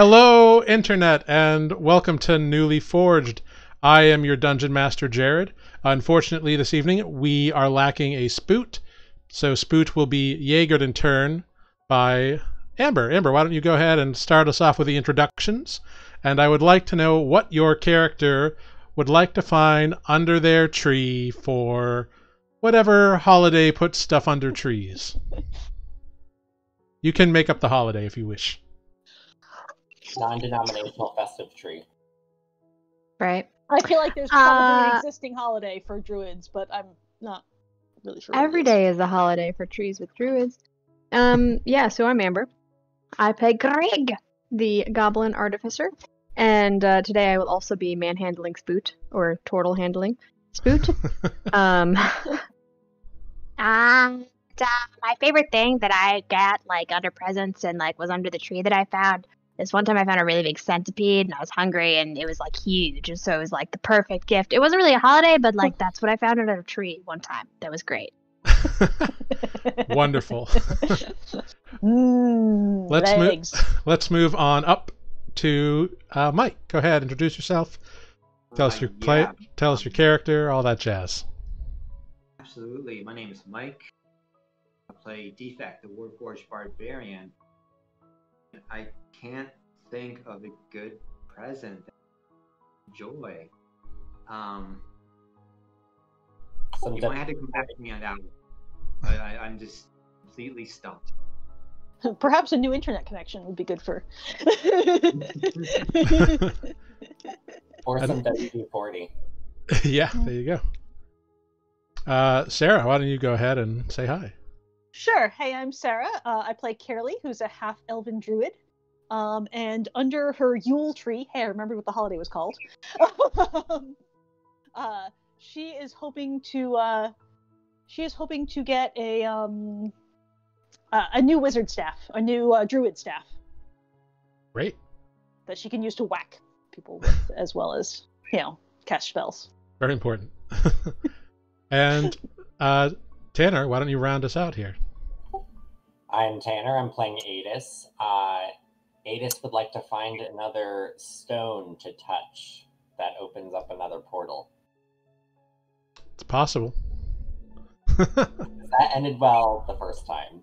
Hello, Internet, and welcome to Newly Forged. I am your Dungeon Master, Jared. Unfortunately, this evening we are lacking a Spoot, so Spoot will be Jaegered in turn by Amber. Amber, why don't you go ahead and start us off with the introductions? And I would like to know what your character would like to find under their tree for whatever holiday puts stuff under trees. You can make up the holiday if you wish. Non-denominational festive tree. Right. I feel like there's probably an existing holiday for druids, but I'm not really sure. Every day is a holiday for trees with druids. Yeah, so I'm Amber. I play Greg, the goblin artificer. And today I will also be manhandling Spoot, or turtle handling Spoot. My favorite thing that I got under presents and was under the tree that I found. This one time I found a really big centipede and I was hungry and it was huge, and so it was the perfect gift. It wasn't really a holiday, but that's what I found under a tree one time. That was great. Wonderful. Let's move on up to Mike. Go ahead, introduce yourself. Tell us your tell us your character, all that jazz. Absolutely. My name is Mike. I play Defect, the Warforged Barbarian. I can't think of a good present. Joy. You might have to come back to me on that one. I'm just completely stumped. Perhaps a new internet connection would be good for. Or some WD-40. Yeah, there you go. Sarah, why don't you go ahead and say hi? Sure. Hey, I'm Sarah. I play Carolee, who's a half-elven druid. And under her Yule tree, hey, I remember what the holiday was called. She is hoping to get a new wizard staff, a new druid staff. Great. That she can use to whack people with, as well as cast spells. Very important. And Tanner, why don't you round us out here? I'm Tanner. I'm playing Adis. Adis would like to find another stone to touch that opens up another portal. It's possible. That ended well the first time.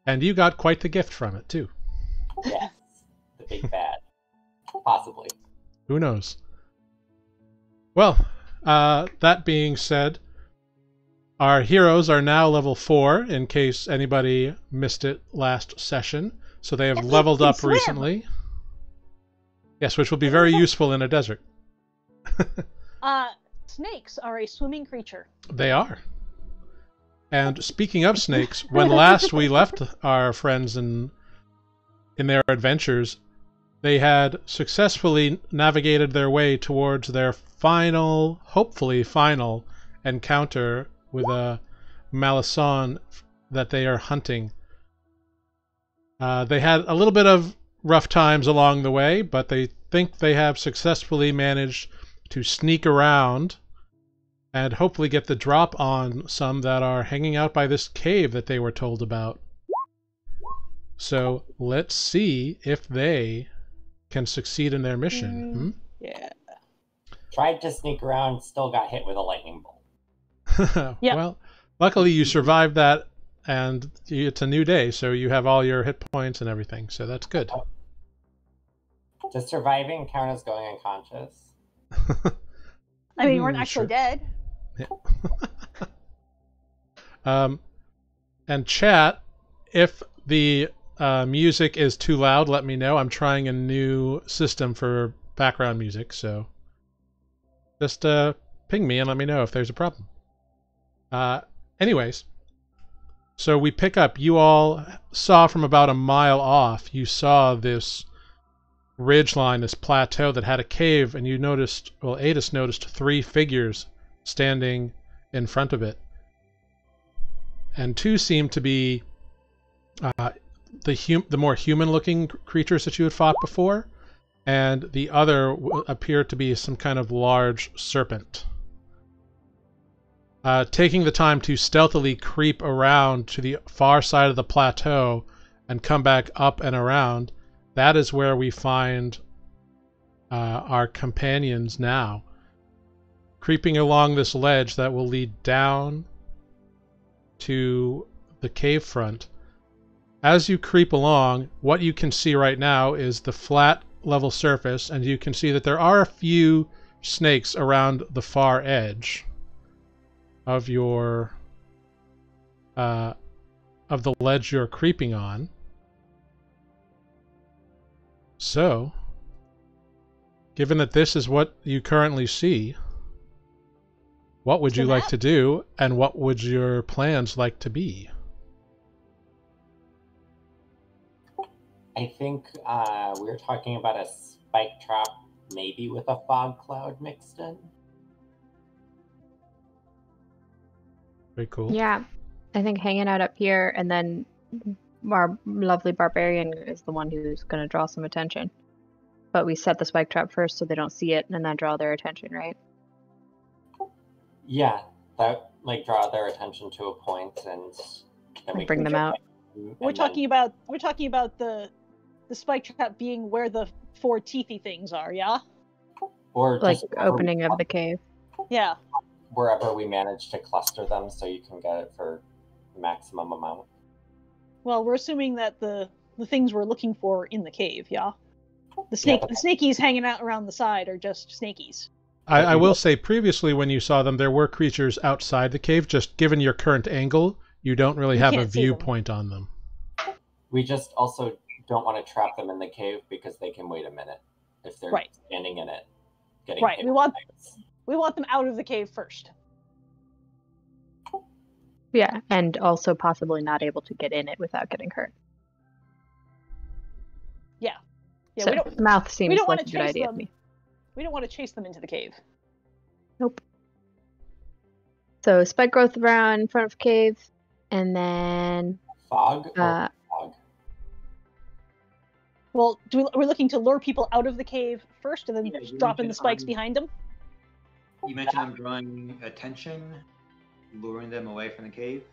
And you got quite the gift from it, too. Yes. The big bad. Possibly. Who knows? Well, that being said, our heroes are now level 4, in case anybody missed it last session. So they have leveled up recently. Yes, which will be very useful in a desert. Snakes are a swimming creature. They are. And speaking of snakes, when last we left our friends in their adventures, they had successfully navigated their way towards their final, hopefully final, encounter with a Malison that they are hunting. They had a little bit of rough times along the way, but they think they have successfully managed to sneak around and hopefully get the drop on some that are hanging out by this cave that they were told about. So let's see if they can succeed in their mission. Yeah. Tried to sneak around, still got hit with a lightning bolt. Yep. Well, luckily you survived that, and it's a new day, so you have all your hit points and everything, so that's good. Does surviving count as going unconscious? I mean, you weren't actually dead. Yeah. And chat, if the music is too loud, let me know. I'm trying a new system for background music, so just ping me and let me know if there's a problem. Anyways, so we pick up, you all saw from about a mile off, you saw this ridgeline, this plateau that had a cave, and you noticed, well, Adis noticed 3 figures standing in front of it. And 2 seemed to be the more human-looking creatures that you had fought before, and the other appeared to be some kind of large serpent. Taking the time to stealthily creep around to the far side of the plateau and come back up and around, that is where we find our companions now, creeping along this ledge that will lead down to the cave front. As you creep along, what you can see right now is the flat level surface, and you can see that there are a few snakes around the far edge of your of the ledge you're creeping on. So, given that this is what you currently see, what would you like to do, and what would your plans like to be? I think we were talking about a spike trap, maybe with a fog cloud mixed in. Very cool. Yeah, I think hanging out up here, and then our lovely barbarian is the one who's going to draw some attention. But we set the spike trap first so they don't see it, and then draw their attention, right? Yeah, that like draw their attention to a point, and then we Bring can them get out. them, We're and talking about the spike trap being where the 4 teethy things are, yeah? or Like just opening of the cave. Yeah. wherever we manage to cluster them, so you can get it for maximum amount. Well, we're assuming that the things we're looking for in the cave, yeah? The but- snakies hanging out around the side are just snakies. I will say, previously when you saw them, there were creatures outside the cave. Just given your current angle, you don't really You have a can't see them. viewpoint on them. We just also don't want to trap them in the cave because they can wait a minute if they're Right. standing in it. Getting Right, hit we want- with bites. We want them out of the cave first. Yeah, and also possibly not able to get in it without getting hurt. Yeah, So we don't mouth seems don't like wanna a good chase idea to them. me. we don't want to chase them into the cave. Nope. So spike growth around in front of cave, and then Fog or uh, fog? Well, we're looking to lure people out of the cave first, and then Yeah, you drop in the mentioned, spikes behind them. You mentioned I'm drawing attention, luring them away from the cave.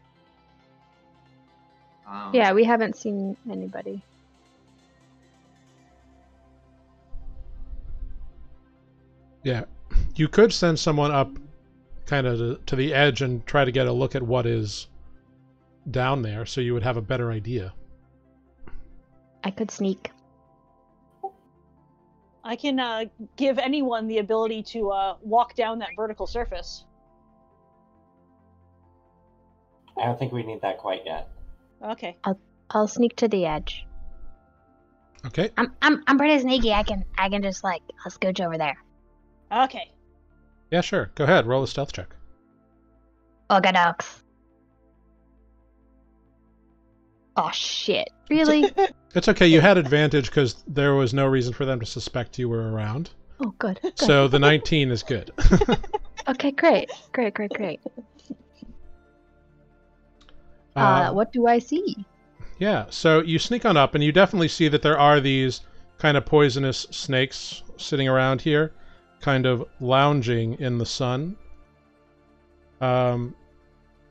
yeah, we haven't seen anybody. Yeah, you could send someone up kind of to the edge and try to get a look at what is down there, so you would have a better idea. I could sneak. I can give anyone the ability to walk down that vertical surface. I don't think we need that quite yet. Okay. I'll sneak to the edge. Okay. I'm pretty sneaky. I can just like I'll scooch over there. Okay. Yeah, sure. Go ahead. Roll a stealth check. Ogadokes. Oh shit! Really? It's okay. You had advantage because there was no reason for them to suspect you were around. Oh, good. good. So the 19 is good. Okay, great. Great. Um, What do I see? Yeah, so you sneak on up, and you definitely see that there are these kind of poisonous snakes sitting around here, kind of lounging in the sun.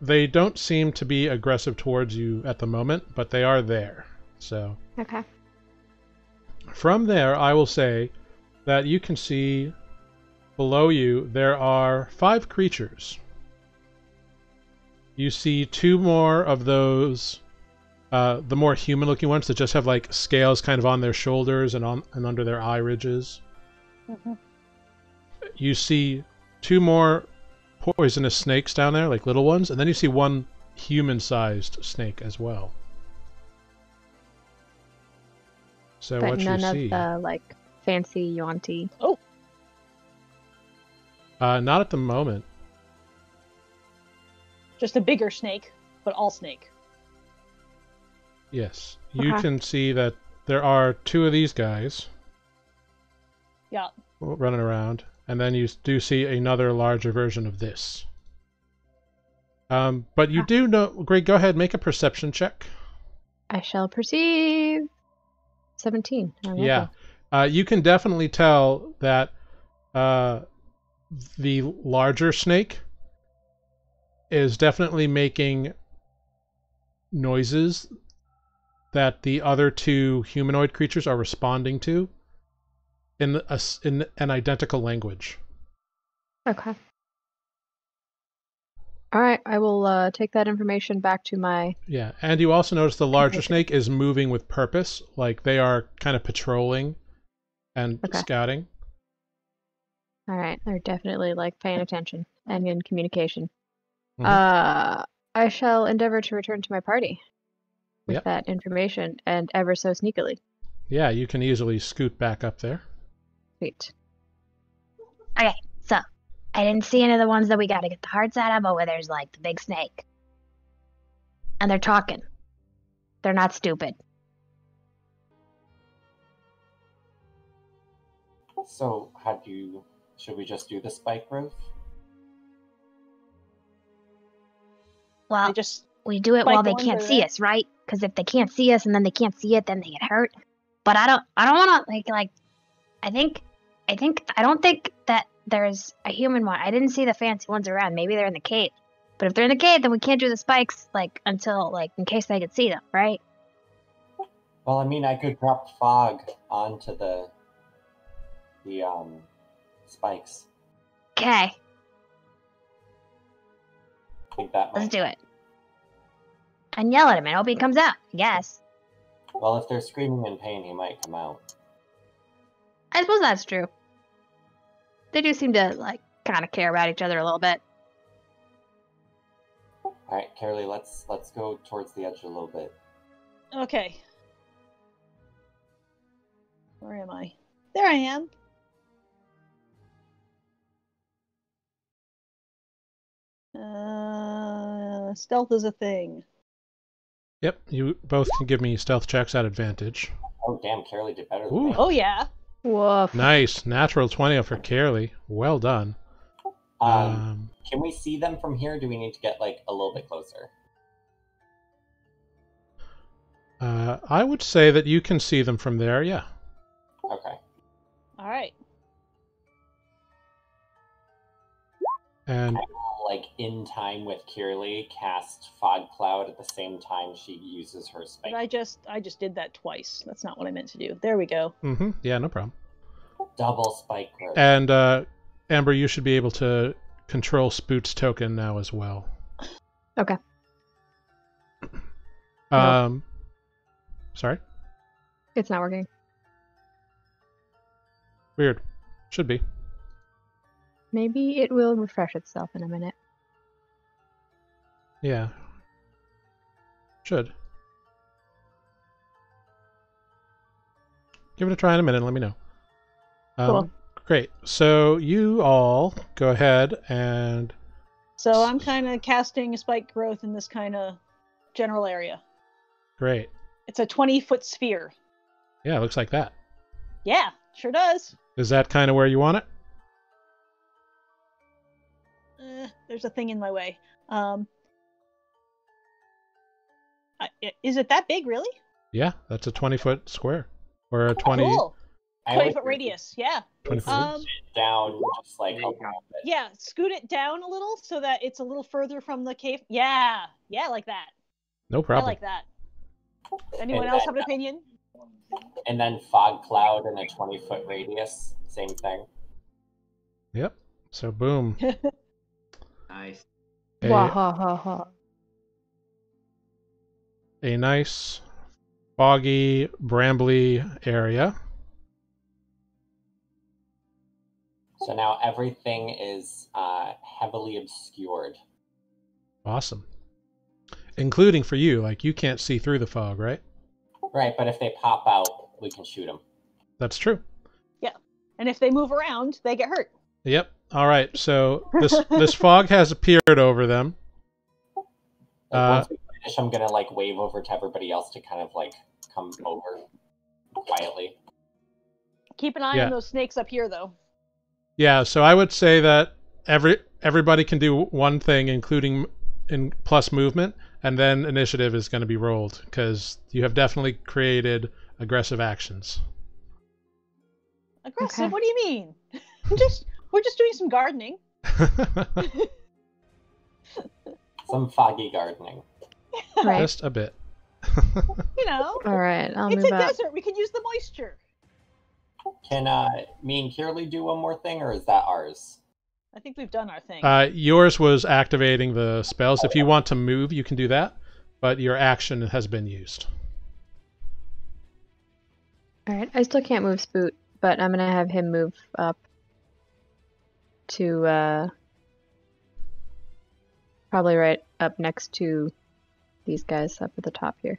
They don't seem to be aggressive towards you at the moment, but they are there. So Okay. from there, I will say that you can see below you there are 5 creatures. You see 2 more of those, the more human-looking ones that just have like scales kind of on their shoulders and under their eye ridges. Mhm. You see 2 more poisonous snakes down there, like little ones, and then you see 1 human-sized snake as well. So But what none you of see? the like fancy Yuanti. Not at the moment. Just a bigger snake, but all snake. Yes, you Okay. can see that there are 2 of these guys. Yeah. Running around, and then you do see another larger version of this. But you do know, Greg, go ahead, make a perception check. I shall perceive. 17. I love Yeah. that. You can definitely tell that the larger snake is definitely making noises, that the other two humanoid creatures are responding to in an identical language. Okay. All right, I will take that information back to my. Yeah, and you also notice the larger snake is moving with purpose, like they are kind of patrolling and scouting. All right, they're definitely like paying attention and in communication. Mhm. I shall endeavor to return to my party with Yep. that information, and ever so sneakily. Yeah, you can easily scoot back up there. Sweet. Okay, so I didn't see any of the ones that we gotta get the hearts out of, but where there's like the big snake. And they're talking. They're not stupid. So, should we just do the spike roof? Well, I just we do it spike while the they ones can't that are see there. us, right? Because if they can't see us and then they can't see it, then they get hurt. But I don't want to like. I don't think that there's a human one. I didn't see the fancy ones around. Maybe they're in the cave. But if they're in the cave, then we can't do the spikes like until like in case they could see them, right? Well, I mean, I could drop fog onto the spikes. Okay, I think that let's might. do it. And yell at him and hope he comes out. I guess. Well, if they're screaming in pain, he might come out. I suppose that's true. They do seem to like kind of care about each other a little bit. All right, Carolee, let's go towards the edge a little bit. Okay. Where am I? There I am. Stealth is a thing. Yep, you both can give me stealth checks at advantage. Oh, damn, Carolee did better than Ooh. me. Oh yeah. Woof. Nice, natural 20 for Carolee. Well done. Can we see them from here? Do we need to get like a little bit closer? I would say that you can see them from there. Yeah. Okay. All right. And Like in time with Carolee, cast fog cloud at the same time she uses her spike. But I just did that twice. That's not what I meant to do. There we go. yeah, no problem. Double spike growth. And Amber, you should be able to control Spoot's token now as well. Okay. Sorry? It's not working. Weird. Should be. Maybe it will refresh itself in a minute. Yeah. Should. Give it a try in a minute and let me know. Cool. Great. So you all go ahead and... So I'm kind of casting spike growth in this kind of general area. Great. It's a 20-foot sphere. Yeah, it looks like that. Yeah, sure does. Is that kind of where you want it? There's a thing in my way. Is it that big, really? Yeah, that's a 20-foot square. Or a 20... Cool. I would 20-foot radius. Yeah. 20 foot. down just like There you a go. little bit. Yeah. Scoot it down a little so that it's a little further from the cave. Yeah. Yeah, like that. No problem. I like that. Anyone And else then- have an opinion? And then fog cloud in a 20-foot radius, same thing. Yep. So boom. Nice. Wahahaha. A nice foggy, brambly area. So now everything is heavily obscured. Awesome. Including for you, like you can't see through the fog, right? Right, but if they pop out, we can shoot them. That's true. And if they move around, they get hurt. Yep. All right. So this fog has appeared over them. Once we finish, I'm gonna like wave over to everybody else to kind of like come over quietly. Keep an eye Yeah. on those snakes up here, though. Yeah. So I would say that everybody can do one thing, including in plus movement, and then initiative is going to be rolled because you have definitely created aggressive actions. Aggressive? Okay. What do you mean? We're just doing some gardening. Some foggy gardening. Right. Just a bit. You know, All right, I'll it's move a up. desert. We can use the moisture. Can me and Kirley do one more thing, or is that ours? I think we've done our thing. Yours was activating the spells. If you want to move, you can do that, but your action has been used. All right, I still can't move Spoot, but I'm gonna have him move up to probably right up next to these guys up at the top here.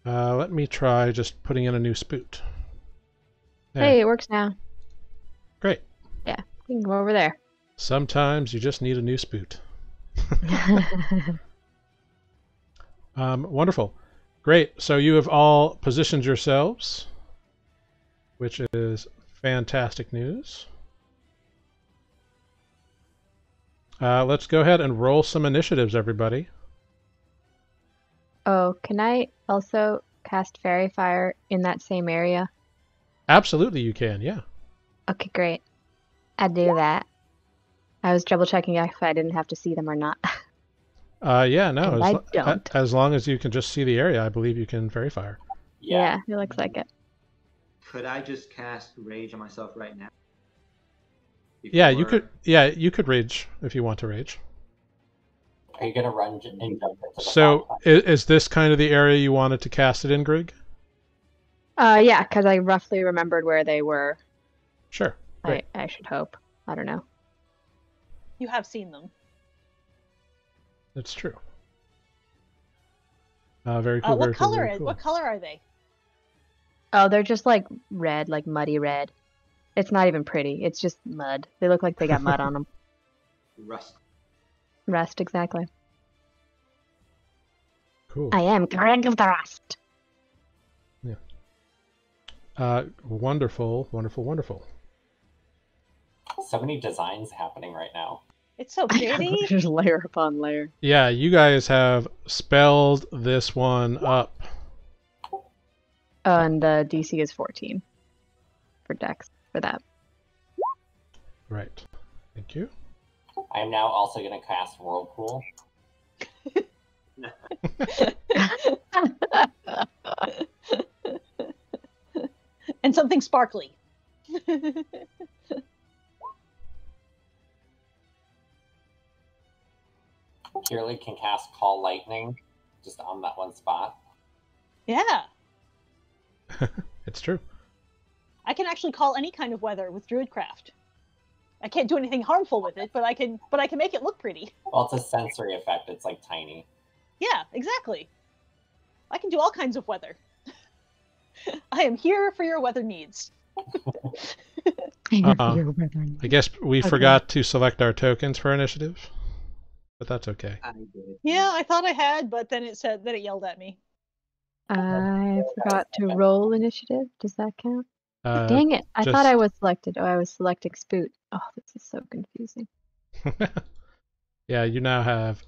Let me try just putting in a new spoot. There. Hey, it works now. Great. You can go over there. Sometimes you just need a new spoot. Wonderful. Great. So you have all positioned yourselves, which is fantastic news. Let's go ahead and roll some initiatives, everybody. Oh, can I also cast Fairy Fire in that same area? Absolutely, you can. Yeah. Okay, great. I'd do that. I was double checking if I didn't have to see them or not. Yeah. No. And I don't. As long as you can just see the area, I believe you can Fairy Fire. Yeah, it looks like it. Could I just cast Rage on myself right now? Yeah, you Before- could. Yeah, you could rage if you want to rage. Are you gonna run and jump into the So, top? is this kind of the area you wanted to cast it in, Grig? Yeah, because I roughly remembered where they were. Sure. Great. I should hope. I don't know. You have seen them. That's true. Very cool. What very cool, color? very cool. What color are they? Oh, they're just like red, like muddy red. It's not even pretty. It's just mud. They look like they got mud on them. Rust. Rust, exactly. Cool. I am Greg of the Rust. Wonderful, wonderful, wonderful. So many designs happening right now. It's so pretty. Just layer upon layer. Yeah, you guys have spelled this one up. And the DC is 14 for Dex for that. Right. Thank you. I am now also gonna cast Whirlpool. And something sparkly. Kirley can cast Call Lightning just on that one spot. Yeah. It's true. I can actually call any kind of weather with Druidcraft. I can't do anything harmful with it, but I can make it look pretty. Well, it's a sensory effect. It's like tiny. Yeah, exactly. I can do all kinds of weather. I am here for your weather needs. I guess we forgot to select our tokens for initiative, but that's okay. I did. Yeah, I thought I had, but then it yelled at me. I forgot to roll initiative. Does that count? Uh, Dang it. I thought just- I was selected. Oh, I was selecting Spoot. Oh, this is so confusing. Yeah, you now have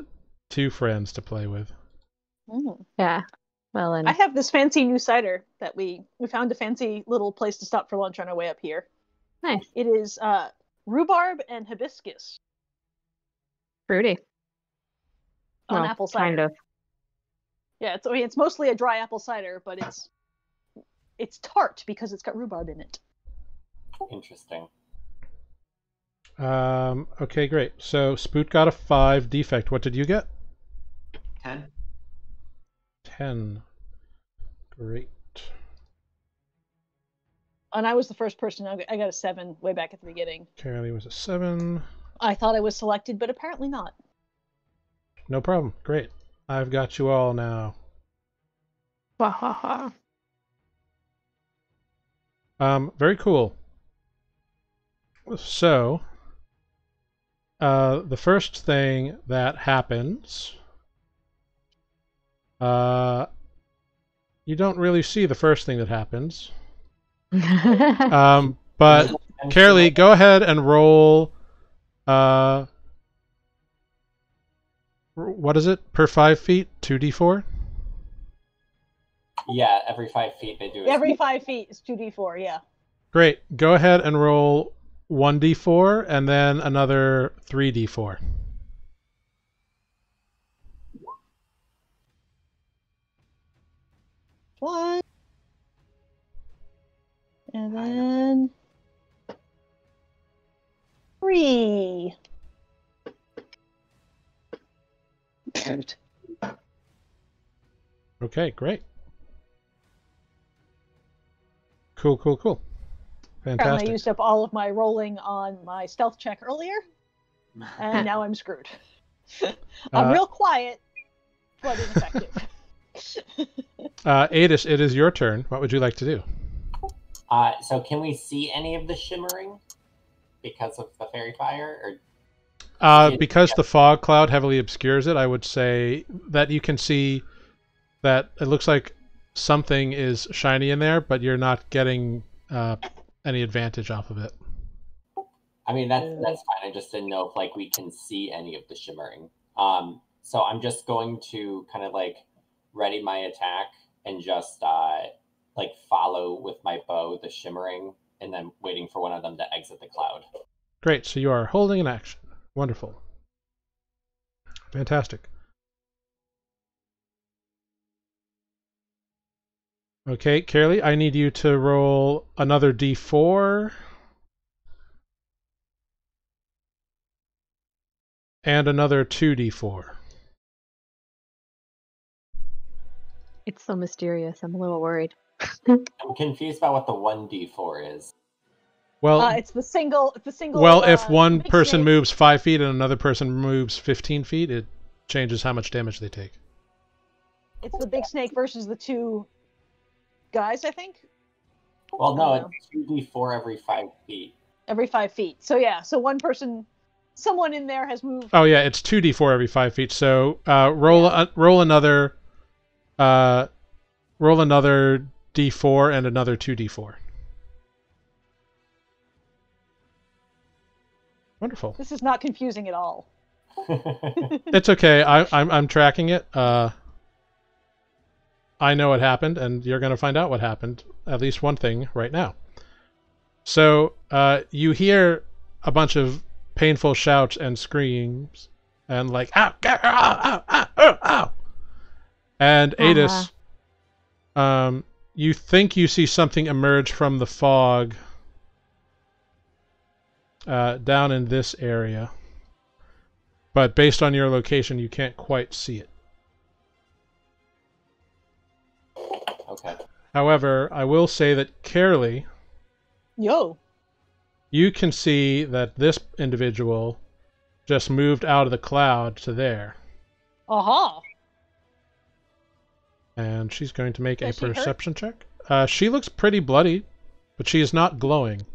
2 friends to play with. Mm. Yeah. Well, and I have this fancy new cider that we found a fancy little place to stop for lunch on our way up here. nice. It is rhubarb and hibiscus Fruity. on Well, apple cider. kind of. Yeah, it's mostly a dry apple cider, but it's tart because it's got rhubarb in it. Interesting. Okay, great. So Spoot got a 5 defect. What did you get? 10. 10. Great. And I was the first person. I got a 7 way back at the beginning. Carolee was a 7. I thought I was selected, but apparently not. No problem. Great. I've got you all now. Ha ha ha. Very cool. So, the first thing that happens, you don't really see the first thing that happens. But Carolee, go ahead and roll. What is it per 5 feet? 2d4. Yeah, every 5 feet they do. Every 5 feet is 2d4. Yeah. Great. Go ahead and roll 1d4 and then another 3d4. 1. And then 3. Okay, great. Cool. Apparently I Fantastic. used up all of my rolling on my stealth check earlier, and now I'm screwed. I'm real quiet, but ineffective. Adis, it is your turn. What would you like to do? So can we see any of the shimmering because of the fairy fire? Or Because the fog cloud heavily obscures it, I would say that you can see that it looks like something is shiny in there, but you're not getting any advantage off of it. I mean, that's fine. I just didn't know if like we can see any of the shimmering. So I'm just going to kind of like ready my attack and just like follow with my bow the shimmering, and then waiting for one of them to exit the cloud. Great. So you are holding an action. Wonderful. Fantastic. Okay, Carolee, I need you to roll another d4 and another 2d4. It's so mysterious. I'm a little worried. I'm confused about what the 1d4 is. Well, It's the single. well, if one big person snake. moves 5 feet and another person moves 15 feet, it changes how much damage they take. It's the big snake versus the 2 guys, I think. Well, no, Oh, it's 2d4 every 5 feet. Every 5 feet. So yeah, so one person, someone in there has moved. Oh yeah, it's 2d4 every 5 feet. So roll another d4 and another 2d4. Wonderful. This is not confusing at all. It's okay. I'm tracking it. I know what happened, and you're going to find out what happened. At least one thing right now. So you hear a bunch of painful shouts and screams, and like ow, ow, ow, ow, ow, ow. And Adis, you think you see something emerge from the fog down in this area, but based on your location, you can't quite see it. Okay. However, I will say that Carolee, Yo. you can see that this individual just moved out of the cloud to there. Aha. And she's going to make Is a she hurt? perception check. She looks pretty bloody, but she is not glowing.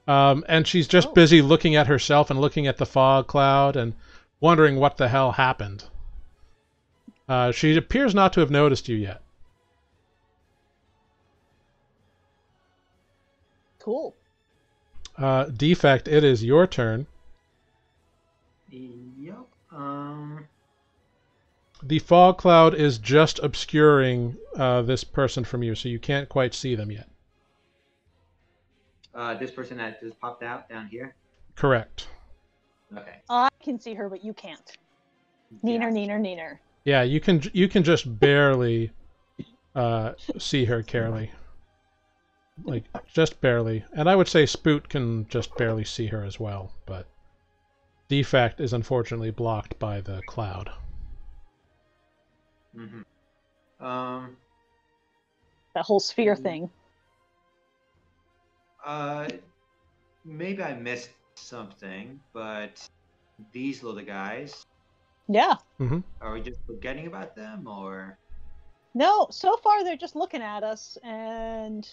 And she's just busy looking at herself and looking at the fog cloud and wondering what the hell happened. She appears not to have noticed you yet. Cool. Defect, it is your turn. Yep. The fog cloud is just obscuring this person from you, so you can't quite see them yet. This person that just popped out down here. Correct. Okay. I can see her, but you can't. Neener, Yeah. neener, neener. Yeah, you can just barely see her, Carolee. Like, just barely. And I would say Spoot can just barely see her as well, but Defect is unfortunately blocked by the cloud. Mm-hmm. That whole sphere thing. Maybe I missed something, but these little guys, Yeah. are we just forgetting about them, or? No, so far they're just looking at us, and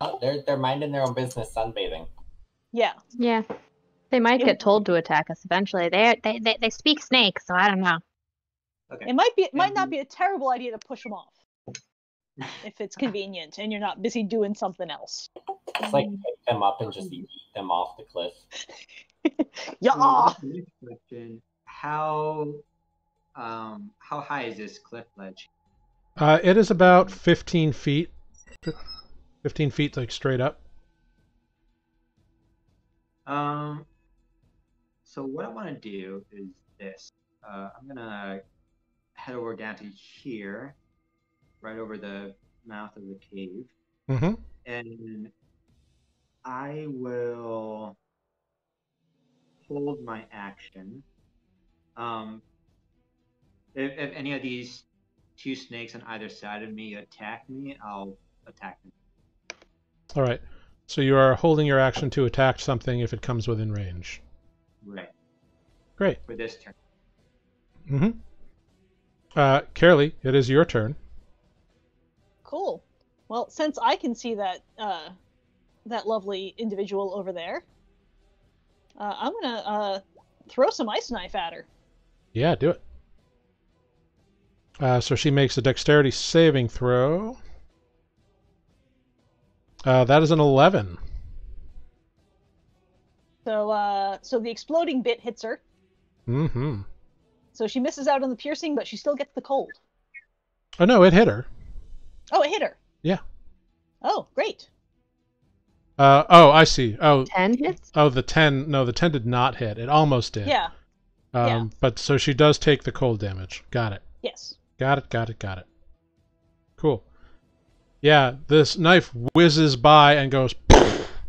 Oh, they're minding their own business, sunbathing. yeah. Yeah. They might get told to attack us eventually. They speak snake, so I don't know. Okay. It might not be a terrible idea to push them off if it's convenient and you're not busy doing something else. It's like pick them up and just eat them off the cliff. Yeah. Next question: How high is this cliff ledge? It is about 15 feet. 15 feet, like, straight up. So what I want to do is this. I'm gonna head over down to here, right over the mouth of the cave, Mm-hmm. and I will hold my action. If any of these two snakes on either side of me attack me, I'll attack them. All right. So you are holding your action to attack something if it comes within range. Right. Great. For this turn. Mm-hmm. Carolee, it is your turn. Cool. Well, since I can see that that lovely individual over there, I'm gonna throw some ice knife at her. Yeah, do it. So she makes a dexterity saving throw. That is an 11. So the exploding bit hits her. Mm-hmm. So she misses out on the piercing, but she still gets the cold. Oh, no, it hit her. Oh, it hit her. Yeah. Oh, great. Oh, I see. Oh, 10 hits? oh, the 10. No, the 10 did not hit. It almost did. Yeah. Yeah. But so she does take the cold damage. Got it. Yes. Got it. Cool. Yeah, this knife whizzes by and goes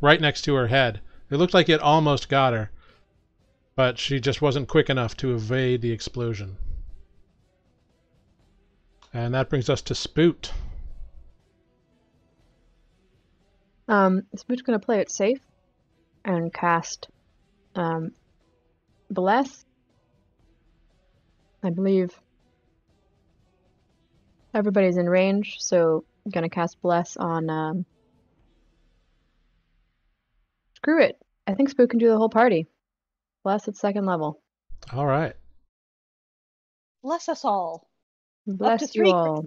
right next to her head. It looked like it almost got her, but she just wasn't quick enough to evade the explosion. And that brings us to Spoot. Spoot's gonna play it safe and cast Bless. I believe everybody's in range, so I'm gonna cast Bless on screw it. I think Spoot can do the whole party. Bless at 2nd level. All right. Bless us all. Bless you three all.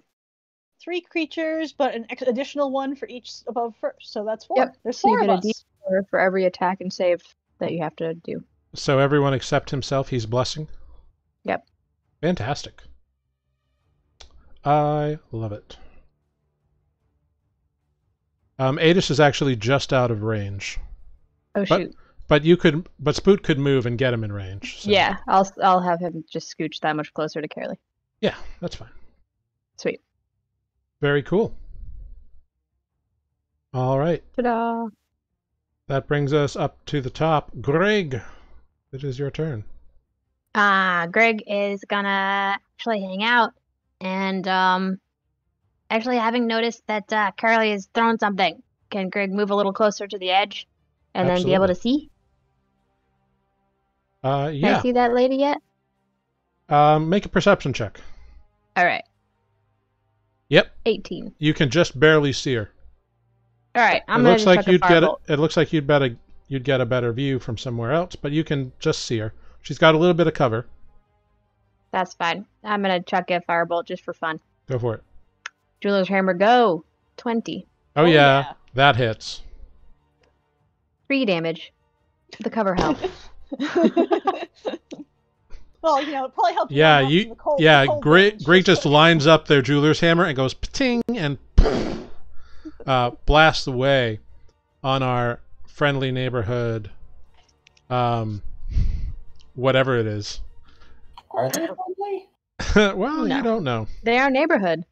3 creatures, but an additional one for each above first. So that's 4. Yep. There's So 4 you of get a us. D4 for every attack and save that you have to do. So everyone except himself, he's blessing? Yep. Fantastic. I love it. Adis is actually just out of range. Oh shoot. But Spoot could move and get him in range. So. Yeah, I'll have him just scooch that much closer to Carolee. Yeah, that's fine. Sweet. Very cool. All right. Ta-da! That brings us up to the top. Greg, it is your turn. Greg is gonna actually hang out and actually having noticed that Carolee has thrown something. Can Greg move a little closer to the edge and then be able to see? Can Yeah. I see that lady yet? Make a perception check. All right. Yep. 18. You can just barely see her. All right. I'm It gonna looks just like chuck a you'd get it. firebolt. It looks like you'd get a better view from somewhere else, but you can just see her. She's got a little bit of cover. That's fine. I'm gonna chuck a firebolt just for fun. Go for it. Jeweler's hammer, go. 20. Oh, yeah, that hits. 3 damage. The cover help. Well, it probably helps. Yeah, the cold Greg damage. just lines up their jeweler's hammer and goes pating and blasts away on our friendly neighborhood. Whatever it is. Are they friendly? Well, No. you don't know. They are neighborhood.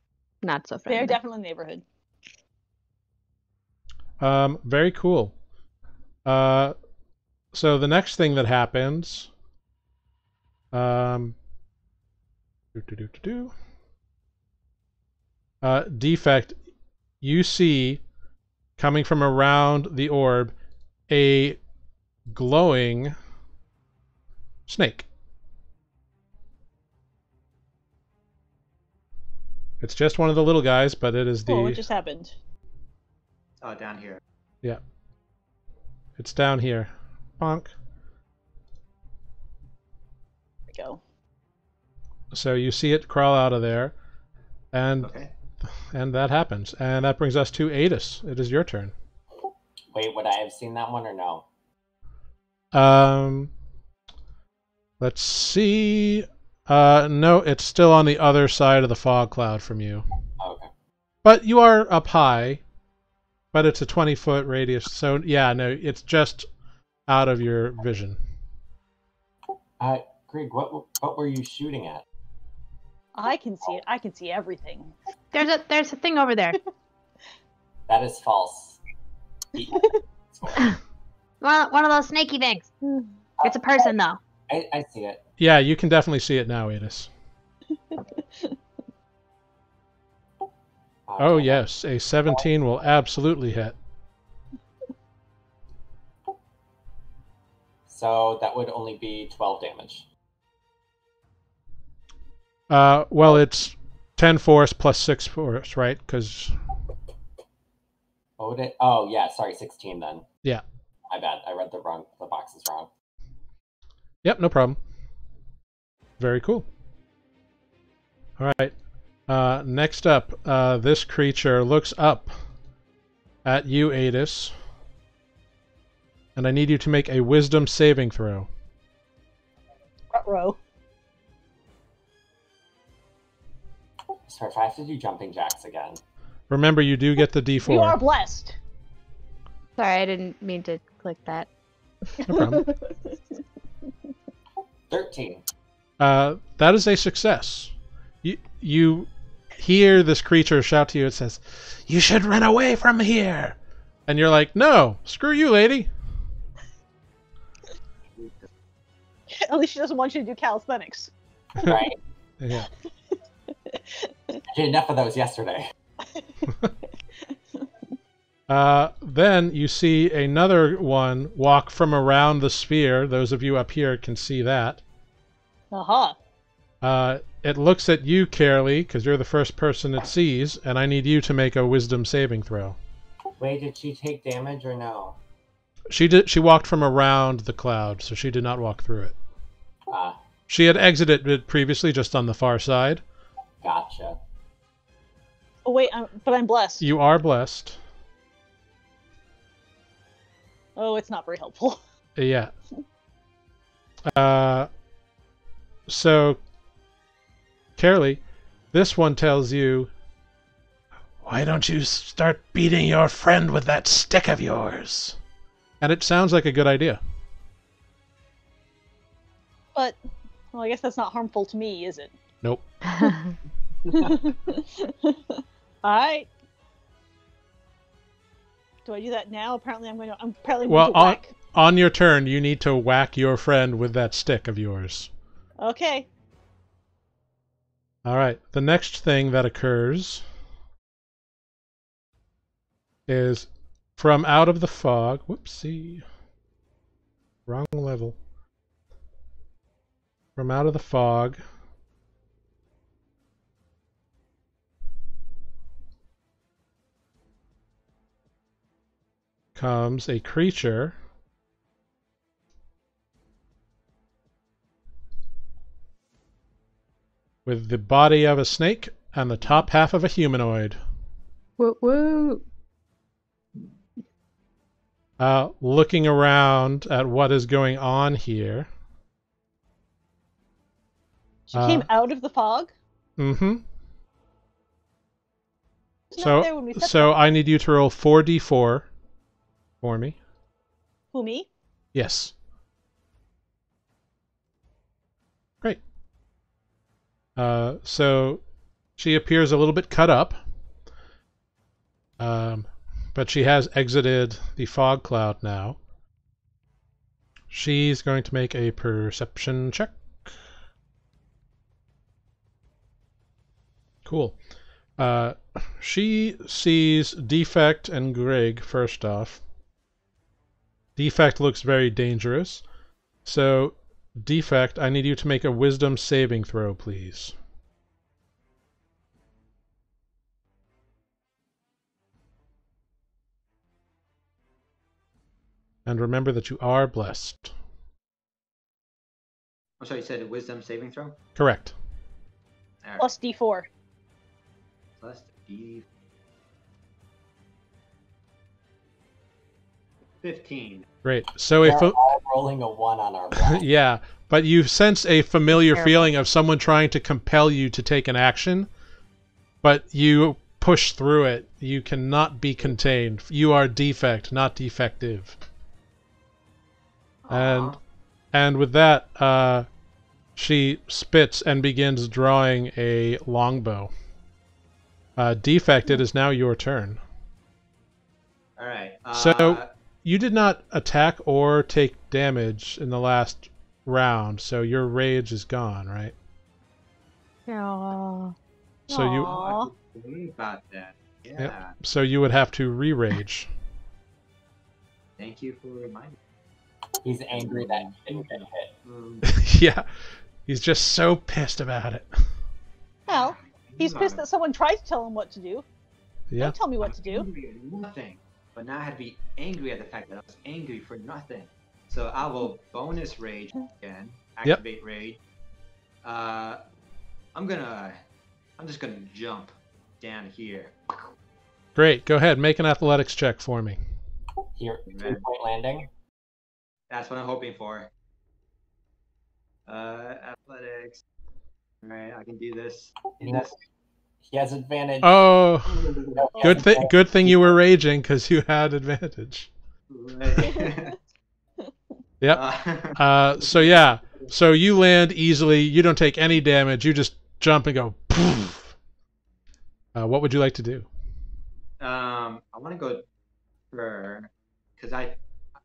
Not so friendly. They're definitely neighborhood. Very cool. So the next thing that happens, Defect, you see coming from around the orb a glowing snake. It's just one of the little guys, but it is the. Oh, what just happened? Oh, down here. Yeah. It's down here. Bonk. There we go. So you see it crawl out of there, and Okay. and that happens. And that brings us to Adis. It is your turn. Wait, would I have seen that one or no? Let's see. No, it's still on the other side of the fog cloud from you. Okay. But you are up high, but it's a 20-foot radius. So yeah, no, it's just out of your vision. Greg, what were you shooting at? I can see it. I can see everything. There's a thing over there. That is false. Well, one of those snaky things. It's a person, though. I see it. Yeah, you can definitely see it now, Adis. Oh, yes. A 17 will absolutely hit. So that would only be 12 damage. Well, it's 10 force plus 6 force, right? Because... What would it? Oh, yeah. Sorry, 16 then. Yeah. My bad. I read the boxes wrong. Yep, no problem. Very cool. All right. Next up, this creature looks up at you, Adis. And I need you to make a wisdom saving throw. Row. Sorry, if I have to do jumping jacks again. Remember, you do get the D4. You are blessed. Sorry, I didn't mean to click that. No problem. 13. That is a success. You hear this creature shout to you. It says, "You should run away from here." And you're like, "No, screw you, lady." At least she doesn't want you to do calisthenics. Right. Yeah. I did enough of those yesterday. Then you see another one walk from around the sphere. Those of you up here can see that. Uh-huh. It looks at you, Carolee, because you're the first person it sees, and I need you to make a wisdom saving throw. Wait, did she take damage or no? She did. She walked from around the cloud, so she did not walk through it. She had exited it previously, just on the far side. Gotcha. Oh wait, but I'm blessed. You are blessed. Oh, it's not very helpful. Yeah. So, Carolee, this one tells you, "Why don't you start beating your friend with that stick of yours?" And it sounds like a good idea. But, well, I guess that's not harmful to me, is it? Nope. Alright. Do I do that now? Apparently I'm going Well, to whack. on your turn, you need to whack your friend with that stick of yours. Okay. All right. The next thing that occurs is from out of the fog. Whoopsie. Wrong level. From out of the fog comes a creature with the body of a snake and the top half of a humanoid. Woo woo. Looking around at what is going on here. She came out of the fog? Mm-hmm. She's not there when we set So them. I need you to roll 4d4 for me. Who, me? Yes. Great. So she appears a little bit cut up. But she has exited the fog cloud now. She's going to make a perception check. Cool. She sees Defect and Greg first off. Defect looks very dangerous. So, Defect, I need you to make a wisdom saving throw, please. And remember that you are blessed. I'm sorry, you said a wisdom saving throw? Correct. All right. Plus D4. Plus D. 15. Great. So We're if all rolling a 1 on our block. yeah, but you sense a familiar Terrible. feeling of someone trying to compel you to take an action, but you push through it. You cannot be contained. You are defect, not defective. Aw. And with that, she spits and begins drawing a longbow. Defect, it is now your turn. All right. So you did not attack or take damage in the last round, so your rage is gone, right? Aw. So you Aw. Worry about that. Yeah. Yep. So you would have to re-rage. Thank you for reminding me. He's angry that he didn't get hit. Yeah. He's just so pissed about it. Well, he's pissed that someone tried to tell him what to do. Yeah. Don't tell me what to do. Angry at nothing. But now I had to be angry at the fact that I was angry for nothing. So I will bonus rage again. Activate rage. I'm just gonna jump down here. Great. Go ahead. Make an athletics check for me. Here, 3-point landing. That's what I'm hoping for. Athletics. Alright, I can do this. He has advantage. Oh, No, good thing you were raging because you had advantage. Right. Yep. So yeah. So you land easily. You don't take any damage. You just jump and go. Poof. What would you like to do? I want to go for because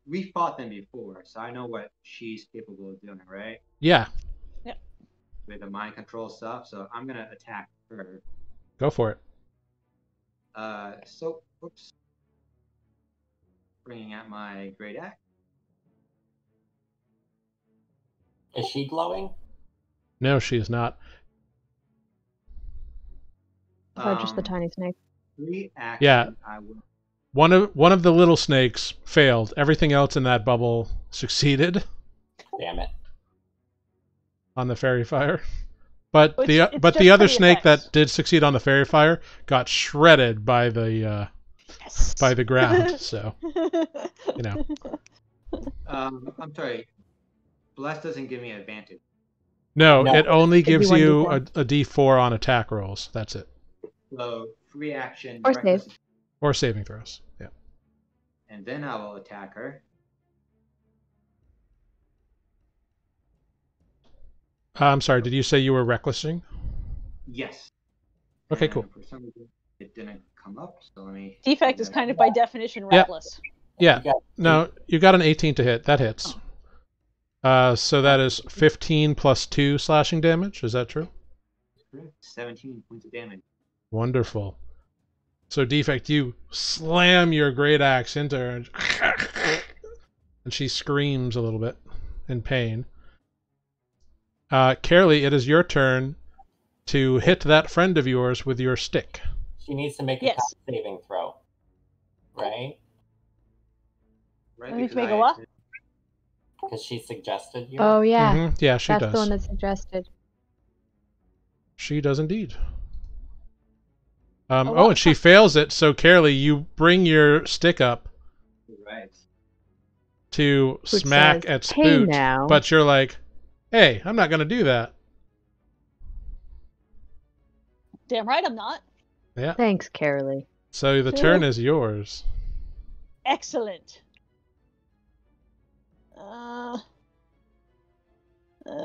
we fought them before, so I know what she's capable of doing, right? Yeah. With the mind control stuff, so I'm gonna attack her. Go for it. So whoops. Bringing out my great axe. Is she glowing? No, she is not. Oh, just the tiny snake. 3 actions. Yeah. I will. One of the little snakes failed. Everything else in that bubble succeeded Damn it. on the fairy fire. But It's the just other for the snake effects. that did succeed on the fairy fire got shredded by the Yes. by the ground. So you know. I'm sorry. Bless doesn't give me advantage. No, No, it only it'd be gives you 1d4. a D4 on attack rolls. That's it. So free action. Or reckless- save. Or saving throws. Yeah. And then I will attack her. I'm sorry. Did you say you were recklessing? Yes. Okay, And cool. For some reason, it didn't come up, so let me. Defect is kind of by definition Yeah. reckless. Yeah. You got No, you got an 18 to hit. That hits. So that is 15 plus 2 slashing damage. Is that true? 17 points of damage. Wonderful. So Defect, you slam your great axe into her, and she screams a little bit in pain. Carolee, it is your turn to hit that friend of yours with your stick. She needs to make a Yes. con saving throw. Right? Right? Let me because make a what? Because she suggested you. Oh yeah, Mhm. Yeah, she that's does. the one that suggested. She does indeed. Oh, And she fails it. So Carolee, you bring your stick up Right. to Which smack says, at "Hey Spoot, now." but you're like, "Hey, I'm not going to do that." Damn right I'm not. Yeah. Thanks, Carolee. So the turn is yours. Excellent.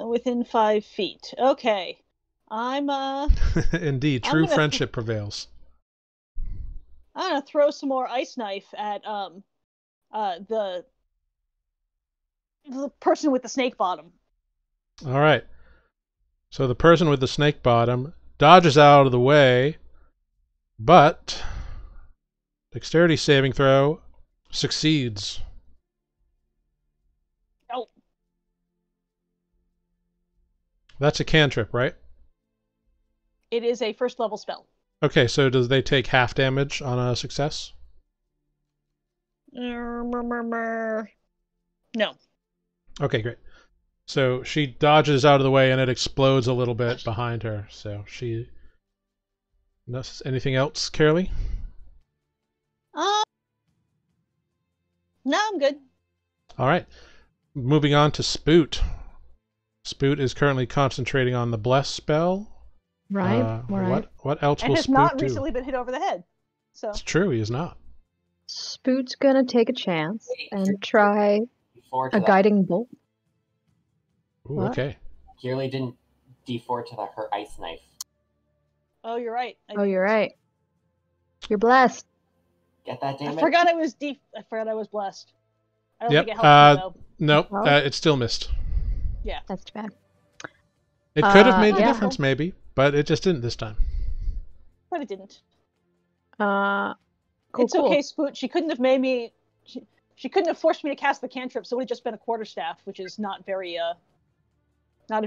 Within 5 feet. Okay. I'm Indeed, I'm true gonna- friendship prevails. gonna throw some more ice knife at the person with the snake bottom. All right. So the person with the snake bottom dodges out of the way, but dexterity saving throw succeeds. Oh, That's a cantrip, right? it is a first level spell. Okay, so does they take half damage on a success? No. Okay, great. So she dodges out of the way and it explodes a little bit behind her. So she... Anything else, Carolee? No, I'm good. All right. Moving on to Spoot. Spoot is currently concentrating on the Bless spell. Right, right. What else And will has Spoot not do? recently been hit over the head. So It's true, he is not. Spoot's gonna take a chance and try D4 to a that. guiding bolt. Ooh, What? okay. Kirley didn't D4 to her ice knife. oh, you're right. Oh, you're right. You're blessed. Get that, damn I it. forgot I was blessed. I don't Yep, think it helped me, though. Nope, Oh. it still missed. That's too bad. It could have made a yeah. difference, maybe, but it just didn't this time. But it didn't. Cool, It's cool. okay, Spoot. She couldn't have made me. She couldn't have forced me to cast the cantrip, so it would have just been a quarterstaff, which is not a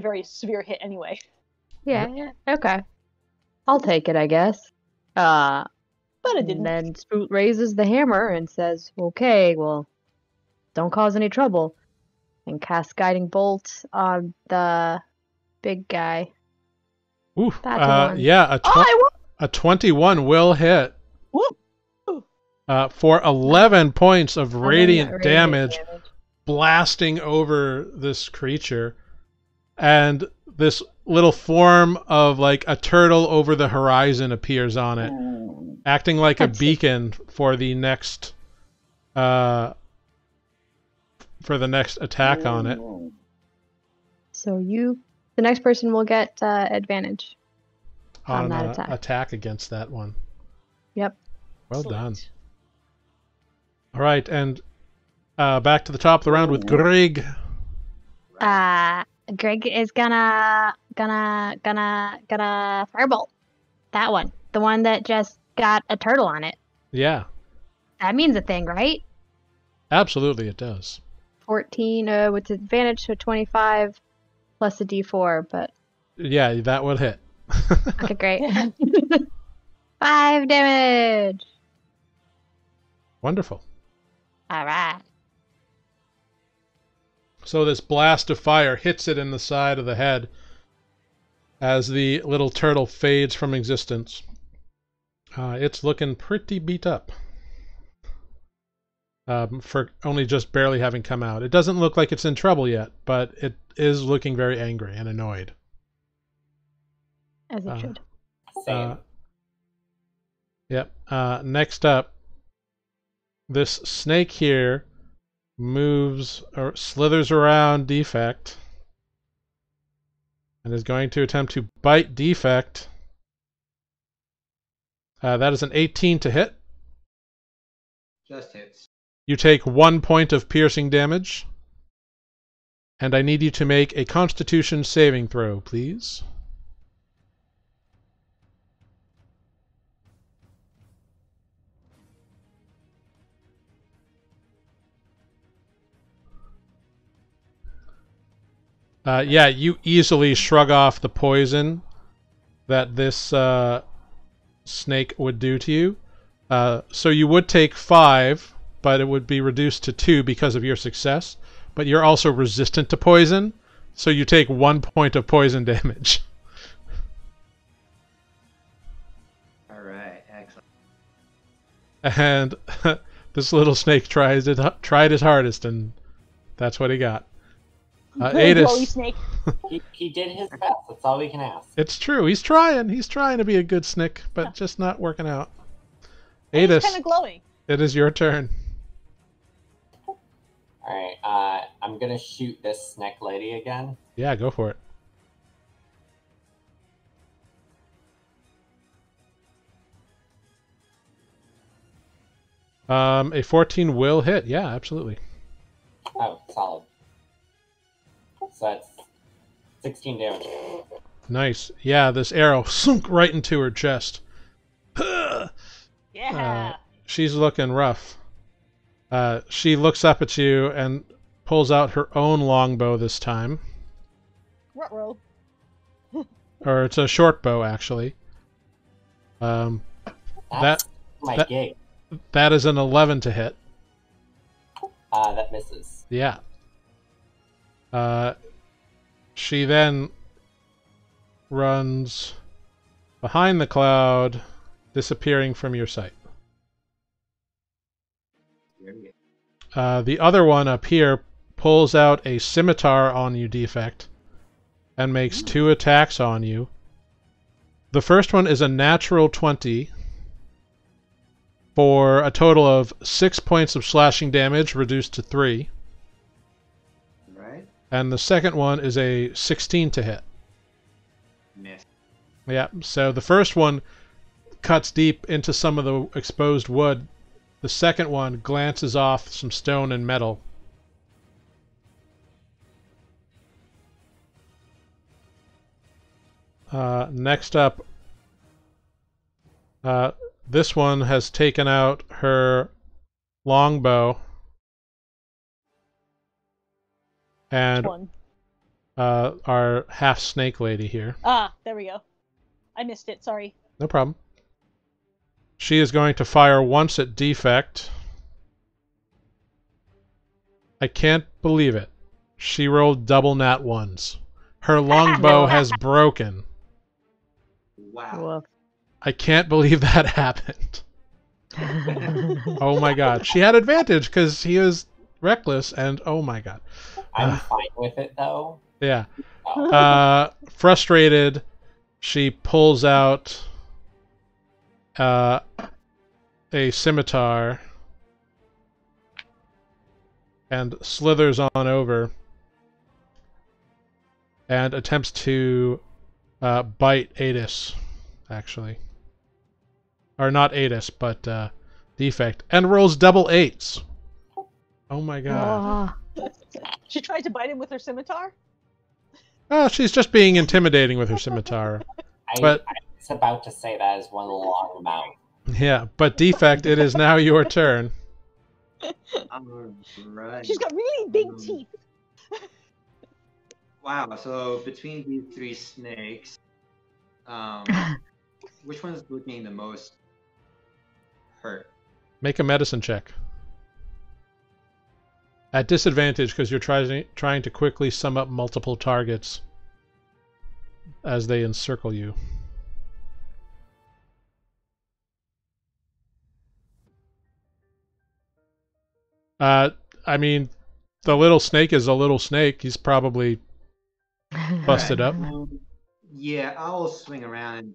very severe hit anyway. Yeah, okay. I'll take it, I guess. But it And didn't. then Spoot raises the hammer and says, okay, well, don't cause any trouble. And cast Guiding Bolt on the big guy. Ooh, That's a one. yeah, a 21 will hit Woo! for 11 points of radiant Radiant damage, blasting over this creature. And this little form of like a turtle over the horizon appears on it, acting like a That's- beacon for the next attack on it. So the next person will get advantage. On that an attack. against that one. Yep. Well Excellent. done. All right, and back to the top of the round with Greg. Greg is gonna firebolt that one, the one that just got a turtle on it. Yeah, That means a thing, right? absolutely it does. 14 with advantage, so 25 plus a d4, but Yeah, that would hit. okay, great. 5 damage. Wonderful. All right. So this blast of fire hits it in the side of the head as the little turtle fades from existence. It's looking pretty beat up for only just barely having come out. It doesn't look like it's in trouble yet, but it is looking very angry and annoyed. As it should. Same. Yep. Next up, this snake here moves or slithers around Defect and is going to attempt to bite Defect. That is an 18 to hit. Just hits. You take 1 point of piercing damage. And I need you to make a Constitution saving throw, please. Yeah, you easily shrug off the poison that this snake would do to you. So you would take 5, but it would be reduced to 2 because of your success. But you're also resistant to poison, so you take 1 point of poison damage. All right, excellent. And this little snake tried his hardest, and that's what he got. Glowy Adis. snake. He did his best. That's all we can ask. It's true. He's trying. He's trying to be a good snick, but just not working out. He's Adis, kind of glowing. it is your turn. All right. I'm gonna shoot this snake lady again. Yeah, go for it. A 14 will hit. Yeah, absolutely. Oh, solid. So that's 16 damage. Nice. Yeah, this arrow sunk right into her chest. Yeah. She's looking rough. She looks up at you and pulls out her own longbow this time. Ruh-roh. Or it's a short bow, actually. That's my that- gig. That is an 11 to hit. That misses. Yeah. She then runs behind the cloud, disappearing from your sight. Here we go. The other one up here pulls out a scimitar on you, Defect, and makes 2 attacks on you. The first one is a natural 20 for a total of 6 points of slashing damage, reduced to 3. Right? And the second one is a 16 to hit. Miss. Yeah, so the first one cuts deep into some of the exposed wood The second one glances off some stone and metal. Next up, this one has taken out her longbow and Which one? our half snake lady here. Ah, there we go. I missed it. Sorry. No problem. She is going to fire once at Defect. I can't believe it. She rolled double nat ones. Her longbow has broken. Wow. Woof. I can't believe that happened. Oh my god. She had advantage because he was reckless, and oh my god. I'm fine with it though. Yeah. Oh. Frustrated, she pulls out a scimitar and slithers on over and attempts to bite Adis, actually. Or not Adis, but Defect. And rolls double 8s. Oh my god. Oh, She tried to bite him with her scimitar. Oh, she's just being intimidating with her scimitar. I But was about to say that is one long mouth. yeah, but Defect, it is now your turn. Alright. She's got really big teeth. Wow, so between these three snakes, which one's looking the most hurt? Make a medicine check. At disadvantage because you're trying to quickly sum up multiple targets as they encircle you. I mean, the little snake is a little snake. He's probably busted up. Yeah, I'll swing around and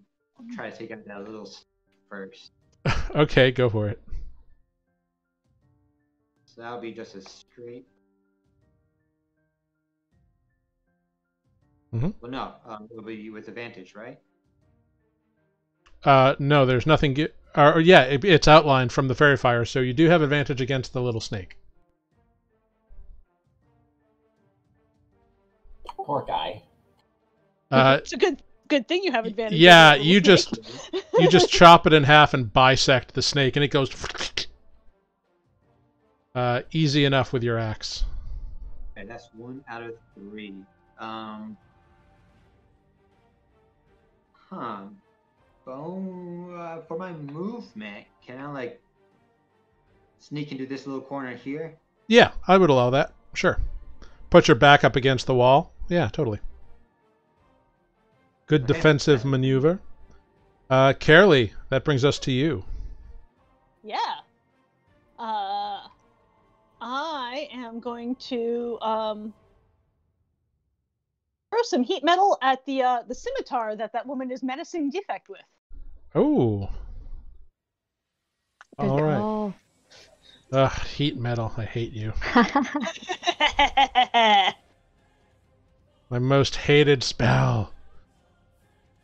try to take out that little first. Okay, go for it. So that'll be just a straight. Mhm. Well, no, it'll be with advantage, right? No, there's nothing. Yeah, it's outlined from the fairy fire, so you do have advantage against the little snake. Poor guy. It's a good thing you have advantage. Yeah, over the you little just snake. you just chop it in half and bisect the snake, and it goes easy enough with your axe. Okay, that's 1 out of 3. For my movement, can I like sneak into this little corner here? Yeah, I would allow that. Sure. Put your back up against the wall. Yeah, totally. Good Okay. defensive maneuver. Carolee, that brings us to you. Yeah. I am going to throw some heat metal at the scimitar that woman is menacing Defect with. Oh. good All right. call. Ugh, heat metal. I hate you. My most hated spell.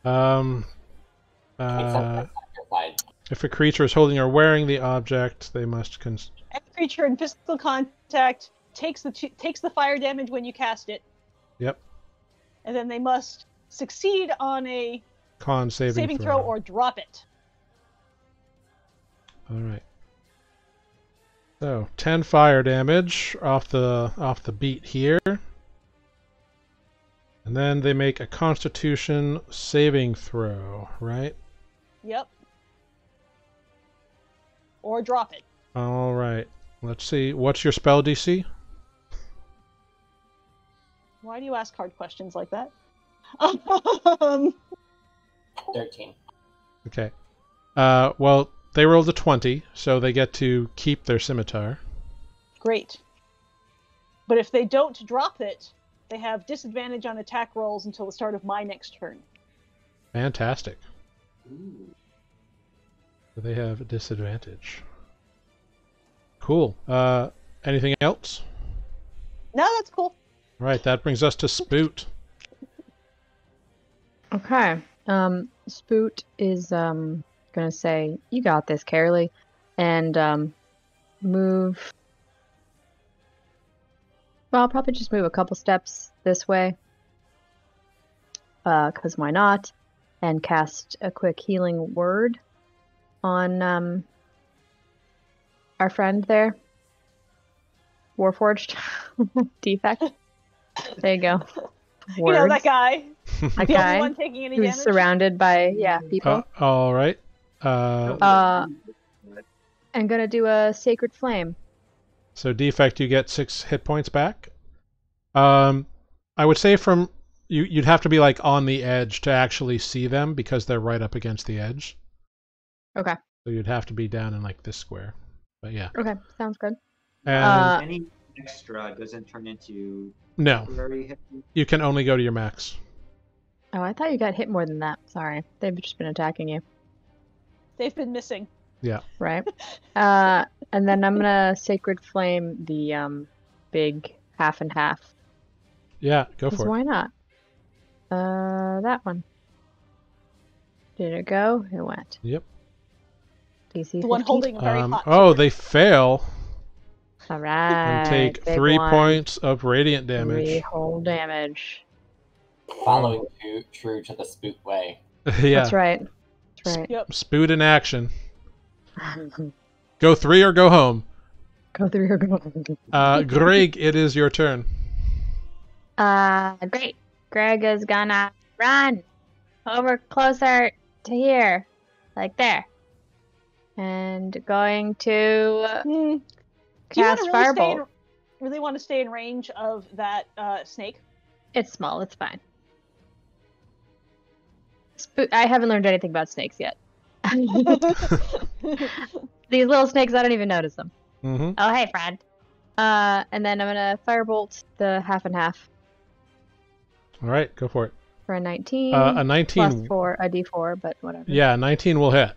Except for the side. If a creature is holding or wearing the object, they must Any creature in physical contact takes the fire damage when you cast it, Yep. and then they must succeed on a Con saving throw or drop it. All right. So 10 fire damage off the beat here, and then they make a Constitution saving throw, right? Yep. Or drop it. All right. Let's see. What's your spell DC? Why do you ask hard questions like that? 13. Okay. Well, they rolled a 20, so they get to keep their scimitar. Great. But if they don't drop it, they have disadvantage on attack rolls until the start of my next turn. Fantastic. Ooh. So they have a disadvantage. Cool. Anything else? No, that's cool. All right, that brings us to Spoot. Okay. Spoot is gonna say, "You got this, Carolee," and move. Well, I'll probably just move a couple steps this way. Because why not? And cast a quick healing word on our friend there. Warforged. Defect. There you go. You know that guy. That The guy only one taking any who's damage. surrounded by people. All right. I'm gonna do a sacred flame. So defect, you get 6 hit points back. I would say from you'd have to be like on the edge to actually see them because they're right up against the edge. Okay. So you'd have to be down in like this square. But yeah. Okay, sounds good. And Any extra doesn't turn into no, temporary hit. you can only go to your max. Oh, I thought you got hit more than that. Sorry, they've just been attacking you, They've been missing. right? And then I'm gonna sacred flame the big half and half. Yeah, go 'Cause for it. why not? That one. Did it go? It went. Yep. DC The one 15? holding a very hot. Oh, sword. they fail All right. and take big 3 one. points of radiant 3 damage. whole damage. Following true to the spook way. Yeah. That's right. That's right. Yep. Spoot in action. Go 3 or go home. Go through your Greg, it is your turn. Great. Greg is gonna run over closer to here, like there, and going to Do you cast wanna firebolt. really want to stay in range of that snake? It's small. It's fine. I haven't learned anything about snakes yet. These little snakes, I don't even notice them. Mm-hmm. Oh, hey, friend. And then I'm gonna firebolt the half and half All right, go for it. for a 19. A 19. Plus 4, a d4, but whatever. Yeah, 19 will hit.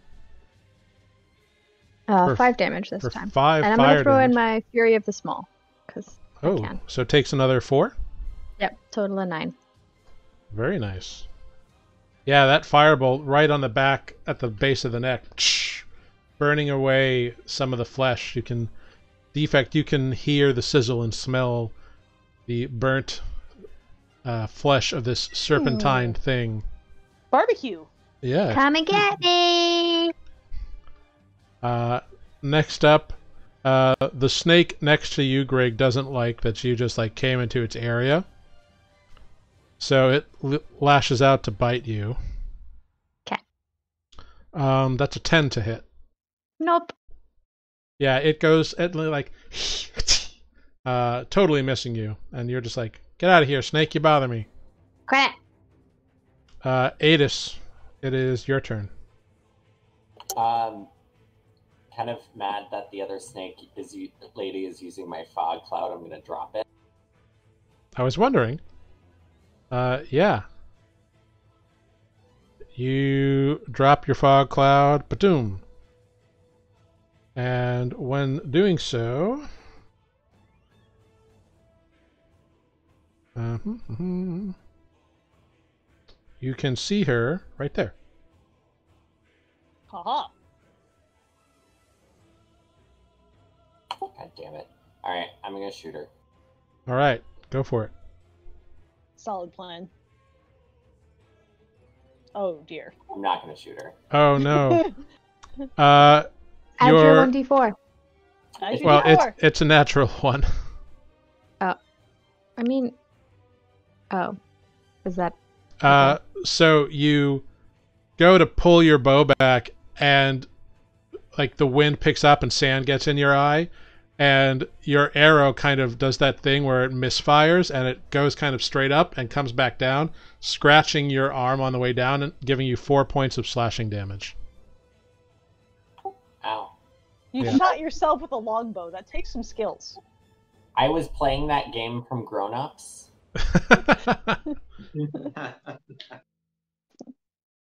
for- 5 damage this For time. 5 And I'm fire gonna throw damage. in my Fury of the Small, because I Oh, can. so it takes another 4? Yep, total of 9. Very nice. Yeah, that firebolt right on the back at the base of the neck, burning away some of the flesh. You can hear the sizzle and smell the burnt flesh of this serpentine thing. Barbecue. Yeah. Come and get me. Next up, the snake next to you, Greg, doesn't like that you just like came into its area. So it lashes out to bite you. 'Kay. That's a 10 to hit. Nope. Yeah, it goes at like totally missing you, and you're just like, get out of here, snake! You bother me. Crap. Adis, it is your turn. Kind of mad that the other lady is using my fog cloud. I'm gonna drop it. I was wondering. Yeah. You drop your fog cloud, padoom. And when doing so, you can see her right there. Haha. God damn it! All right, I'm gonna shoot her. All right, go for it. Solid plan. Oh dear. I'm not gonna shoot her. Oh no. Add your Your 1d4. As you well, are. it's a natural one. I mean, oh, is that So you go to pull your bow back, and like the wind picks up and sand gets in your eye, and your arrow kind of does that thing where it misfires and it goes kind of straight up and comes back down, scratching your arm on the way down and giving you 4 points of slashing damage. Ow! You Yeah. shot yourself with a longbow. That takes some skills. I was playing that game from Grown Ups.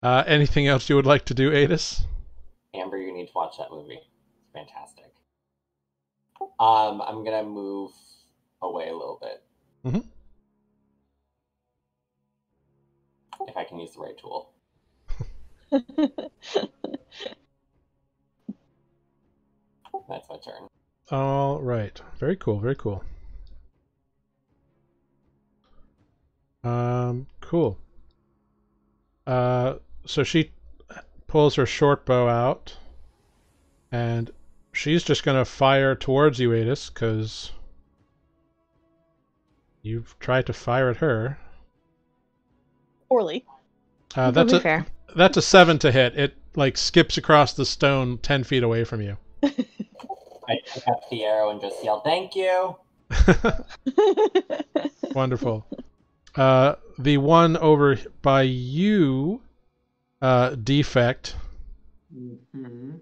Anything else you would like to do, Adis? Amber, you need to watch that movie. It's fantastic. I'm gonna move away a little bit. Mhm. If I can use the right tool. That's my turn. All right. Very cool. Very cool. Cool. So she pulls her short bow out, and she's just gonna fire towards you, Adis, because you've tried to fire at her. Poorly. Fair. That's a 7 to hit. It like skips across the stone 10 feet away from you. I pick up the arrow and just yell, "Thank you!" Wonderful. The one over by you, Defect, Mm-hmm.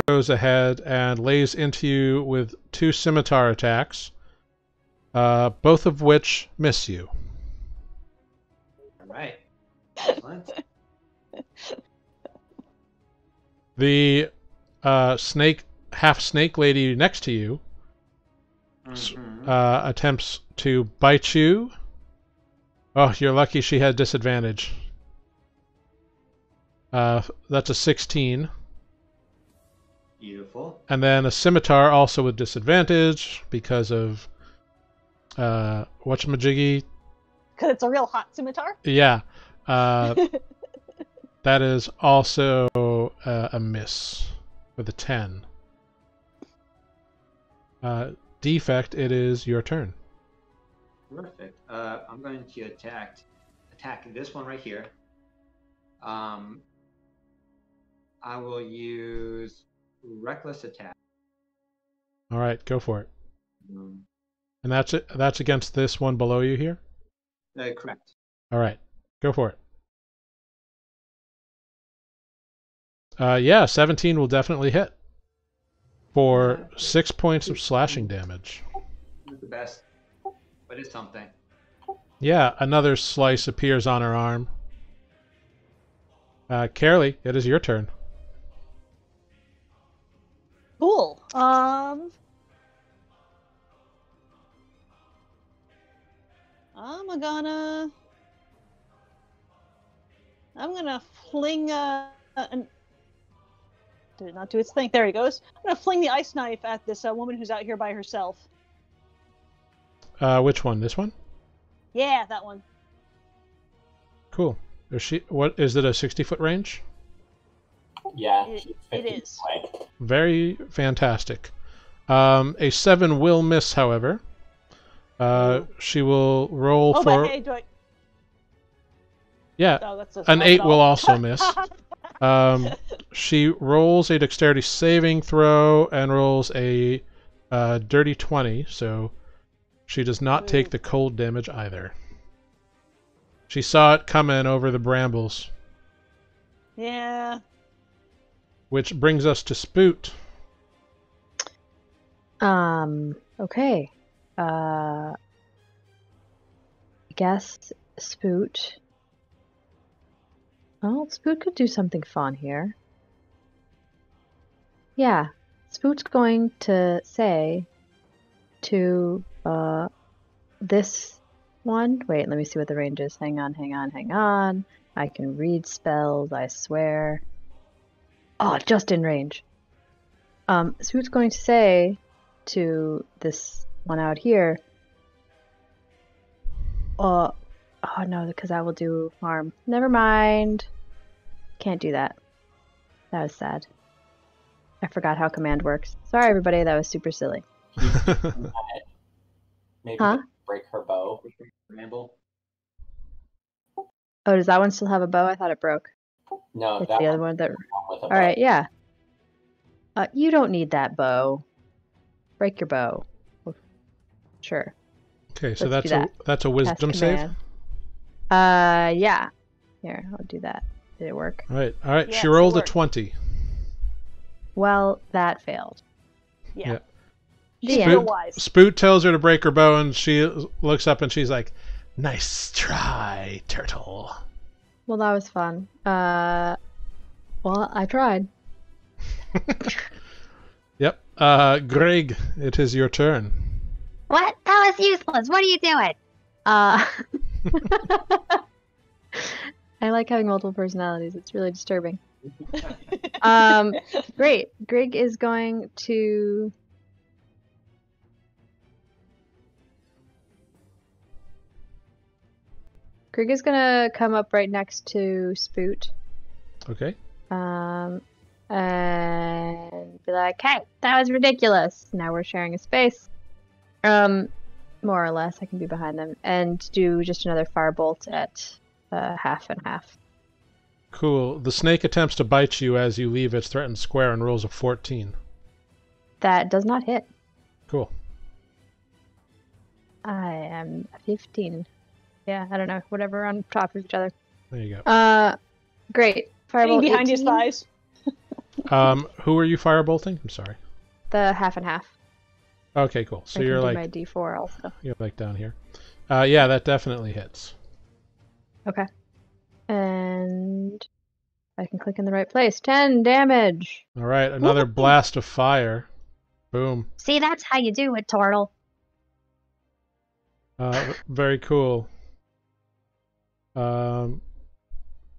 goes ahead and lays into you with 2 scimitar attacks, both of which miss you. All right. Excellent. The half snake lady next to you Mhm. attempts to bite you. Oh, you're lucky she had disadvantage. That's a 16. Beautiful. And then a scimitar also with disadvantage because of whatchamajiggy. Because it's a real hot scimitar. Yeah. That is also a miss with a 10. Defect, it is your turn. Perfect. I'm going to attack this one right here. I will use reckless attack. All right, go for it. Um, And that's it. That's against this one below you here. correct. All right, go for it. Yeah, 17 will definitely hit for 6 points of slashing damage. Not the best, but it's something. Yeah, another slice appears on her arm. Carolee, it is your turn. Cool. I'm gonna fling did it not do its thing? There he goes. I'm gonna fling the ice knife at this woman who's out here by herself. Which one? This one? Yeah, that one. Cool. What is it? A 60-foot range? Yeah, It- she's it 50 is. away. Very fantastic. A 7 will miss, however. She will roll Oh, for. but hey, do I? Yeah, Oh, that's a an 8 will spell. also miss. She rolls a dexterity saving throw and rolls a dirty 20, so she does not take the cold damage either. She saw it coming over the brambles, Yeah. which brings us to Spoot. Okay. I guess Spoot. Well, Spoot could do something fun here. Yeah, Spoot's going to say to this one. Wait, let me see what the range is. Hang on. I can read spells, I swear. Oh, just in range. Spoot's going to say to this one out here, oh no, because I will do harm. Never mind. Can't do that. That was sad. I forgot how command works. Sorry, everybody. That was super silly. Maybe Huh? break her bow. Ramble. Oh, does that one still have a bow? I thought it broke. No, It's that the other one's one that. with a All right, yeah. You don't need that bow. Break your bow. Sure. Okay, so Let's do that's a Cast wisdom save. command. Yeah. Here, I'll do that. Did it work? All right. Yes, She it rolled a worked. 20. Well, that failed. Yeah. Yeah. She's The real end. wise. Spoot tells her to break her bow, and she looks up and she's like, "Nice try, turtle." Well, that was fun. Well, I tried. Yep. Greg, it is your turn. What? That was useless. What are you doing? I like having multiple personalities. It's really disturbing. Great. Grig is going to Krieg is gonna come up right next to Spoot. Okay. And be like, "Hey, that was ridiculous. Now we're sharing a space." More or less, I can be behind them and do just another firebolt at half and half. Cool. The snake attempts to bite you as you leave its threatened square and rolls a 14. That does not hit. Cool. I am 15. Yeah, I don't know. Whatever on top of each other. There you go. Great. Hiding Firebolt behind his 18. thighs. Who are you firebolting? I'm sorry. The half and half. Okay, cool. So I you're can do like my D4 also. you're like down here. Yeah, that definitely hits. Okay. And I can click in the right place. 10 damage. All right, another blast of fire. Boom. See, that's how you do it, Turtle. Very cool.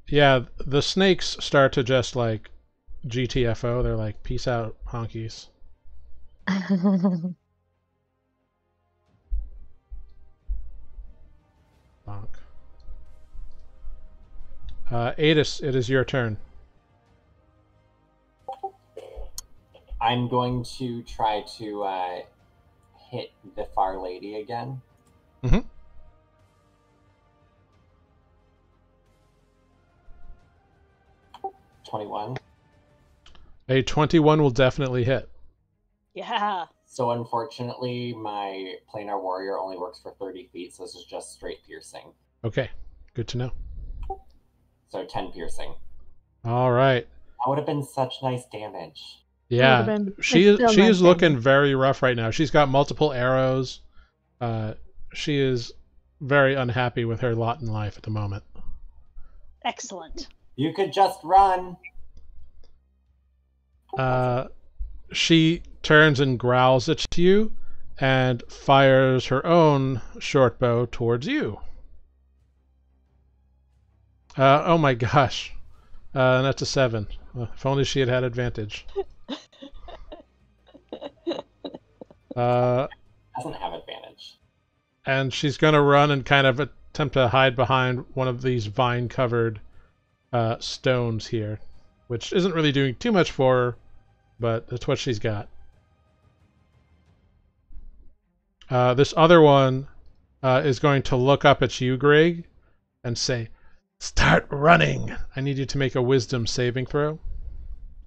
Yeah, the snakes start to just like GTFO. They're like, peace out, honkies. Bonk. Adis, it is your turn. I'm going to try to hit the far lady again. Mhm. $21. A 21 will definitely hit. Yeah. So unfortunately, my planar warrior only works for 30 feet, so this is just straight piercing. Okay, good to know. So 10 piercing. All right. That would have been such nice damage. Yeah, been- she it's is still she nice is looking damage. very rough right now. She's got multiple arrows. She is very unhappy with her lot in life at the moment. Excellent. You could just run. She turns and growls at you and fires her own short bow towards you. Oh my gosh. That's a 7. If only she had had advantage. Doesn't have advantage. And she's going to run and kind of attempt to hide behind one of these vine-covered stones here, which isn't really doing too much for her, but that's what she's got. This other one is going to look up at you, Greg, and say, "Start running!" I need you to make a wisdom saving throw.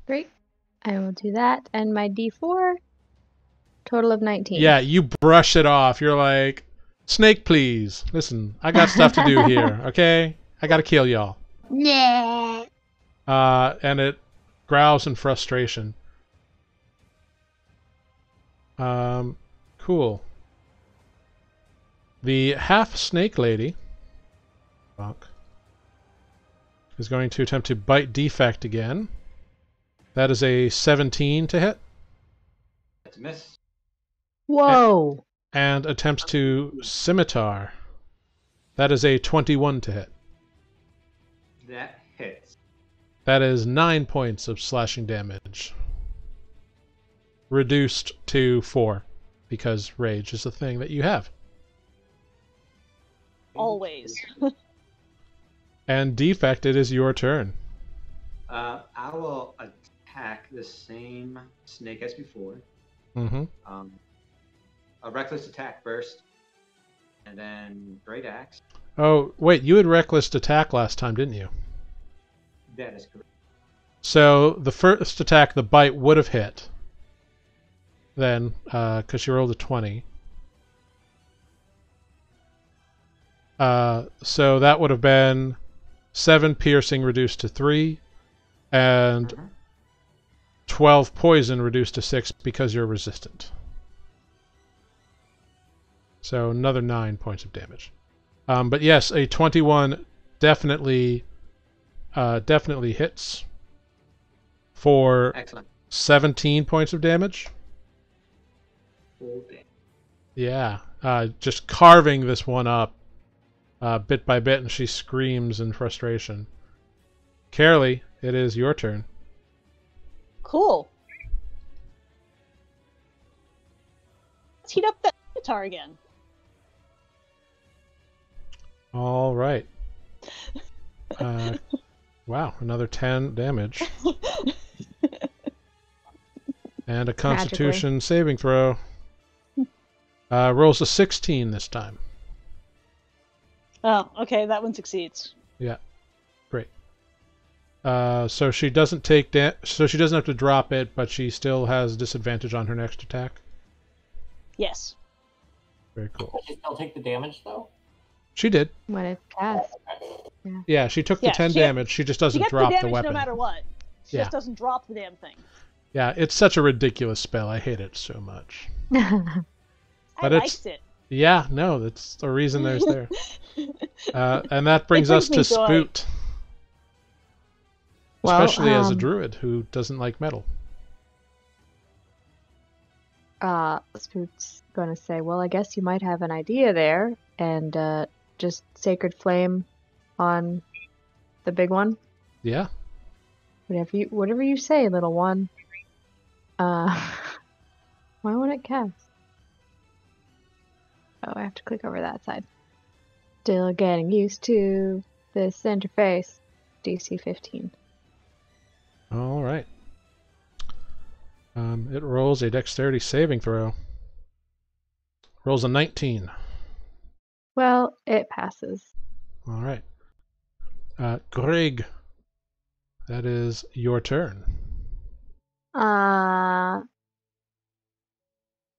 Great. I will do that. And my D4, total of 19. Yeah, you brush it off. You're like, "Snake, please. Listen, I got stuff to do here, okay? I gotta kill y'all." Yeah. And it growls in frustration. Cool. The half snake lady is going to attempt to bite Defect again. That is a 17 to hit, That's a miss. Whoa. and attempts to scimitar. That is a 21 to hit. That hits. That is 9 points of slashing damage. Reduced to 4, because rage is a thing that you have. Always. And Defect, it is your turn. I will attack the same snake as before. Mm-hmm. A reckless attack first, and then great axe. Oh, wait, you had reckless attack last time, didn't you? That is correct. So the first attack, the bite, would have hit. Then, because you rolled a 20. So that would have been 7 piercing reduced to 3, and Mhm. 12 poison reduced to 6 because you're resistant. So another 9 points of damage. But yes, a 21 definitely hits for Excellent. 17 points of damage. Full damage. Yeah, just carving this one up bit by bit, and she screams in frustration. Carolee, it is your turn. Cool. Let's heat up that guitar again. All right. Wow, another 10 damage. And a Constitution saving throw. Rolls a 16 this time. Oh, okay, that one succeeds. Yeah, great. So she doesn't take so she doesn't have to drop it, but she still has disadvantage on her next attack. Yes. Very cool. Does she still take the damage though? She did. When it's cast. Okay. Yeah, she took the 10 damage. She just doesn't She gets drop the the damage weapon. no matter what. She Yeah. just doesn't drop the damn thing. Yeah, it's such a ridiculous spell. I hate it so much. I But it's- liked it. Yeah, no, that's the reason there's there. And that brings us to brings me joy. Spoot. Well, Especially as a druid who doesn't like metal. Spoot's gonna say, well, I guess you might have an idea there, and just Sacred Flame on the big one. Yeah. Whatever you say, little one. Why won't it cast? Oh, I have to click over that side. Still getting used to this interface. DC 15. All right. It rolls a dexterity saving throw. Rolls a 19. Well, it passes. All right. Greg, that is your turn.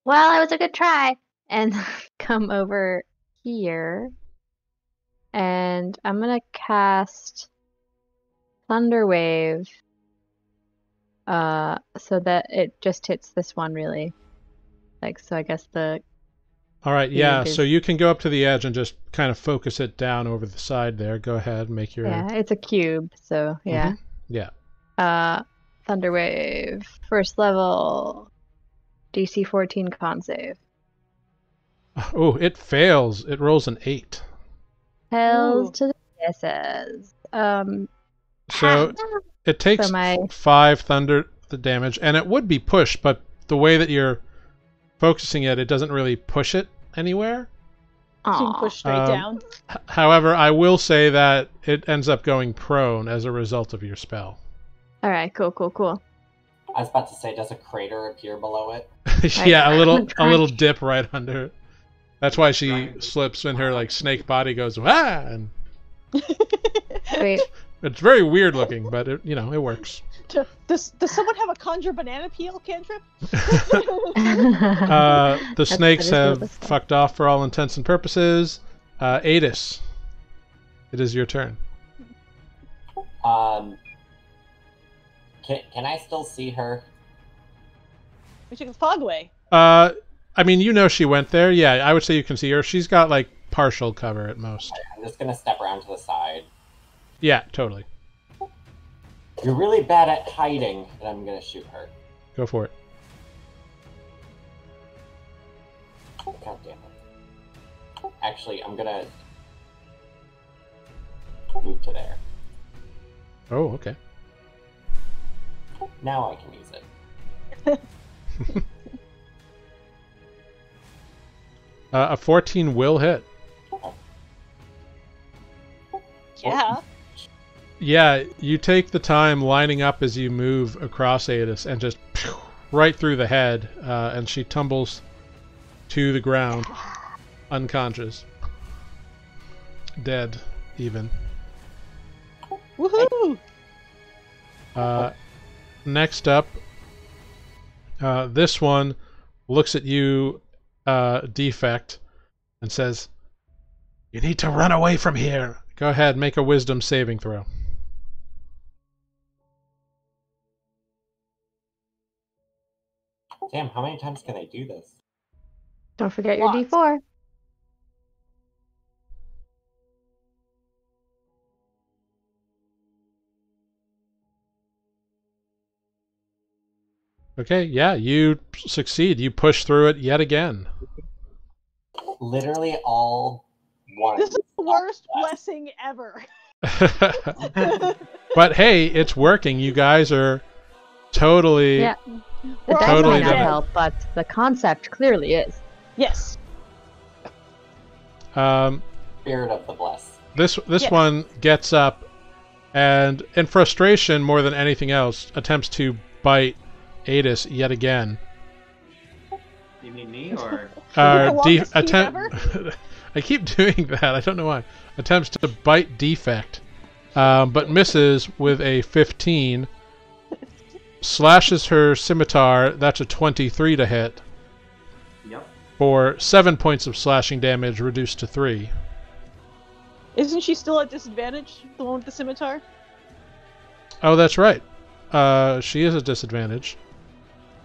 Well, it was a good try. And come over here. And I'm gonna cast Thunder Wave. So that it just hits this one really. So I guess the All right, yeah, is- so you can go up to the edge and just kind of focus it down over the side there. Go ahead, make your... yeah, it's a cube, so yeah. Yeah. Thunder Wave, first level, DC 14 con save. Oh, it fails. It rolls an 8. Hells Ooh. to the misses. So it takes So my- 5 thunder the damage, and it would be pushed, but the way that you're focusing it, it doesn't really push it anywhere. You can Aw. push straight Um, down. However, I will say that it ends up going prone as a result of your spell. All right, cool. I was about to say, does a crater appear below it? Yeah, a I'm little trying. dip right under it. That's why she slips when her snake body goes ah, and Wait, it's very weird looking, but it works. Does someone have a conjure banana peel cantrip? The snakes that is have what it's like. fucked off for all intents and purposes. Adis, it is your turn. Can I still see her? We took the fog away. I mean, she went there. Yeah, I would say you can see her. She's got partial cover at most. I'm just gonna step around to the side. Yeah, totally. You're really bad at hiding, and I'm gonna shoot her. Go for it. God damn it. Actually, I'm gonna move to there. Oh, okay. Now I can use it. A 14 will hit. Yeah. Yeah, you take the time lining up as you move across Adis and just right through the head, and she tumbles to the ground, unconscious. Dead, even. Woohoo! Next up, this one looks at you, Defect, and says, "You need to run away from here." Go ahead, make a wisdom saving throw. Damn, how many times can I do this? Don't forget your Lots. D4. Okay, yeah, you succeed. You push through it yet again. Literally all one. This is the worst blessing ever. But hey, it's working. You guys are totally... Yeah. The We're dice Totally might not different. help, but the concept clearly is. Yes. Um, Spirit of the bless. this Yes. one gets up and in frustration more than anything else, attempts to bite Adis yet again. You mean me or? The longest teeth ever? I keep doing that. I don't know why. Attempts to bite Defect, but misses with a 15. Slashes her scimitar. That's a 23 to hit. Yep. For 7 points of slashing damage, reduced to 3. Isn't she still at disadvantage? The one with the scimitar? Oh, that's right. She is at disadvantage.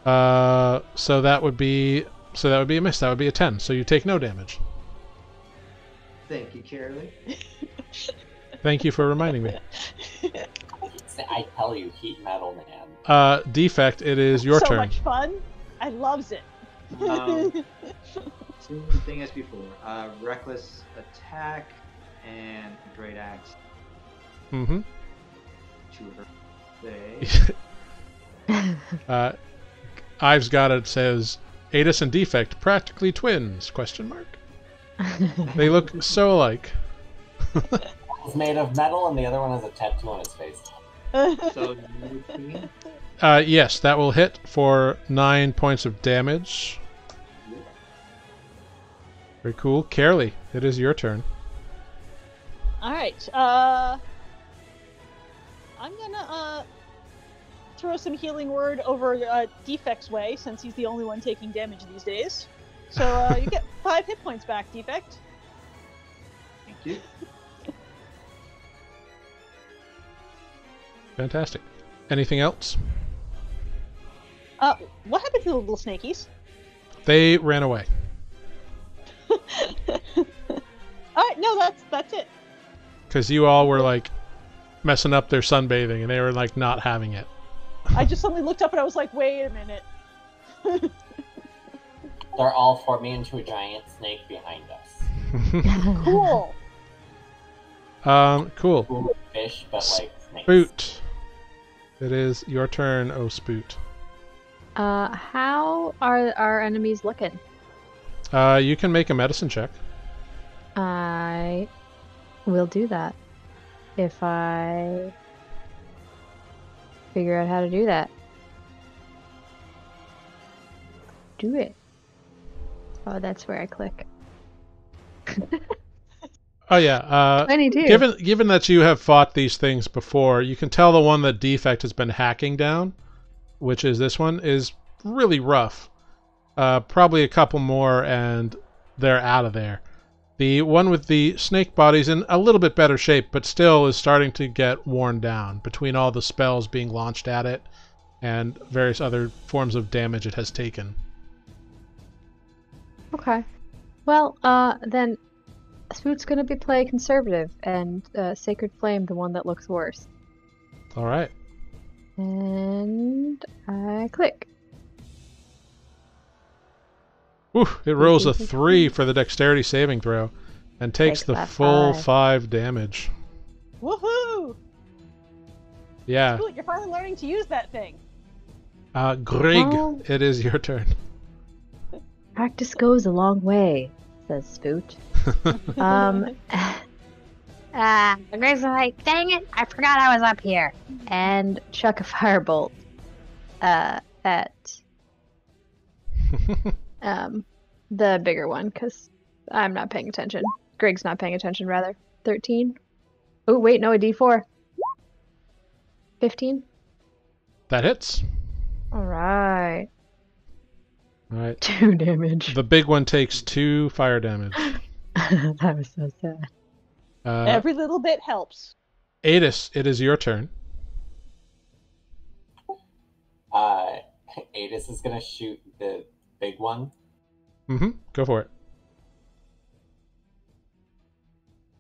So that would be a miss. That would be a 10. So you take no damage. Thank you, Carolee. Thank you for reminding me. I tell you, heat metal, man. Defect, it is your so turn. Much fun. I loves it. Same thing as before. Reckless attack and a great axe Mm-hmm. to her face. Ives got it. Says Adis and Defect practically twins? Question mark. They look so alike. He's made of metal, and the other one has a tattoo on his face. So 19. Yes, that will hit for 9 points of damage. Very cool. Carolee, it is your turn. Alright, I'm gonna throw some healing word over Defect's way, since he's the only one taking damage these days. So you get 5 hit points back, Defect. Thank you. Fantastic. Anything else? What happened to the little snakies? They ran away. Alright, no, that's it. Because you all were like messing up their sunbathing, and they were like not having it. I just suddenly looked up and I was like, wait a minute. They're all forming into a giant snake behind us. Cool. Cool. Cool fish, but like snakes. Spoot. It is your turn, oh Spoot. How are our enemies looking? You can make a medicine check. I will do that if I figure out how to do that. Do it. Oh, that's where I click. Oh yeah. 22. Given that you have fought these things before, you can tell the one that Defect has been hacking down, which is this one, is really rough. Probably a couple more and they're out of there. The one with the snake body's in a little bit better shape, but still is starting to get worn down between all the spells being launched at it and various other forms of damage it has taken. Okay. Well, then Spoot's gonna be play conservative and Sacred Flame the one that looks worse. All right. And I click. Whew, it rolls a 3 for the dexterity saving throw and takes the that full 5. 5 damage. Woohoo! Yeah. Cool, you're finally learning to use that thing. Greg, Well- it is your turn. Practice goes a long way, says Spoot. Greg's like, dang it, I forgot I was up here. And chuck a firebolt at the bigger one, because I'm not paying attention. Greg's not paying attention, rather. 13. Oh, wait, no, a d4. 15. That hits. Alright. All right. 2 damage. The big one takes 2 fire damage. That was so sad. Every little bit helps. Adis, it is your turn. Adis is gonna shoot the big one. Mm-hmm. Go for it.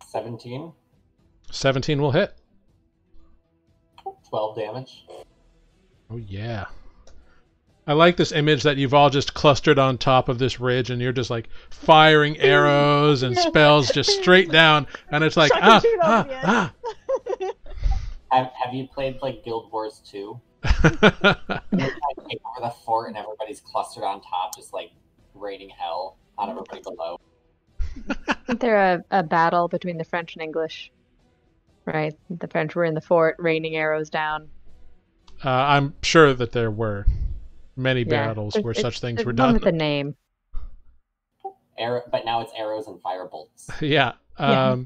17. 17 will hit. 12 damage. Oh, yeah. I like this image that you've all just clustered on top of this ridge and you're just like firing arrows and spells just straight down. And it's like, Chuck and shoot off the ah. Have you played like Guild Wars 2? Take over the fort and everybody's clustered on top, just like raining hell on everybody below. Isn't there a battle between the French and English? Right. The French were in the fort, raining arrows down. I'm sure that there were many Yeah. battles where such things were One done. with a name. But now it's arrows and fire bolts. Yeah. Yeah.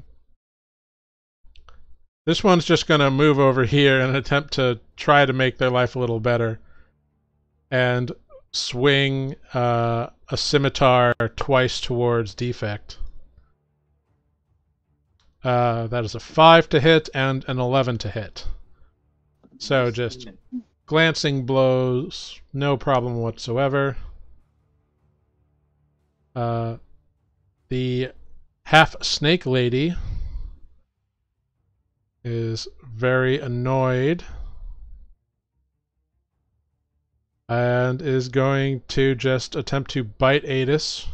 This one's just going to move over here and attempt to try to make their life a little better. And swing a scimitar twice towards Defect. That is a 5 to hit and an 11 to hit. So just glancing blows, no problem whatsoever. The half-snake lady is very annoyed and is going to just attempt to bite Adis.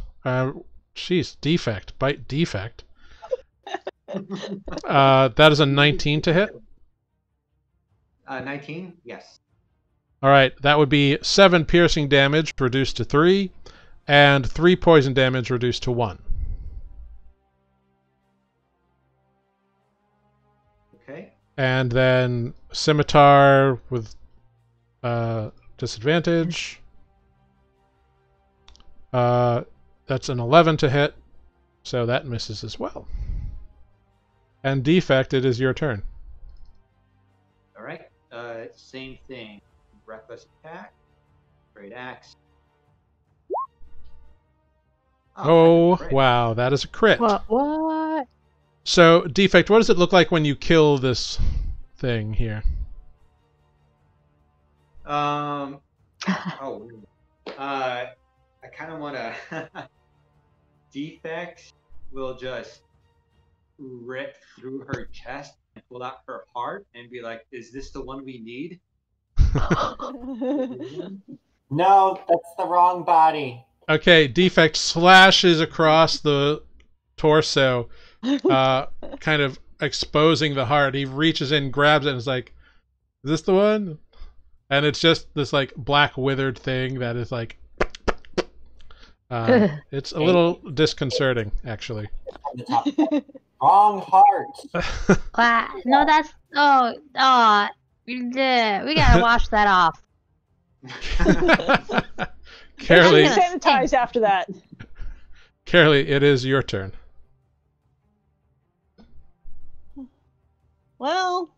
Defect. Bite Defect. That is a 19 to hit. 19? Yes. All right, that would be 7 piercing damage reduced to 3, and 3 poison damage reduced to 1. Okay. And then scimitar with disadvantage. That's an 11 to hit, so that misses as well. And Defect, it is your turn. All right. Same thing. Reckless attack. Great axe. Oh, great. wow, that is a crit. What? So, Defect, what does it look like when you kill this thing here? Oh, I kind of want to. Defect will just rip through her chest and pull out her heart and be like, "Is this the one we need?" No, that's the wrong body. Okay, Defect slashes across the torso, kind of exposing the heart. He reaches in, grabs it, and is like, "Is this the one?" And it's just this like black withered thing that is like, it's a little disconcerting, actually. On the top. Wrong heart. No, that's we gotta wash that off. Carolee, Sanitize after that. Carolee, it is your turn. Well,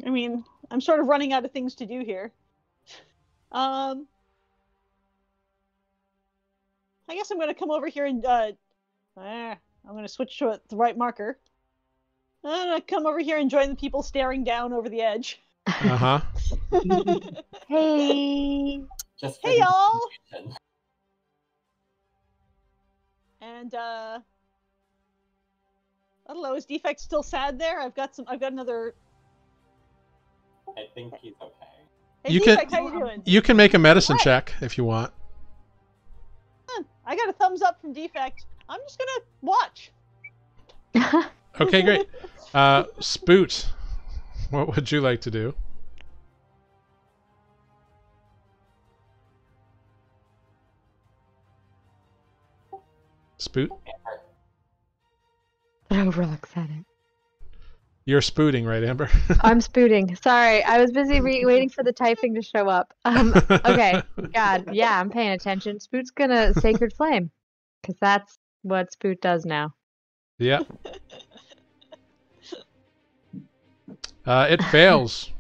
I mean, I'm sort of running out of things to do here. I guess I'm going to come over here and I'm going to switch to the right marker. I'm going to come over here and join the people staring down over the edge. Uh-huh. Hey. Just Hey, y'all! And I don't know, is Defect still sad there? I've got another. I think he's okay. Hey, You Defect, can- how you doing? You can make a medicine What? check if you want. I got a thumbs up from Defect. I'm just gonna watch. Okay, great. Spoot, what would you like to do? Spoot? Throw rocks at it. You're spooting, right, Amber? I'm spooting. Sorry, I was busy waiting for the typing to show up. Okay. God, yeah, I'm paying attention. Spoot's gonna Sacred Flame, because that's what Spoot does now. Yeah. It fails.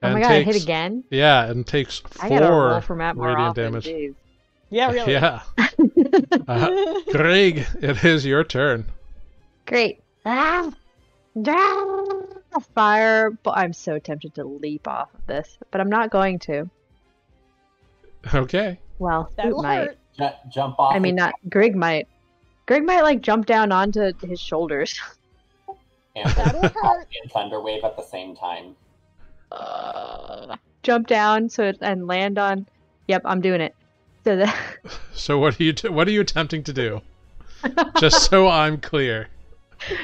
Oh my god, I hit again? Yeah, and takes I gotta roll 4 for Matt more radiant often, damage. jeez. Yeah, really. Yeah. Greg, it is your turn. Great. Fire, but I'm so tempted to leap off of this, but I'm not going to. Okay. Well, Spoot That'll might. hurt. Jump off. I mean, not Grig might. Grig might like jump down onto his shoulders. That'll hurt. And Thunderwave at the same time. Jump down and land on. Yep, I'm doing it. So that So what are you attempting to do? Just so I'm clear.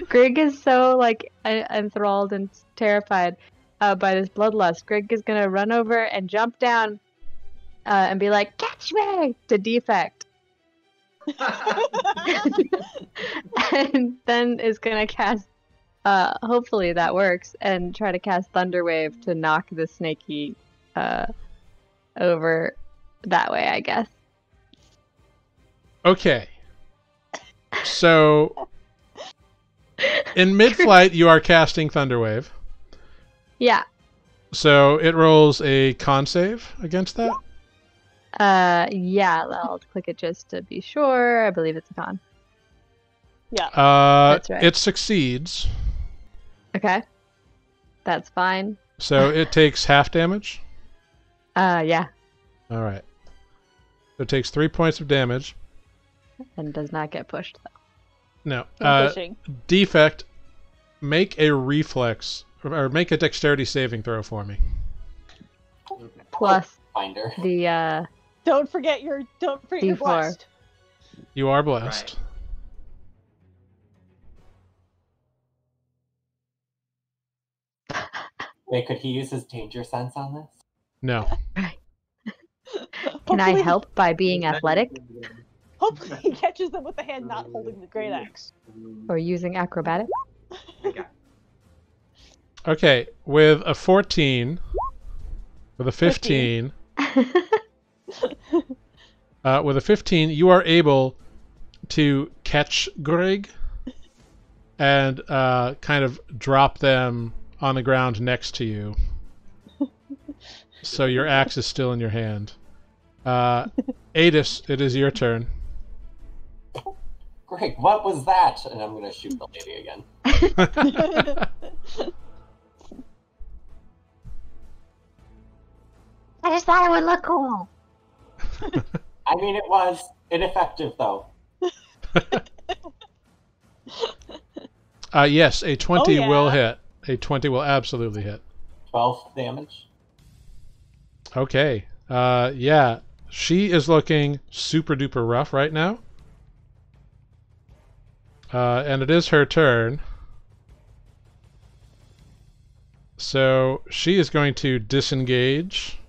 Grig is so like enthralled and terrified by this bloodlust. Grig is gonna run over and jump down and be like, "Catch me!" to Defect, and then is gonna cast hopefully that works, and try to cast Thunderwave to knock the snaky over that way, I guess. Okay. So, in mid-flight, you are casting Thunderwave. Yeah. So it rolls a con save against that? Yeah, I'll click it just to be sure. I believe it's a con. Yeah. That's right. It succeeds. Okay. That's fine. So it takes half damage? Yeah. Alright. So it takes 3 points of damage. And does not get pushed, though. No. No pushing. Defect, make a reflex, or make a dexterity saving throw for me. Plus Finder. the, Don't forget your D4. blessed. You are blessed. Wait, could he use his danger sense on this? No. Can I help by being athletic Hopefully he catches them with the hand not holding the great axe. or using acrobatics? Okay, with a 14, with a 15, with a 15, you are able to catch Greg and kind of drop them on the ground next to you. So your axe is still in your hand. Adis, it is your turn. Greg, what was that? And I'm going to shoot the lady again. I just thought it would look cool. I mean, it was ineffective, though. Yes, a 20 Oh, will yeah. hit. A 20 will absolutely hit. 12 damage. Okay. Yeah. She is looking super duper rough right now. And it is her turn. So she is going to disengage.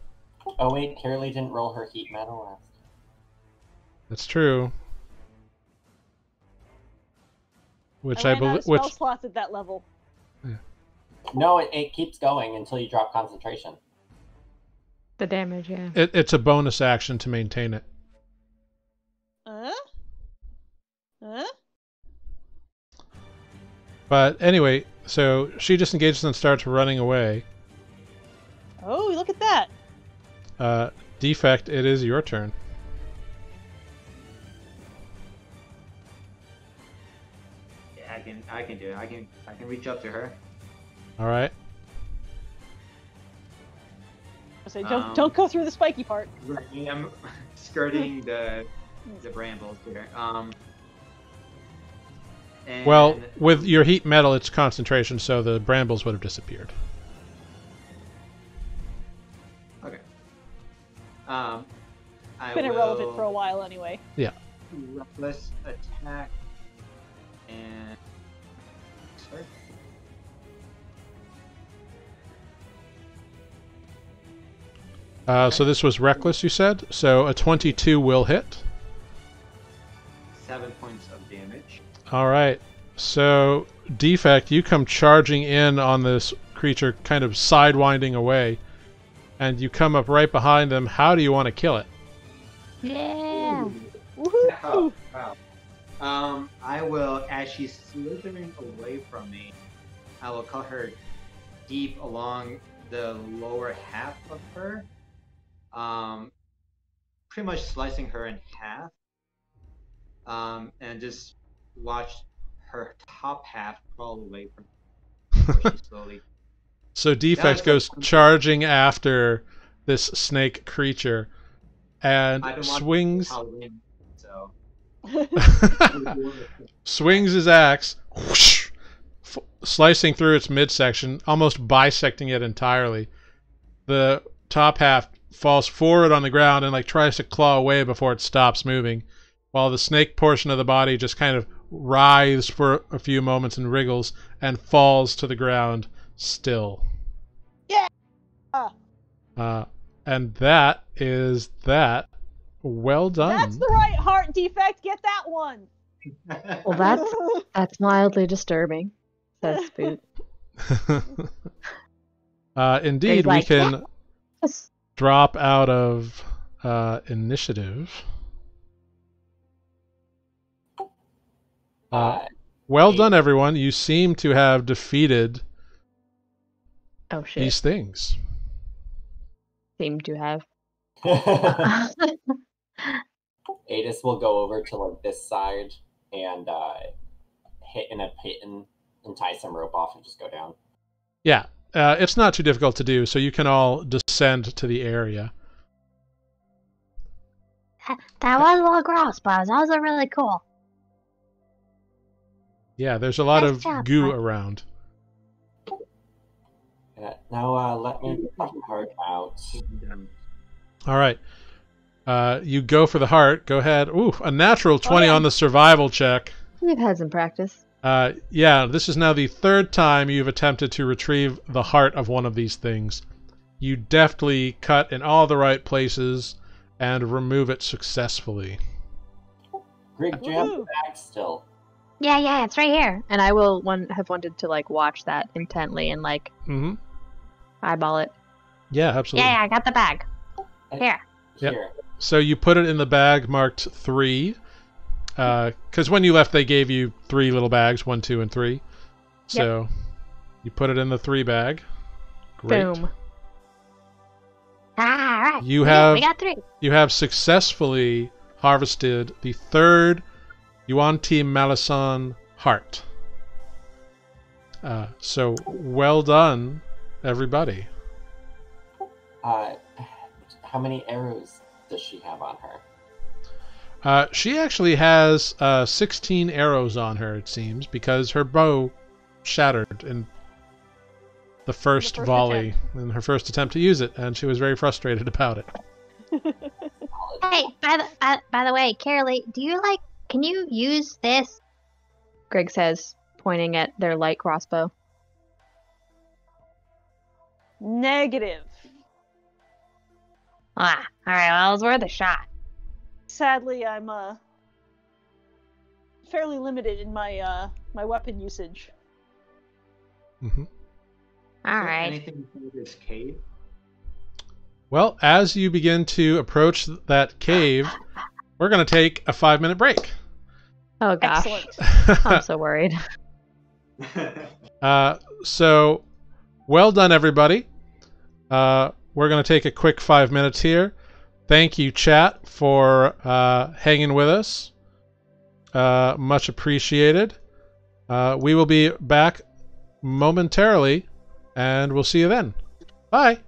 Oh, wait, Carolee didn't roll her heat metal last. That's true. Which I I ran out believe. of spell slots at that level. No, it keeps going until you drop concentration. The damage, yeah. It's a bonus action to maintain it. Huh? But anyway, so she disengages and starts running away. Oh, look at that. Defect, it is your turn. Yeah, I can do it. I can reach up to her. All right. I say, don't go through the spiky part. Right, I'm skirting the brambles here. And Well, with your heat metal, it's concentration, so the brambles would have disappeared. okay. It's been irrelevant for a while anyway. Yeah. Reckless attack and sorry. So this was reckless, you said? So a 22 will hit. 7 points of damage. All right. So, Defect, you come charging in on this creature, kind of sidewinding away, and you come up right behind them. How do you want to kill it? Yeah. Woohoo! Wow. I will, as she's slithering away from me, I will cut her deep along the lower half of her, pretty much slicing her in half, and just watch her top half crawl away from me before she slowly. So Defect goes charging after this snake creature and I don't want swings Halloween, so. swings his axe, whoosh, slicing through its midsection, almost bisecting it entirely. The top half falls forward on the ground and like tries to claw away before it stops moving, while the snake portion of the body just kind of writhes for a few moments and wriggles and falls to the ground still. Yeah. And that is that. Well done. That's the right heart defect. Get that one. Well, that's mildly disturbing. Says Spoot. Indeed, we like, can Yes. drop out of initiative. Well Eight. done, everyone. You seem to have defeated Oh shit. these things. Seem to have. Adis will go over to like this side and hit in a pit and tie some rope off and just go down. Yeah, it's not too difficult to do, so you can all descend to the area. That was little crossbows. Those are really cool. Yeah, there's a lot Nice of job, goo Mike. around. Now let me get the heart out. All right. You go for the heart. Go ahead. Ooh, a natural 20 yeah. on the survival check. We've had some practice. Yeah, this is now the third time you've attempted to retrieve the heart of one of these things. You deftly cut in all the right places and remove it successfully. Greg, do you have the Woohoo. bag still? Yeah, it's right here. And I will have wanted to like watch that intently and like Mm-hmm. eyeball it. Yeah, absolutely. Yeah, I got the bag. Here. Yep. Here. So you put it in the bag marked 3. Because when you left, they gave you 3 little bags, 1, 2, and 3. So you put it in the 3 bag. Great. Boom. All right. You Yeah, have we got 3. you have successfully harvested the 3rd Yuan-Ti Malison heart. So well done, everybody. How many arrows does she have on her? She actually has 16 arrows on her, it seems, because her bow shattered in the first volley, in her first attempt to use it, and she was very frustrated about it. Hey, by the way, Carolee, can you use this? Greg says, pointing at their light crossbow. Negative. Ah, all right. Well, it was worth a shot. Sadly, I'm fairly limited in my my weapon usage. Hmm. All right. Anything from this cave? Well, as you begin to approach that cave, we're going to take a 5-minute break. Oh gosh. Excellent. I'm so worried. So, well done, everybody. We're going to take a quick 5 minutes here. Thank you, chat, for hanging with us. Much appreciated. We will be back momentarily, and we'll see you then. Bye.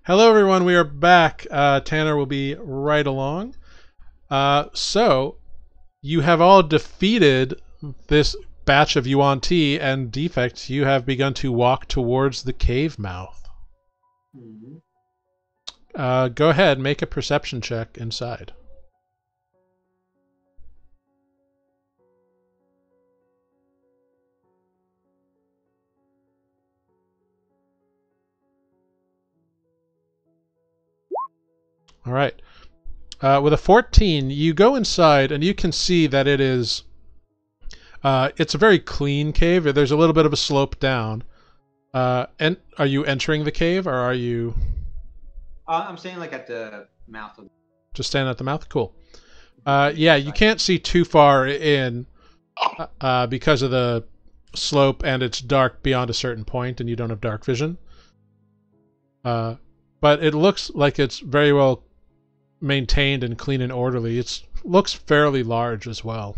Hello, everyone. We are back. Tanner will be right along. So, you have all defeated this batch of Yuan Ti, and Defect, you have begun to walk towards the cave mouth. Mhm. Go ahead, make a perception check inside. All right. With a 14, you go inside and you can see that it is. It's a very clean cave. There's a little bit of a slope down. And are you entering the cave, or are you I'm saying like at the mouth of. just standing at the mouth? Cool. Yeah, you can't see too far in because of the slope, and it's dark beyond a certain point, and you don't have dark vision. But it looks like it's very well maintained and clean and orderly. It looks fairly large as well.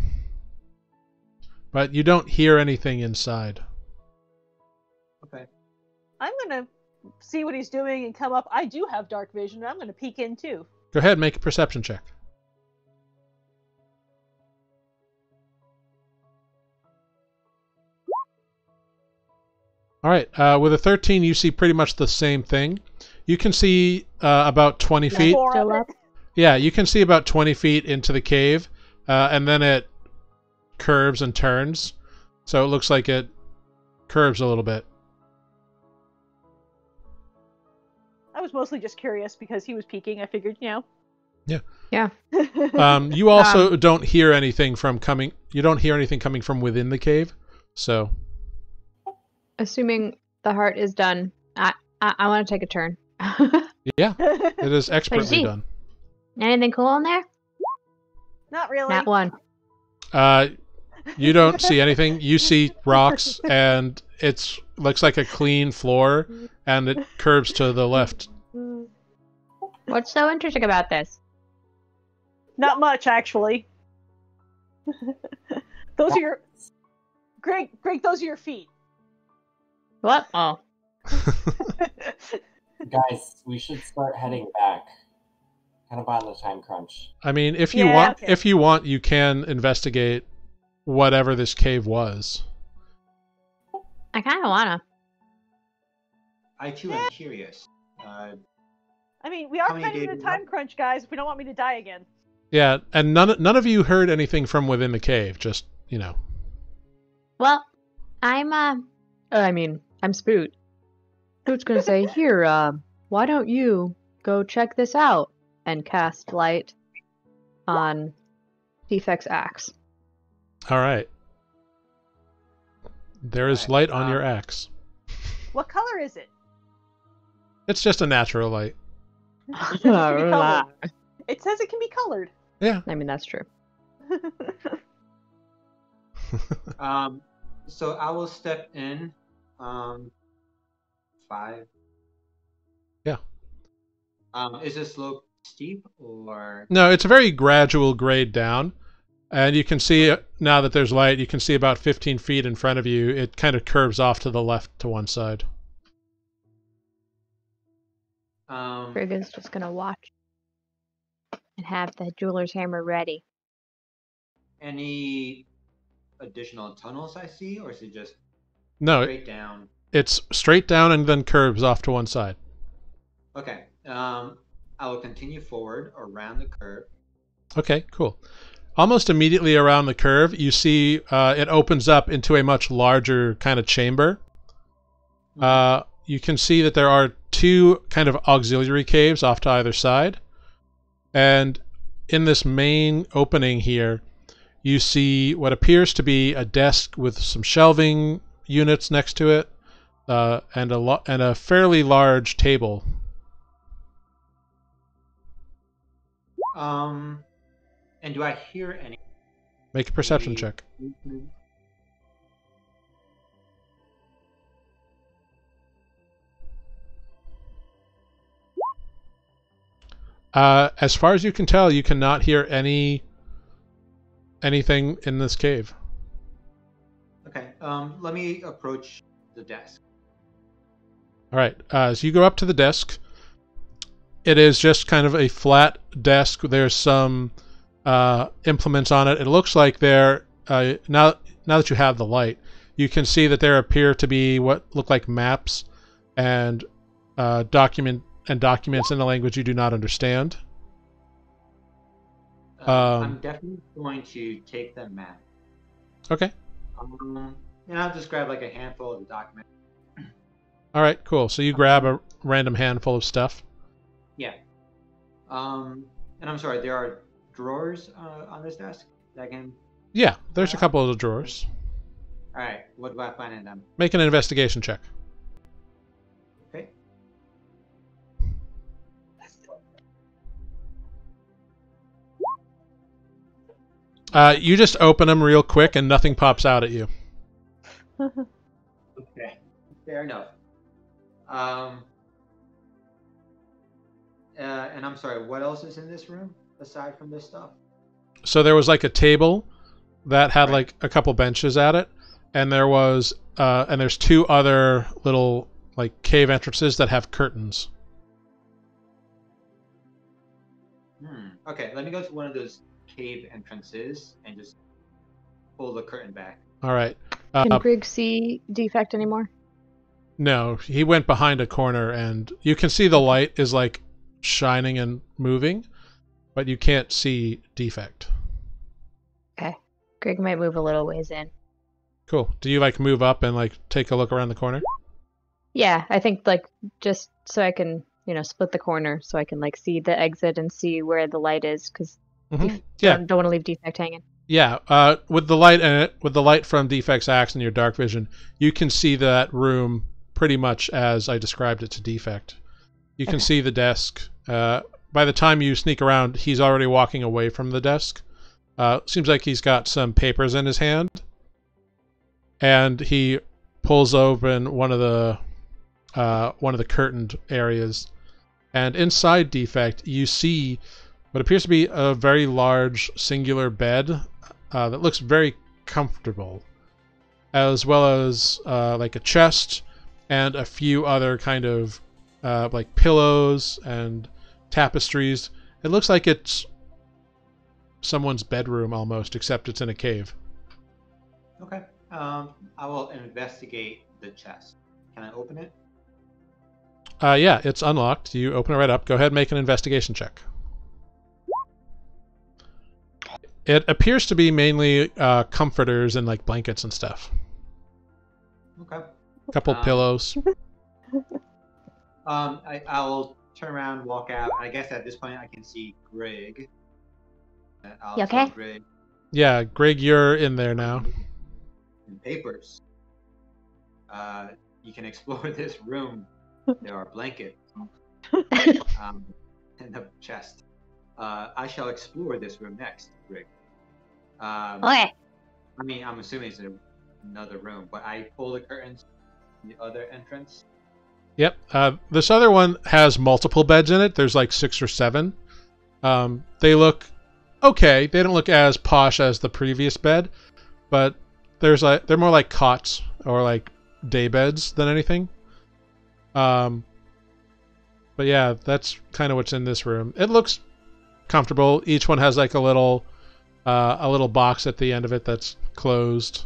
But you don't hear anything inside. Okay. I'm gonna see what he's doing and come up. I do have dark vision, and I'm gonna peek in too. Go ahead, make a perception check. All right, with a 13, you see pretty much the same thing. You can see about 20 feet. Four Still of up? it. Yeah, you can see about 20 feet into the cave, and then it curves and turns. So it looks like it curves a little bit. I was mostly just curious because he was peeking. I figured, Yeah. You also don't hear anything coming from within the cave. So Assuming the heart is done, I want to take a turn. yeah, it is expertly see. done. Anything cool in there? Not really. Not one. You don't see anything. You see rocks, and it looks like a clean floor, and it curves to the left. What's so interesting about this? Not much, actually. Those are your Greg. Those are your feet. What? Oh. Guys, we should start heading back. Kind of on the time crunch. I mean, if you Yeah, want, okay. if you want, you can investigate whatever this cave was. I kind of wanna. I too am curious. I mean, we are How many kind of in days a we time crunch, guys. If we don't want me to die again. Yeah, and none of you heard anything from within the cave. Just Well, I'm I'm Spoot. Spoot's gonna say, here, why don't you go check this out? And cast light on Defect's axe. all right. There is Right, light on your axe. What color is it? It's just a natural light. It says it can be colored. It says it can be colored. Yeah. I mean, that's true. So I will step in. 5. Yeah. Is this slope steep or? No, it's a very gradual grade down. And you can see now that there's light, you can see about 15 feet in front of you. It kind of curves off to the left to one side. Frigga's just gonna watch and have the jeweler's hammer ready. Any additional tunnels I see, or is it just No, straight down? it's straight down and then curves off to one side. Okay. I will continue forward around the curve. Okay, cool. Almost immediately around the curve, you see it opens up into a much larger kind of chamber. You can see that there are two kind of auxiliary caves off to either side. And in this main opening here, you see what appears to be a desk with some shelving units next to it, and a fairly large table. And do I hear any? Make a perception check. As far as you can tell, you cannot hear anything in this cave. Okay. Let me approach the desk. All right. As you go up to the desk, It is just kind of a flat desk. There's some implements on it. It looks like there now that you have the light, you can see that there appear to be what look like maps and documents in a language you do not understand. I'm definitely going to take the map. Okay. And I'll just grab like a handful of the documents. All right, cool. So you grab a random handful of stuff. Yeah. And I'm sorry, there are drawers on this desk that I can. Yeah, there's a couple of the drawers. All right. What do I find in them? Make an investigation check. Okay. You just open them real quick and nothing pops out at you. Okay. Fair enough. And I'm sorry, what else is in this room aside from this stuff? So there was like a table that had Right. like a couple benches at it, and there was and there's two other little like cave entrances that have curtains. Okay, let me go to one of those cave entrances and just pull the curtain back. All right. Can Grig see Defect anymore? No, he went behind a corner, and you can see the light is like shining and moving, but you can't see Defect. Okay. Grig might move a little ways in. Cool. Do you like move up and like take a look around the corner? Yeah, I think like just so I can, split the corner so I can like see the exit and see where the light is because Yeah. don't want to leave Defect hanging. Yeah. With the light in it, with the light from Defect's axe and your dark vision, you can see that room pretty much as I described it to Defect. You can see the desk. By the time you sneak around, he's already walking away from the desk. Seems like he's got some papers in his hand, and he pulls open one of the curtained areas, and inside Defect you see what appears to be a very large singular bed that looks very comfortable, as well as like a chest and a few other kind of like pillows and tapestries. It looks like it's someone's bedroom almost, except it's in a cave. Okay. I will investigate the chest. Can I open it? Yeah, it's unlocked. You open it right up. Go ahead and make an investigation check. It appears to be mainly comforters and like blankets and stuff. Okay. A couple pillows. I'll turn around, walk out. I guess at this point I can see Grig. I'll You tell okay? Grig Yeah, Grig, you're in there now. in papers. You can explore this room. There are blankets in the chest. I shall explore this room next, Grig. Okay. I mean, I'm assuming it's another room, but I pull the curtains from the other entrance. Yep. This other one has multiple beds in it. There's like 6 or 7. They look okay. They don't look as posh as the previous bed, but they're more like cots or like day beds than anything. But yeah, that's kind of what's in this room. It looks comfortable. Each one has like a little box at the end of it that's closed.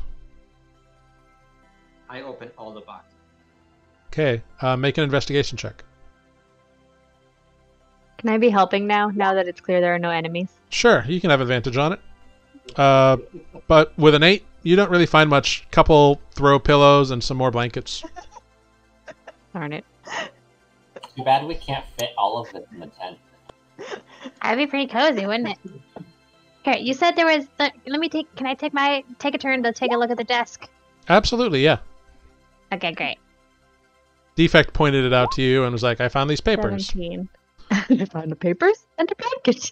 I open all the boxes. Okay. Make an investigation check. Can I be helping now that it's clear there are no enemies? Sure, you can have advantage on it. But with an 8, you don't really find much. Couple throw pillows and some more blankets. Darn it. Too bad we can't fit all of this in the tent. That'd be pretty cozy, wouldn't it? Here, you said there was. Can I take a turn to take a look at the desk? Absolutely, yeah. Okay, great. Defect pointed it out to you and was like, I found these papers. 17. I found the papers and a blanket.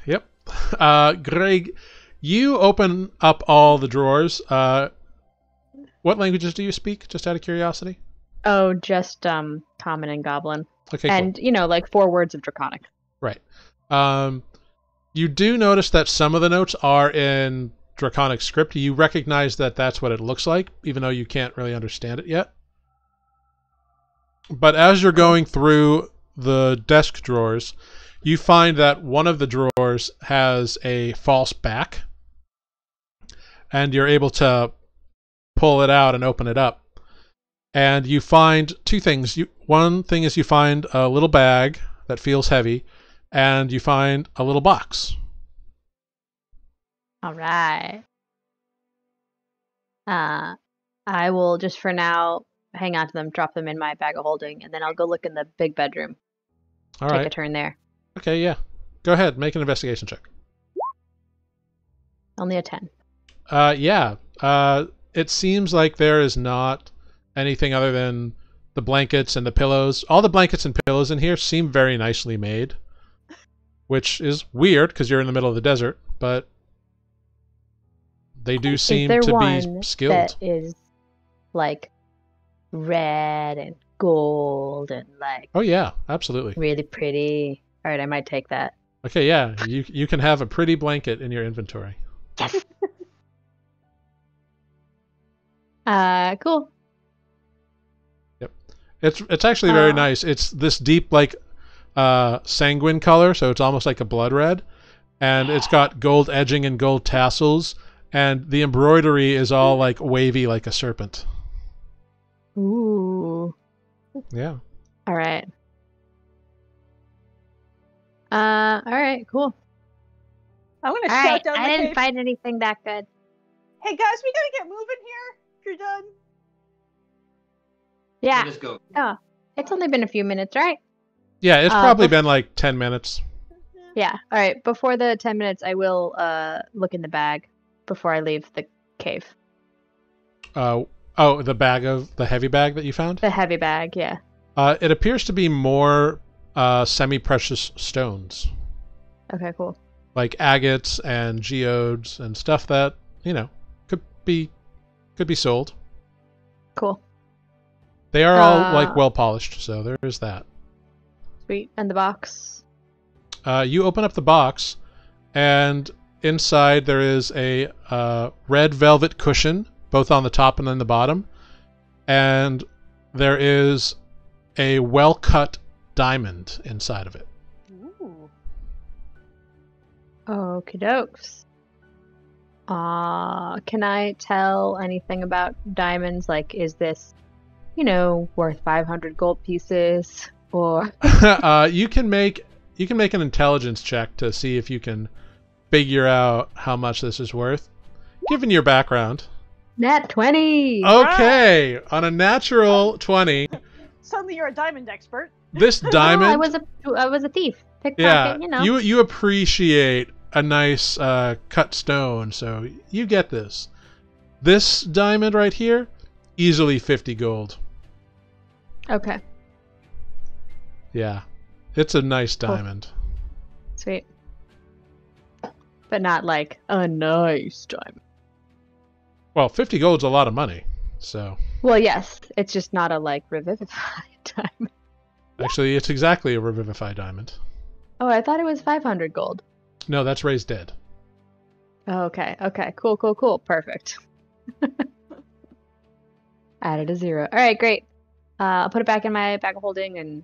Yep. Greg, you open up all the drawers. What languages do you speak, just out of curiosity? Oh, just common and goblin. Okay, And, like 4 words of draconic. cool. Right. You do notice that some of the notes are in draconic script. You recognize that that's what it looks like, even though you can't really understand it yet. But as you're going through the desk drawers, you find that one of the drawers has a false back, and you're able to pull it out and open it up. And you find two things. One thing is you find a little bag that feels heavy, and you find a little box. All right. I will just for now hang on to them, drop them in my bag of holding, and then I'll go look in the big bedroom. All Take right. a turn there. Okay, yeah. Go ahead, make an investigation check. Only a 10. Yeah. It seems like there is not anything other than the blankets and the pillows. All the blankets and pillows in here seem very nicely made, which is weird because you're in the middle of the desert, but they do seem is there to one be skilled. that is like red and gold and like Oh yeah, absolutely. really pretty? All right, I might take that. Okay, yeah, you can have a pretty blanket in your inventory. Cool. It's actually very nice. It's this deep like sanguine color, so it's almost like a blood red, and it's got gold edging and gold tassels, and the embroidery is all like wavy like a serpent. Ooh. Yeah. All right. All right, cool. I'm gonna All shout right, down I the didn't cave. find anything that good. Hey guys, we gotta get moving here. If you're done. Yeah. Just go. It's only been a few minutes, right? Yeah, it's Uh, probably bef- been like 10 minutes. Yeah. All right. Before the 10 minutes, I will look in the bag before I leave the cave. Oh, the bag of the heavy bag that you found? The heavy bag, yeah. It appears to be more semi-precious stones, Okay, cool. like agates and geodes and stuff that, could be sold. Cool. They are all like Uh, well polished, so there is that. Sweet. And the box? You open up the box, and inside there is a red velvet cushion, both on the top and then the bottom, and there is a well-cut diamond inside of it. Ooh. Okie dokes. Can I tell anything about diamonds? Like, is this, worth 500 gold pieces? Or You can make an intelligence check to see if you can figure out how much this is worth, given your background. Nat 20! Okay, on a natural 20, Suddenly you're a diamond expert. this diamond. I was a thief. Yeah, Pickpocket, you appreciate a nice cut stone, so you get this. This diamond right here, easily 50 gold. Okay, Yeah, it's a nice Cool. diamond. sweet. But not like a nice diamond. Well, 50 gold's a lot of money, so Well, yes, it's just not a like revivified diamond. actually it's exactly a revivified diamond. Oh, I thought it was 500 gold. No, that's raised dead. Oh, okay, cool, perfect. Added a 0. All right, great. I'll put it back in my bag of holding and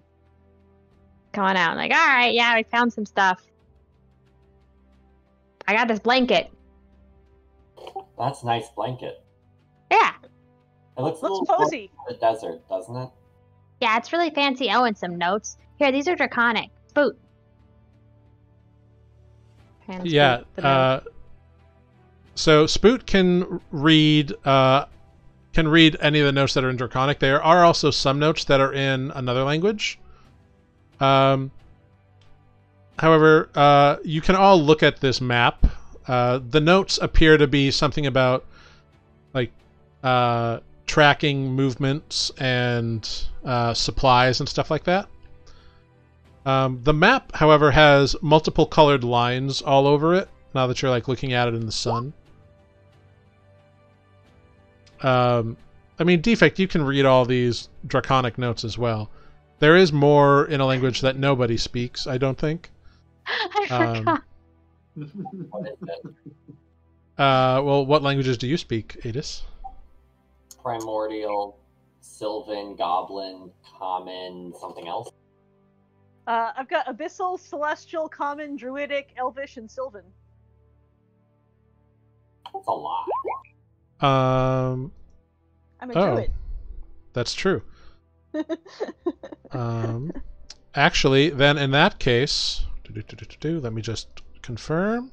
come on out. Like, all right, yeah, we found some stuff. I got this blanket. That's a nice blanket. Yeah, It looks a Looks little cozy. for the desert, doesn't it? yeah, it's really fancy. Oh, and some notes. Here, these are draconic. Boot. Hands Yeah. to the note. So Spoot can read any of the notes that are in Draconic. There are also some notes that are in another language. However, you can all look at this map. The notes appear to be something about like tracking movements and supplies and stuff like that. The map, however, has multiple colored lines all over it. Now that you're like looking at it in the sun. I mean, Defect, you can read all these Draconic notes as well. There is more in a language that nobody speaks, I don't think. I Um, forgot. What is it? Well, what languages do you speak, Adis? Primordial, Sylvan, Goblin, Common, something else. I've got Abyssal, Celestial, Common, Druidic, Elvish, and Sylvan. That's a lot. Um, I'm a Oh. druid. that's true. Actually, then in that case, let me just confirm.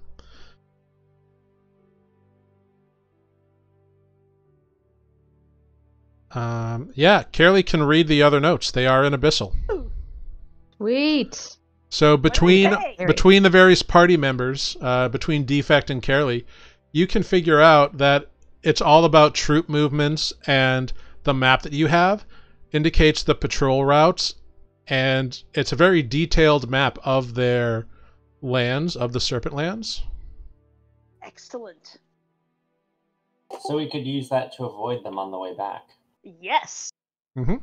Yeah, Carolee can read the other notes. They are in Abyssal. Sweet. So between Hey. between the various party members, between Defect and Carolee, you can figure out that it's all about troop movements, and the map that you have indicates the patrol routes, and it's a very detailed map of their lands, of the Serpent Lands. Excellent. So we could use that to avoid them on the way back. Yes. Mm-hmm.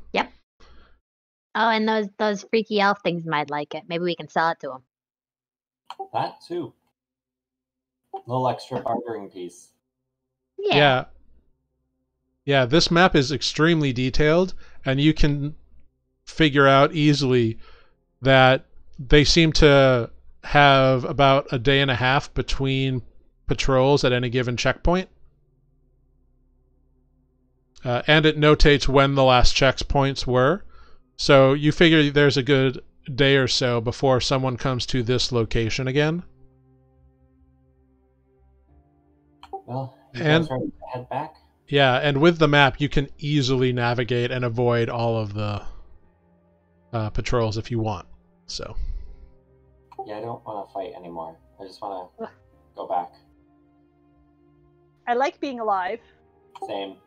Oh, and those freaky elf things might like it. Maybe we can sell it to them. That too. Little extra bartering piece. Yeah. Yeah, this map is extremely detailed, and you can figure out easily that they seem to have about a day and a half between patrols at any given checkpoint. And it notates when the last checkpoints were. So you figure there's a good day or so before someone comes to this location again. Well, you And- guys ready to head back? Yeah, and with the map, you can easily navigate and avoid all of the patrols if you want. So, Yeah, I don't want to fight anymore. I just want to go back. I like being alive. Same.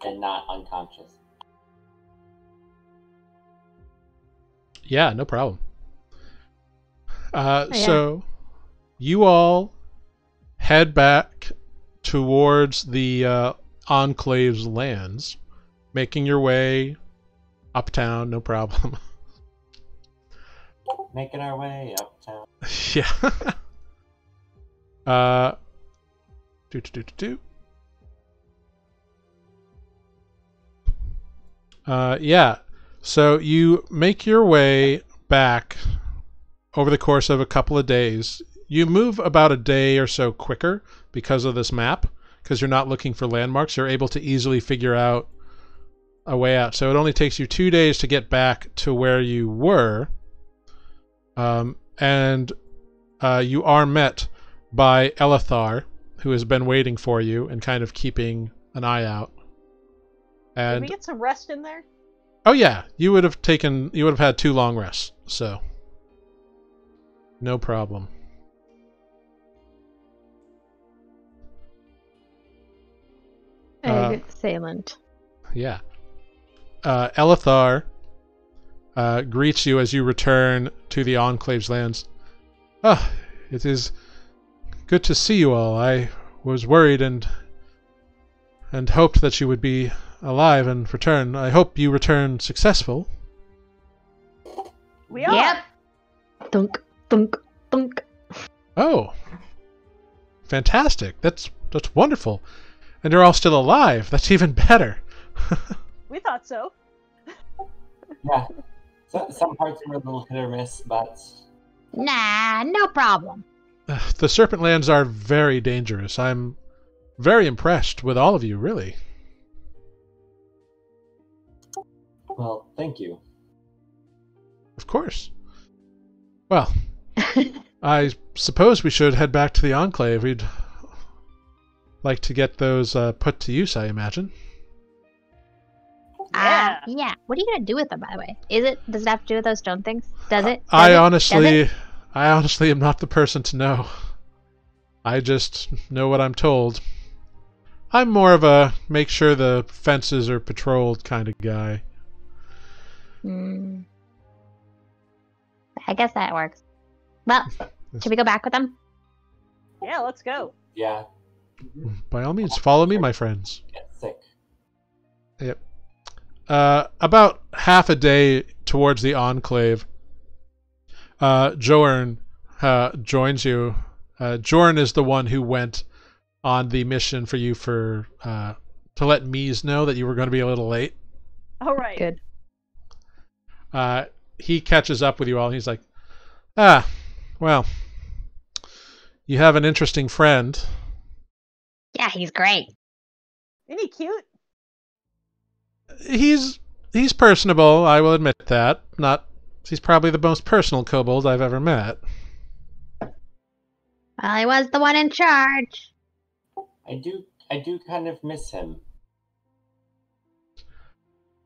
And not unconscious. yeah, no problem. yeah. So, you all head back towards the Enclave's lands, making your way uptown, no problem. Making our way uptown. Yeah. Do. Yeah. So you make your way back over the course of a couple of days. You move about a day or so quicker because of this map, because you're not looking for landmarks. You're able to easily figure out a way out. So it only takes you 2 days to get back to where you were. And you are met by Elithar, who has been waiting for you and kind of keeping an eye out. Did And we get some rest in there? oh yeah, you would have had 2 long rests, so no problem. Excellent. Yeah. Elithar greets you as you return to the Enclave's lands. Ah, it is good to see you all. I was worried and hoped that you would be alive and return. I hope you return successful. We are. Yep. Thunk, thunk, thunk. Oh, fantastic! That's wonderful, and you're all still alive. That's even better. We thought so. Yeah. So, some parts were a little hit or miss, but Nah, no problem. The Serpent Lands are very dangerous. I'm very impressed with all of you, really. well, thank you. Of course. Well, I suppose we should head back to the Enclave. We'd like to get those put to use, I imagine. Yeah. Yeah. What are you gonna do with them, by the way? Does it have to do with those stone things? Does it? I honestly am not the person to know. I just know what I'm told. I'm more of a make sure the fences are patrolled kind of guy. Hmm. I guess that works. Well, should we go back with them? Yeah, let's go. Yeah. By all means, follow me, my friends. Get sick. Yep. About half a day towards the Enclave, Jorn joins you. Jorn is the one who went on the mission for you to let Mies know that you were going to be a little late. All right. Good. he catches up with you all. And he's like, "Ah, well, you have an interesting friend." Yeah, he's great. Isn't he cute? He's personable. I will admit that. He's probably the most personal kobold I've ever met. Well, he was the one in charge. I do kind of miss him.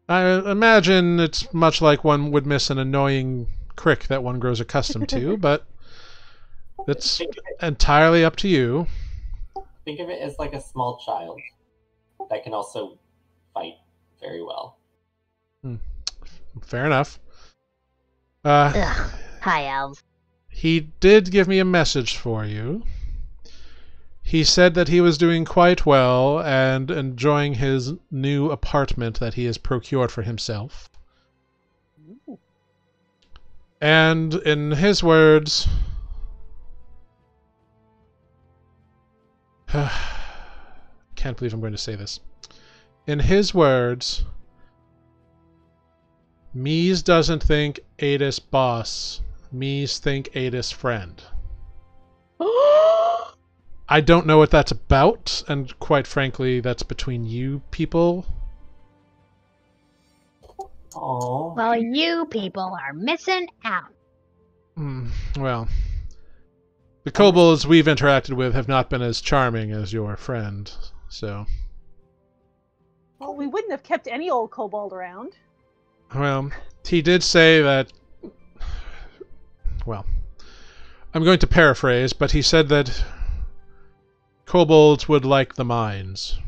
I imagine it's much like one would miss an annoying crick that one grows accustomed to, but it's entirely up to you. Think of it as like a small child that can also fight very well. Fair enough. Ugh. Hi, elves. He did give me a message for you. He said that he was doing quite well and enjoying his new apartment that he has procured for himself. Ooh. And in his words, can't believe I'm going to say this. In his words, Mies doesn't think Adis boss. Mies think Adis friend. I don't know what that's about, and quite frankly, that's between you people. Oh. Well, you people are missing out. Well, the kobolds we've interacted with have not been as charming as your friend, so... Well, we wouldn't have kept any old kobold around. Well, he did say that... Well, I'm going to paraphrase, but he said that kobolds would like the mines.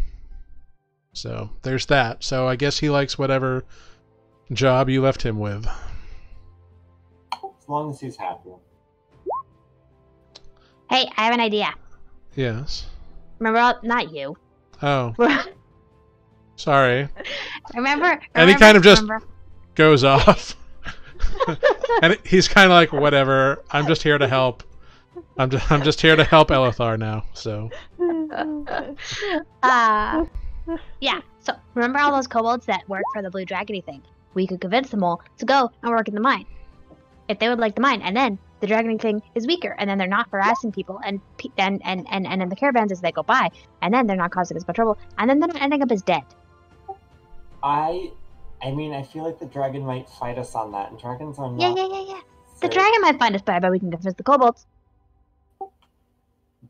So, there's that. So I guess he likes whatever job you left him with. As long as he's happy. Hey, I have an idea. Yes. Remember, not you. Oh, sorry. remember? And he kind of just remember? goes off. And he's kind of like, whatever, I'm just here to help. I'm just here to help Elithar now, so... Yeah, so remember all those kobolds that work for the Blue Dragony thing? We could convince them all to go and work in the mine. If they would like the mine, and then the Dragony thing is weaker, and then they're not harassing people, and then the caravans as they go by, and then they're not causing as much trouble, and then they're not ending up as dead. I mean, I feel like the dragon might fight us on that, and dragons are not... Yeah. The dragon might find us bad, but we can convince the kobolds.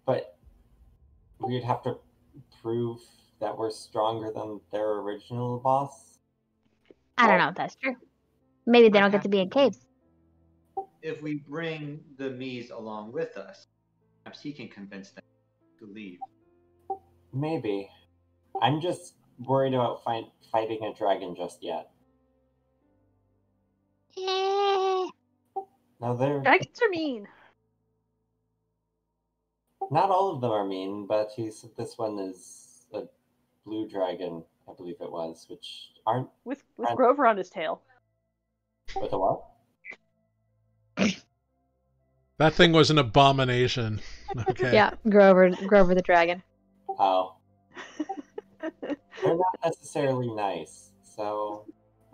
But we'd have to prove that we're stronger than their original boss. I don't know if that's true. Maybe they don't get to be in caves. If we bring the Mies along with us, perhaps he can convince them to leave. Maybe. I'm just worried about fighting a dragon just yet. Now Dragons are mean. not all of them are mean, but he said this one is a blue dragon, I believe it was, which aren't With Grover on his tail. with a what? That thing was an abomination. Okay. Yeah, Grover the dragon. Oh. They're not necessarily nice, so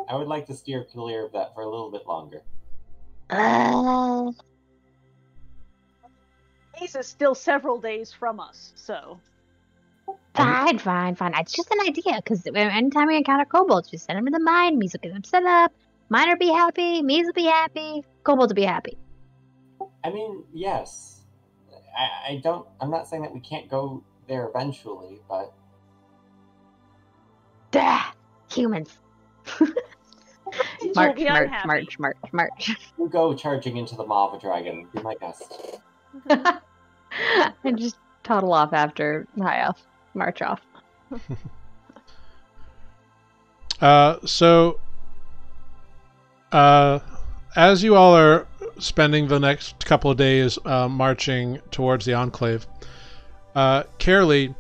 I would like to steer clear of that for a little bit longer. Ace is still several days from us, so... Fine. It's just an idea, because anytime we encounter kobolds, we send them to the mine, Mies will get them set up, mine will be happy, Mies will be happy, kobolds will be happy. I mean, yes. I'm not saying that we can't go there eventually, but... Humans. You'll be unhappy. March. You go charging into the maw of a dragon. Be my guest. And just toddle off after High Elf. March off. As you all are spending the next couple of days marching towards the Enclave, Carolee,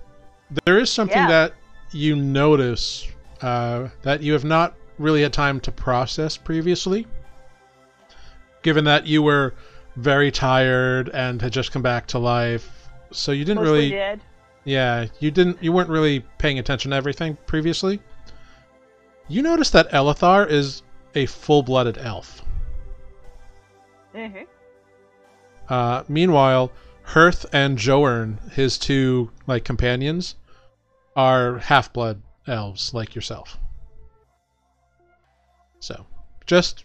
there is something that you notice that you have not really had time to process previously, given that you were very tired and had just come back to life, so you didn't Mostly really... dead. Yeah, you weren't really paying attention to everything previously. You notice that Elithar is a full-blooded elf. Meanwhile, Hearth and Joern, his two companions, are half-blood elves like yourself. So, just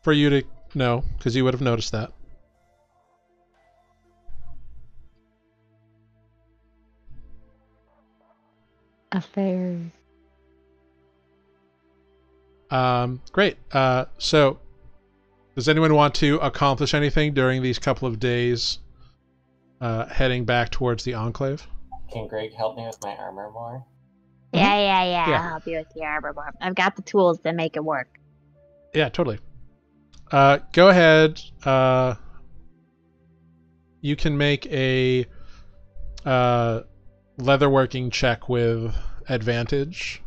for you to know, because you would have noticed that. Affairs. Great. So, does anyone want to accomplish anything during these couple of days heading back towards the Enclave? Can Greg help me with my armor more? Yeah. Yeah. I'll help you with your armor more. I've got the tools to make it work. Yeah, totally. Go ahead. You can make a leatherworking check with advantage.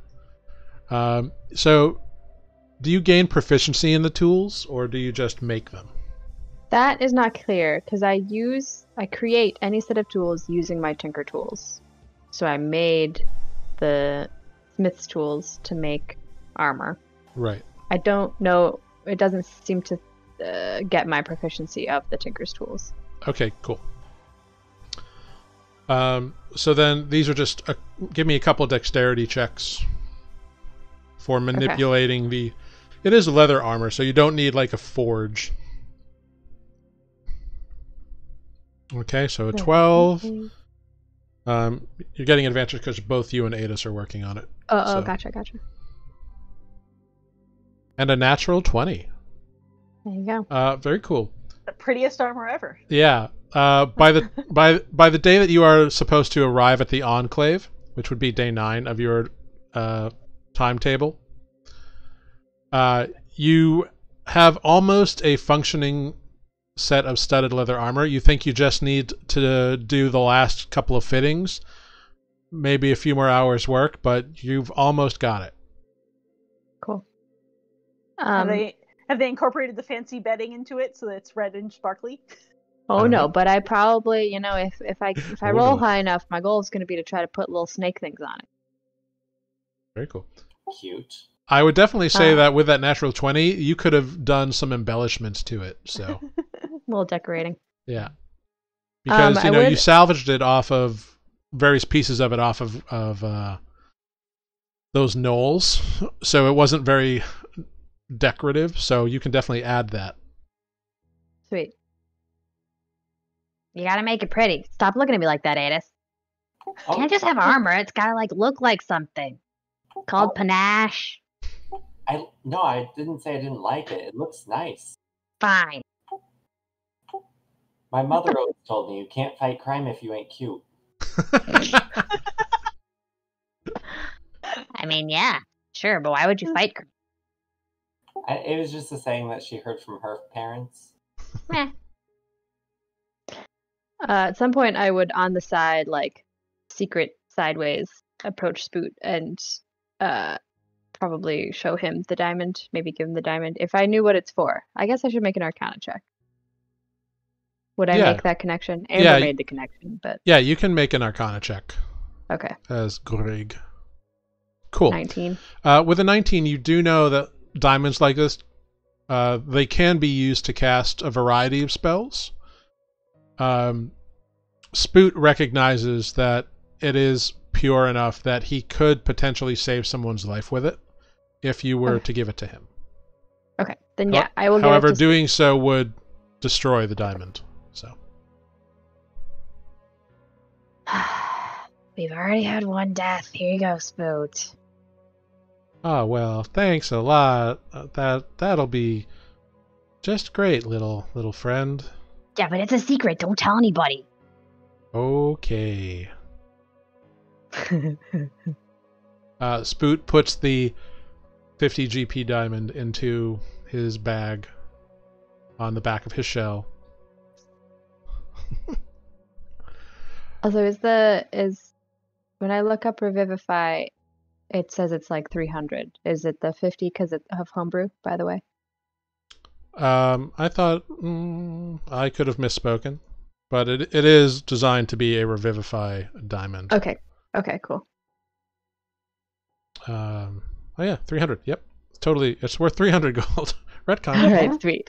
So, do you gain proficiency in the tools, or do you just make them? That is not clear because I create any set of tools using my tinker tools. So I made the smith's tools to make armor. Right. I don't know. It doesn't seem to get my proficiency of the tinker's tools. Okay, cool. So then these are just give me a couple dexterity checks for manipulating the. It is leather armor, so you don't need a forge. Okay, so a 12. You're getting advantage because both you and Adis are working on it. Oh, gotcha. And a natural 20. There you go. Very cool. The prettiest armor ever. Yeah. By the day that you are supposed to arrive at the Enclave, which would be day 9 of your timetable, you have almost a functioning set of studded leather armor. You think you just need to do the last couple of fittings, maybe a few more hours work, but you've almost got it. Cool. Have they incorporated the fancy bedding into it so that it's red and sparkly? Oh no, but I probably, if I roll high enough, my goal is going to be to try to put little snake things on it. Very cool. Cute. I would definitely say that with that natural 20, you could have done some embellishments to it. So, A little decorating. yeah, because you salvaged it off of various pieces of it off of those knolls, so it wasn't very decorative. So you can definitely add that. Sweet. You gotta make it pretty. Stop looking at me like that, Adis. Oh, Can't just have armor. It's gotta look like something. Called panache. I didn't say I didn't like it. It looks nice. Fine. My mother always told me you can't fight crime if you ain't cute. I mean, yeah, sure, but why would you fight? It was just a saying that she heard from her parents. Meh. At some point, I would, on the side, secret sideways, approach Spoot and probably show him the diamond, maybe give him the diamond, if I knew what it's for. I guess I should make an Arcana check. Would I make that connection? Amber made the connection, but... Yeah, you can make an Arcana check. Okay. As Greg. Cool. 19. With a 19, you do know that diamonds like this, they can be used to cast a variety of spells. Spoot recognizes that it is pure enough that he could potentially save someone's life with it if you were to give it to him. Okay, then I will. However, doing so would destroy the diamond. So We've already had one death. Here you go, Spoot. Oh well, thanks a lot. That'll be just great, little friend. Yeah, but it's a secret. Don't tell anybody. Okay. Spoot puts the 50 GP diamond into his bag on the back of his shell. Also, is when I look up Revivify, it says it's 300. Is it the 50 because it's of homebrew, by the way? I thought I could have misspoken, but it is designed to be a Revivify diamond. Okay, cool. Oh yeah, 300. Yep, totally. It's worth 300 gold. Retcon. All right, sweet.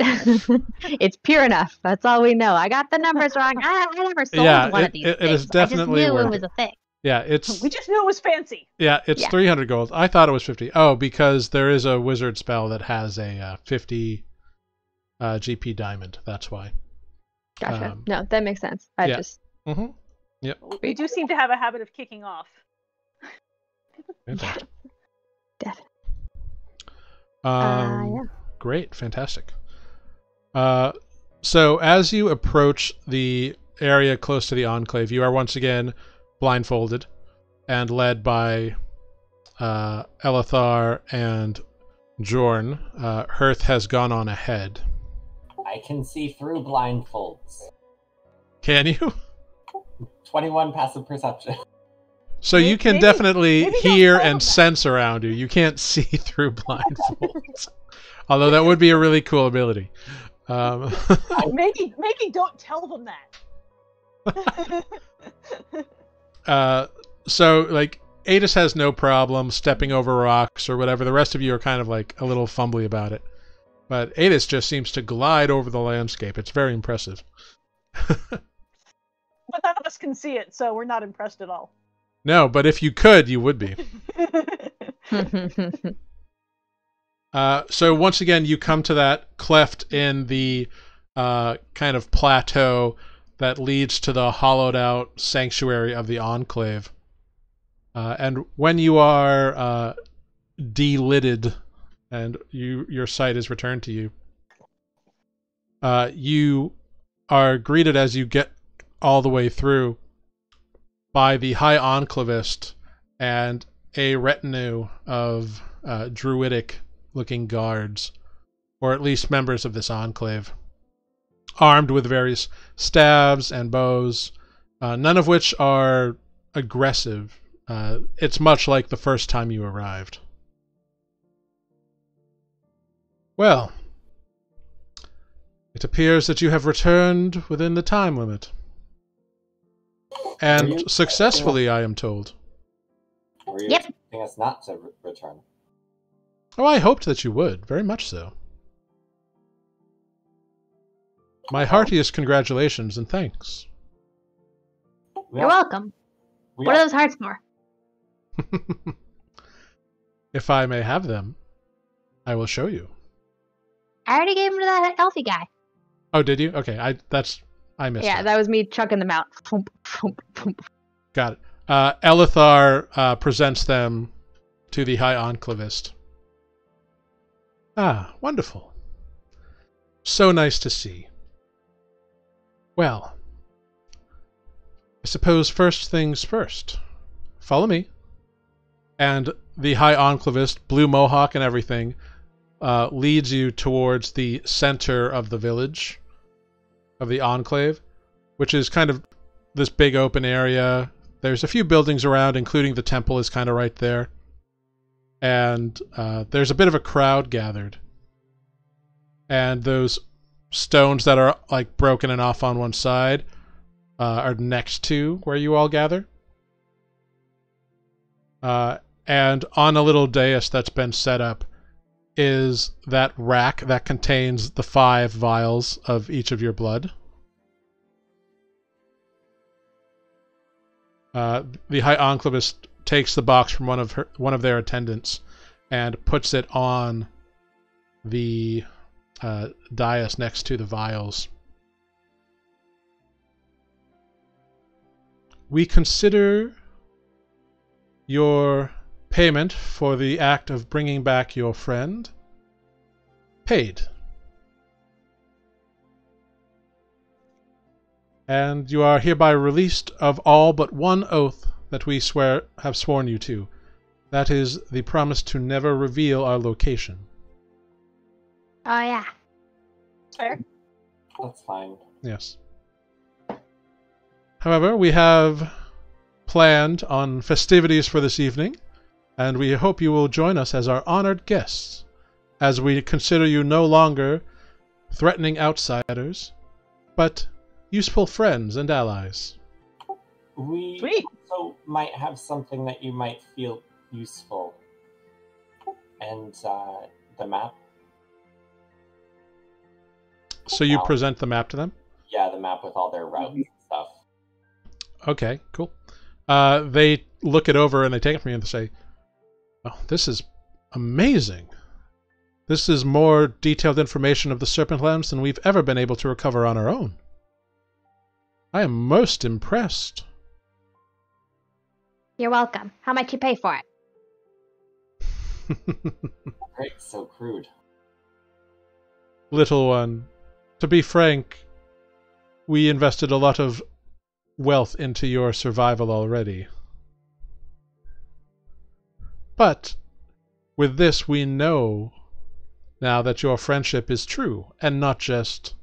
It's pure enough. That's all we know. I got the numbers wrong. I never sold one of these it things. is definitely I just knew worth it was a thing. Yeah, it's We just knew it was fancy. it's Yeah. 300 gold. I thought it was 50. Oh, because there is a wizard spell that has a 50 GP diamond. That's why. Gotcha. No, that makes sense. I yeah. just Mm-hmm. We do seem to have a habit of kicking off. Fantastic. definitely. Yeah. Great, fantastic. So as you approach the area close to the Enclave, you are once again blindfolded and led by Elithar and Jorn. Hearth has gone on ahead. I can see through blindfolds. Can you? 21 passive perception. So you can Maybe- definitely maybe don't hear tell them and that. sense around you. You can't see through blindfolds. Although that would be a really cool ability. Maybe don't tell them that. So, like, Adis has no problem stepping over rocks or whatever. The rest of you are kind of, like, a little fumbly about it. But Adis just seems to glide over the landscape. It's very impressive. But none of us can see it, so we're not impressed at all. No, but if you could, you would be. So once again, you come to that cleft in the kind of plateau that leads to the hollowed-out sanctuary of the Enclave. And when you are delidded and your sight is returned to you, you are greeted as you get all the way through by the High Enclavist and a retinue of druidic-looking guards, or at least members of this Enclave, armed with various staves and bows, none of which are aggressive. It's much like the first time you arrived. Well, it appears that you have returned within the time limit. Are you- And successfully, I am told. Were you Yep. expecting us not to return? Oh, I hoped that you would, very much so. My heartiest congratulations and thanks. We You're also- welcome. we What are also- those hearts for? If I may have them, I will show you. I already gave them to that elfie guy. Oh, did you? Okay, I missed yeah, it. that was me chucking them out. Thump, thump, thump. Got it. Elithar presents them to the High Enclavist. Ah, wonderful. So nice to see. Well, I suppose first things first. Follow me. And the High Enclavist, blue mohawk and everything, leads you towards the center of the village, of the Enclave, which is kind of this big open area. There's a few buildings around, including the temple is kind of right there. And there's a bit of a crowd gathered. And those stones that are like broken and off on one side are next to where you all gather. And on a little dais that's been set up is that rack that contains the 5 vials of each of your blood. The High Enclavist takes the box from one of their attendants and puts it on the dais next to the vials. We consider your payment for the act of bringing back your friend paid. And you are hereby released of all but one oath that we have sworn you to. That is the promise to never reveal our location. Oh yeah. Fair. That's fine. Yes. However, we have planned on festivities for this evening, and we hope you will join us as our honored guests, as we consider you no longer threatening outsiders, but useful friends and allies. We Sweet. also might have something that you might feel useful. And the map. So you Wow. present the map to them? Yeah, the map with all their routes and stuff. Okay, cool. They look it over and they take it from you and they say, "Oh, this is amazing. This is more detailed information of the Serpent Lands than we've ever been able to recover on our own. I am most impressed." You're welcome. How much you pay for it? Great, so crude. Little one, to be frank, we invested a lot of wealth into your survival already. But with this, we know now that your friendship is true and not just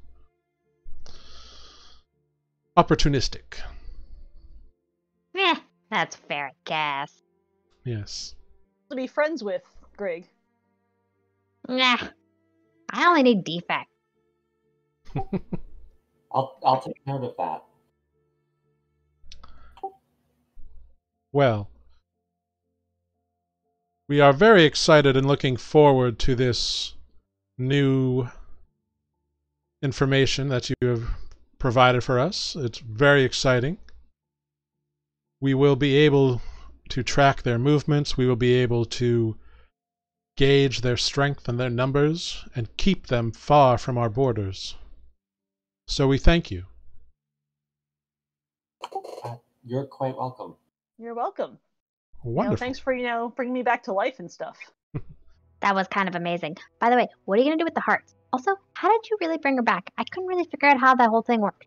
opportunistic. That's fair, I guess. Yes. To be friends with, Greg. Nah. I only need defect. I'll take note of that. Well, we are very excited and looking forward to this new information that you have provided for us. It's very exciting. We will be able to track their movements. We will be able to gauge their strength and their numbers and keep them far from our borders. So we thank you. You're quite welcome. You're welcome. Wonderful. Thanks for, bringing me back to life and stuff. That was kind of amazing. By the way, what are you going to do with the hearts? Also, how did you really bring her back? I couldn't really figure out how that whole thing worked.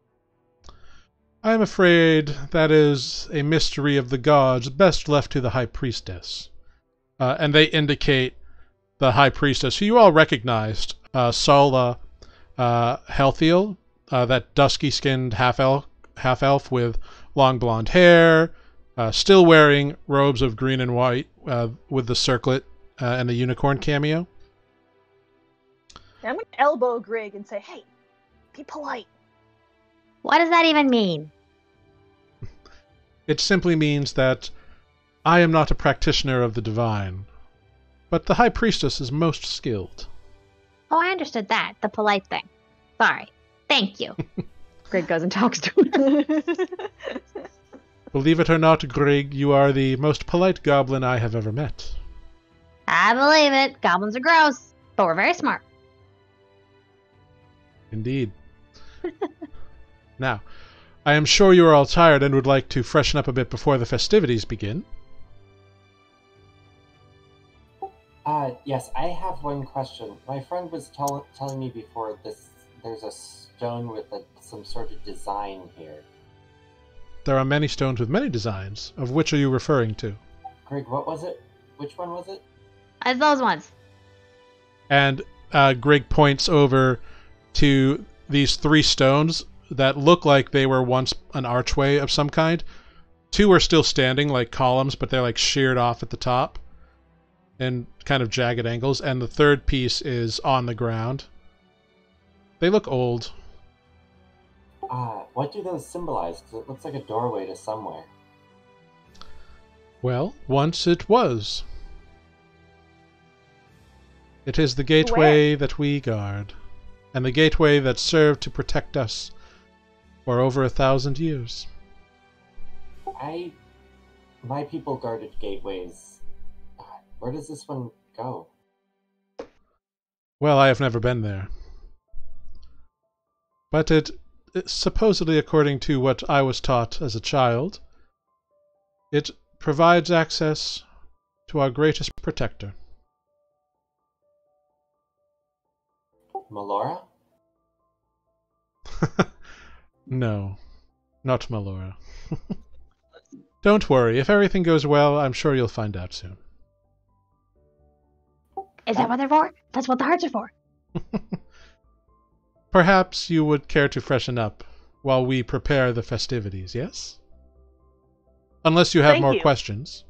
I'm afraid that is a mystery of the gods, best left to the High Priestess. And they indicate the High Priestess, who you all recognized, Sala Healthiel, that dusky-skinned half-elf with long blonde hair, still wearing robes of green and white with the circlet and the unicorn cameo. Yeah, I'm going to elbow Greg and say, hey, be polite. What does that even mean? It simply means that I am not a practitioner of the divine, but the High Priestess is most skilled. Oh, I understood that. The polite thing. Sorry. Thank you. Greg goes and talks to him. Believe it or not, Greg, you are the most polite goblin I have ever met. I believe it. Goblins are gross, but we're very smart. Indeed. Now, I am sure you are all tired and would like to freshen up a bit before the festivities begin. Yes, I have one question. My friend was telling me before there's a stone with some sort of design here. There are many stones with many designs. Of which are you referring to? Greg, what was it? Which one was it? It's those ones. And Greg points over to these 3 stones that look like they were once an archway of some kind. 2 are still standing like columns, but they're like sheared off at the top and kind of jagged angles. And the 3rd piece is on the ground. They look old. What do those symbolize? Because it looks like a doorway to somewhere. Well, once it was. It is the gateway that we guard, and the gateway that served to protect us for over 1,000 years. My people guarded gateways. Where does this one go? Well, I have never been there. But it supposedly, according to what I was taught as a child, it provides access to our greatest protector. Melora? No, not Melora. Don't worry, if everything goes well, I'm sure you'll find out soon. Is that what they're for? That's what the hearts are for. Perhaps you would care to freshen up while we prepare the festivities, yes? Unless you have Thank more you. questions.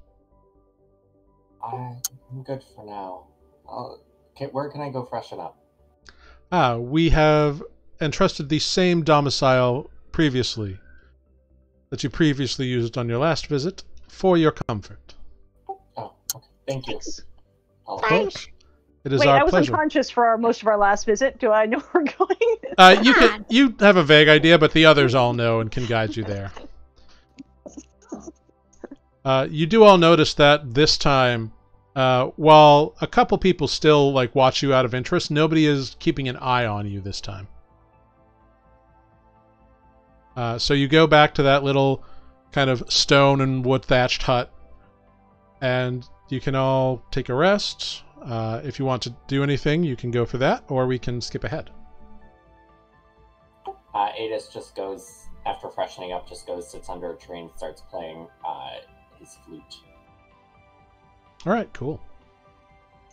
I'm good for now. Where can I go freshen up? We have entrusted the same domicile previously that you previously used on your last visit for your comfort. Oh, okay. Thank you. Thanks. I'll- Of course. It is Wait, our I was pleasure. unconscious for most of our last visit. Do I know where we're going? You have a vague idea, but the others all know and can guide you there. You do all notice that this time, while a couple people still like watch you out of interest, nobody is keeping an eye on you this time. So you go back to that little kind of stone and wood thatched hut, and you can all take a rest. If you want to do anything, you can go for that, or we can skip ahead. Adis just goes, after freshening up, sits under a tree and starts playing his flute. All right, cool.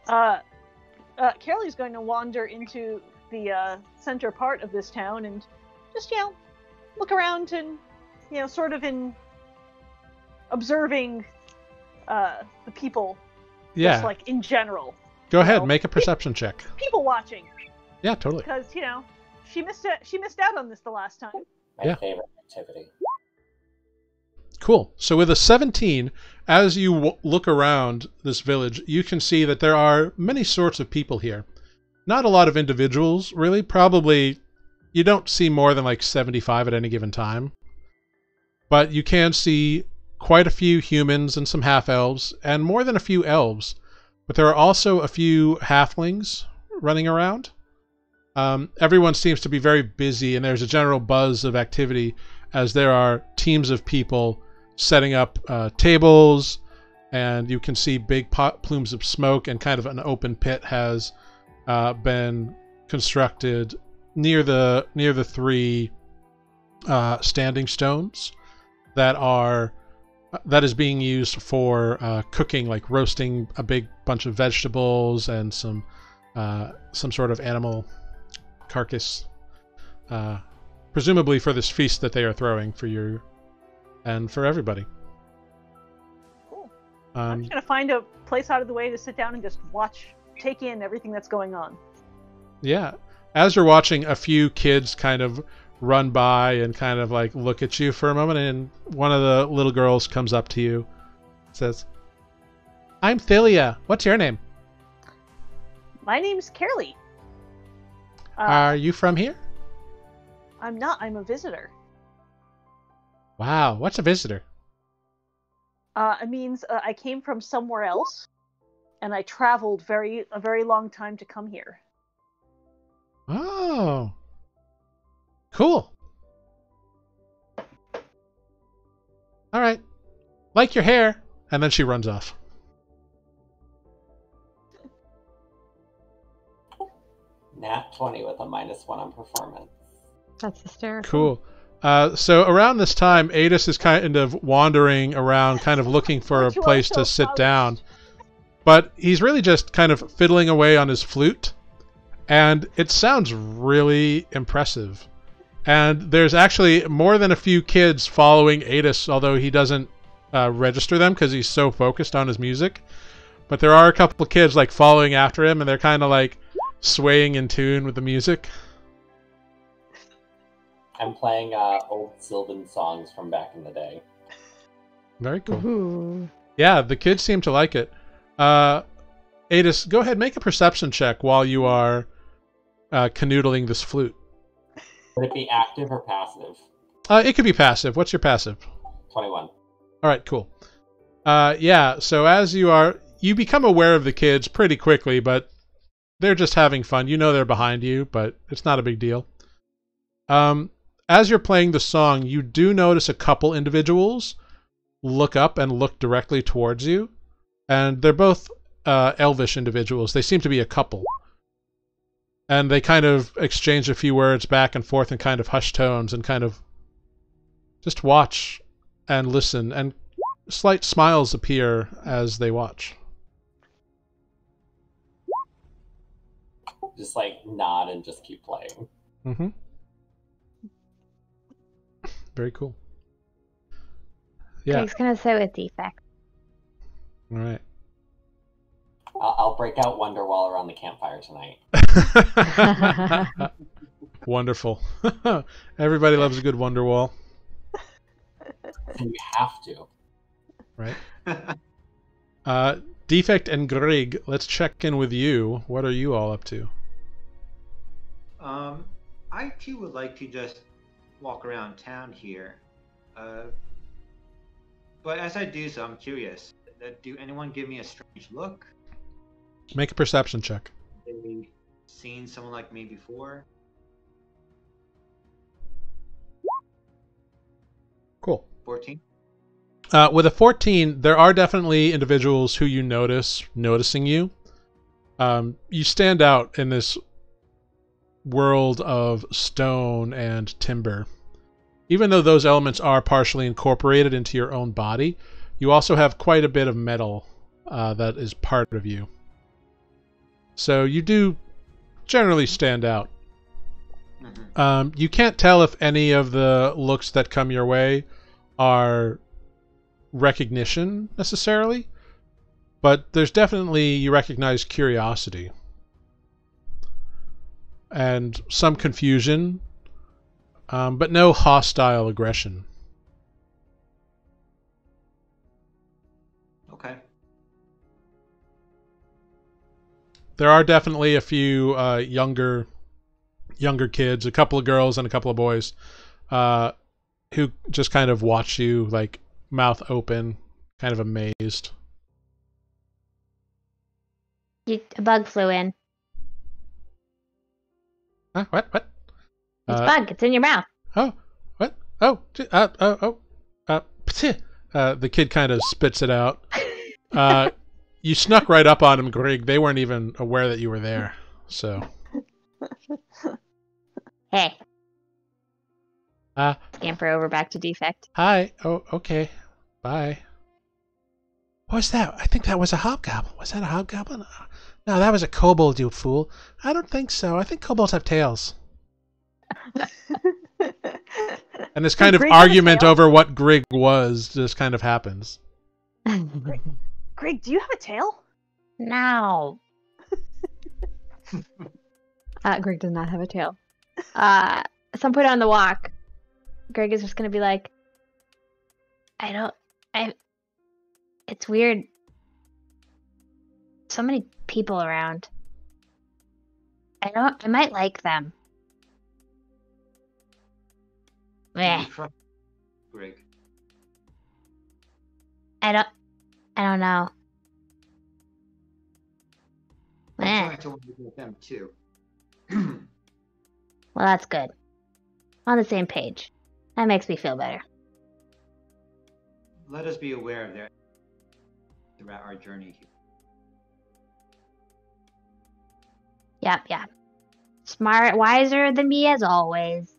Carolee's going to wander into the center part of this town and just, look around and, sort of in observing the people. Yeah. Just like in general. Go ahead, make a perception check. People watching. Yeah, totally. Because, she missed out on this the last time. My favorite activity. Cool. So with a 17, as you look around this village, you can see that there are many sorts of people here. Not a lot of individuals, really. Probably, you don't see more than like 75 at any given time. But you can see quite a few humans and some half-elves, and more than a few elves. But there are also a few halflings running around. Everyone seems to be very busy, and there's a general buzz of activity as there are teams of people setting up tables, and you can see big plumes of smoke, and kind of an open pit has been constructed near the three standing stones that is being used for cooking, like roasting a big bunch of vegetables and some sort of animal carcass, presumably for this feast that they are throwing for you and for everybody. Cool. I'm just gonna find a place out of the way to sit down and just take in everything that's going on. Yeah. As you're watching, a few kids kind of run by and kind of like look at you for a moment, and one of the little girls comes up to you, says, "I'm Thalia. What's your name?" My name's Carolee. Are you from here? I'm not. I'm a visitor. Wow. What's a visitor? It means I came from somewhere else, and I traveled a very long time to come here. Oh. Cool. All right. Like your hair. And then she runs off. Nat 20 with a -1 on performance. That's hysterical. Cool. So around this time, Adis is kind of wandering around, kind of looking for a place to sit down. But he's really just kind of fiddling away on his flute. And it sounds really impressive. And there's actually more than a few kids following Adis, although he doesn't register them because he's so focused on his music. But there are a couple of kids like following after him, and they're kind of like swaying in tune with the music. I'm playing old Sylvan songs from back in the day. Very cool. Ooh. Yeah, the kids seem to like it. Adis, go ahead, make a perception check while you are canoodling this flute. Would it be active or passive? It could be passive. What's your passive? 21. All right, cool. Yeah, so as you become aware of the kids pretty quickly, but they're just having fun. You know they're behind you, but it's not a big deal. As you're playing the song, you do notice a couple individuals look up and look directly towards you, and they're both elvish individuals. They seem to be a couple. And they kind of exchange a few words back and forth in kind of hushed tones and kind of just watch and listen, and slight smiles appear as they watch. Just like nod and just keep playing. Mm-hmm. Very cool. Yeah. Greg's gonna sit with Defect. All right. I'll break out Wonderwall around the campfire tonight. Wonderful. Everybody loves a good Wonderwall. You have to. Right. Defect and Grig, let's check in with you. What are you all up to? I too would like to just walk around town here. But as I do so, I'm curious. Do anyone give me a strange look? Make a perception check. Have they seen someone like me before? Cool. 14? With a 14, there are definitely individuals who you noticing you. You stand out in this world of stone and timber. Even though those elements are partially incorporated into your own body, you also have quite a bit of metal that is part of you. So you do generally stand out. Mm-hmm. You can't tell if any of the looks that come your way are recognition necessarily, but there's definitely, you recognize curiosity and some confusion, but no hostile aggression. Okay. There are definitely a few younger kids, a couple of girls and a couple of boys, who just kind of watch you, like mouth open, kind of amazed. A bug flew in. Huh? What? It's a bug. It's in your mouth. Oh, what? Oh, the kid kind of spits it out. You snuck right up on him, Grig. They weren't even aware that you were there. So. Hey. Scamper over back to Defect. Hi. Oh, okay. Bye. What was that? I think that was a hobgoblin. Was that a hobgoblin? No, that was a kobold, you fool. I don't think so. I think kobolds have tails. And this kind of argument over what Grig was just kind of happens. Grig, do you have a tail? No. Greg does not have a tail. At some point on the walk, Greg is just gonna be like, It's weird. So many people around. I might like them. Meh. Greg. I don't know. I'm Meh. trying to work with them too. Well, that's good. On the same page. That makes me feel better. Let us be aware of that throughout our journey here. Yeah. Smart, wiser than me as always.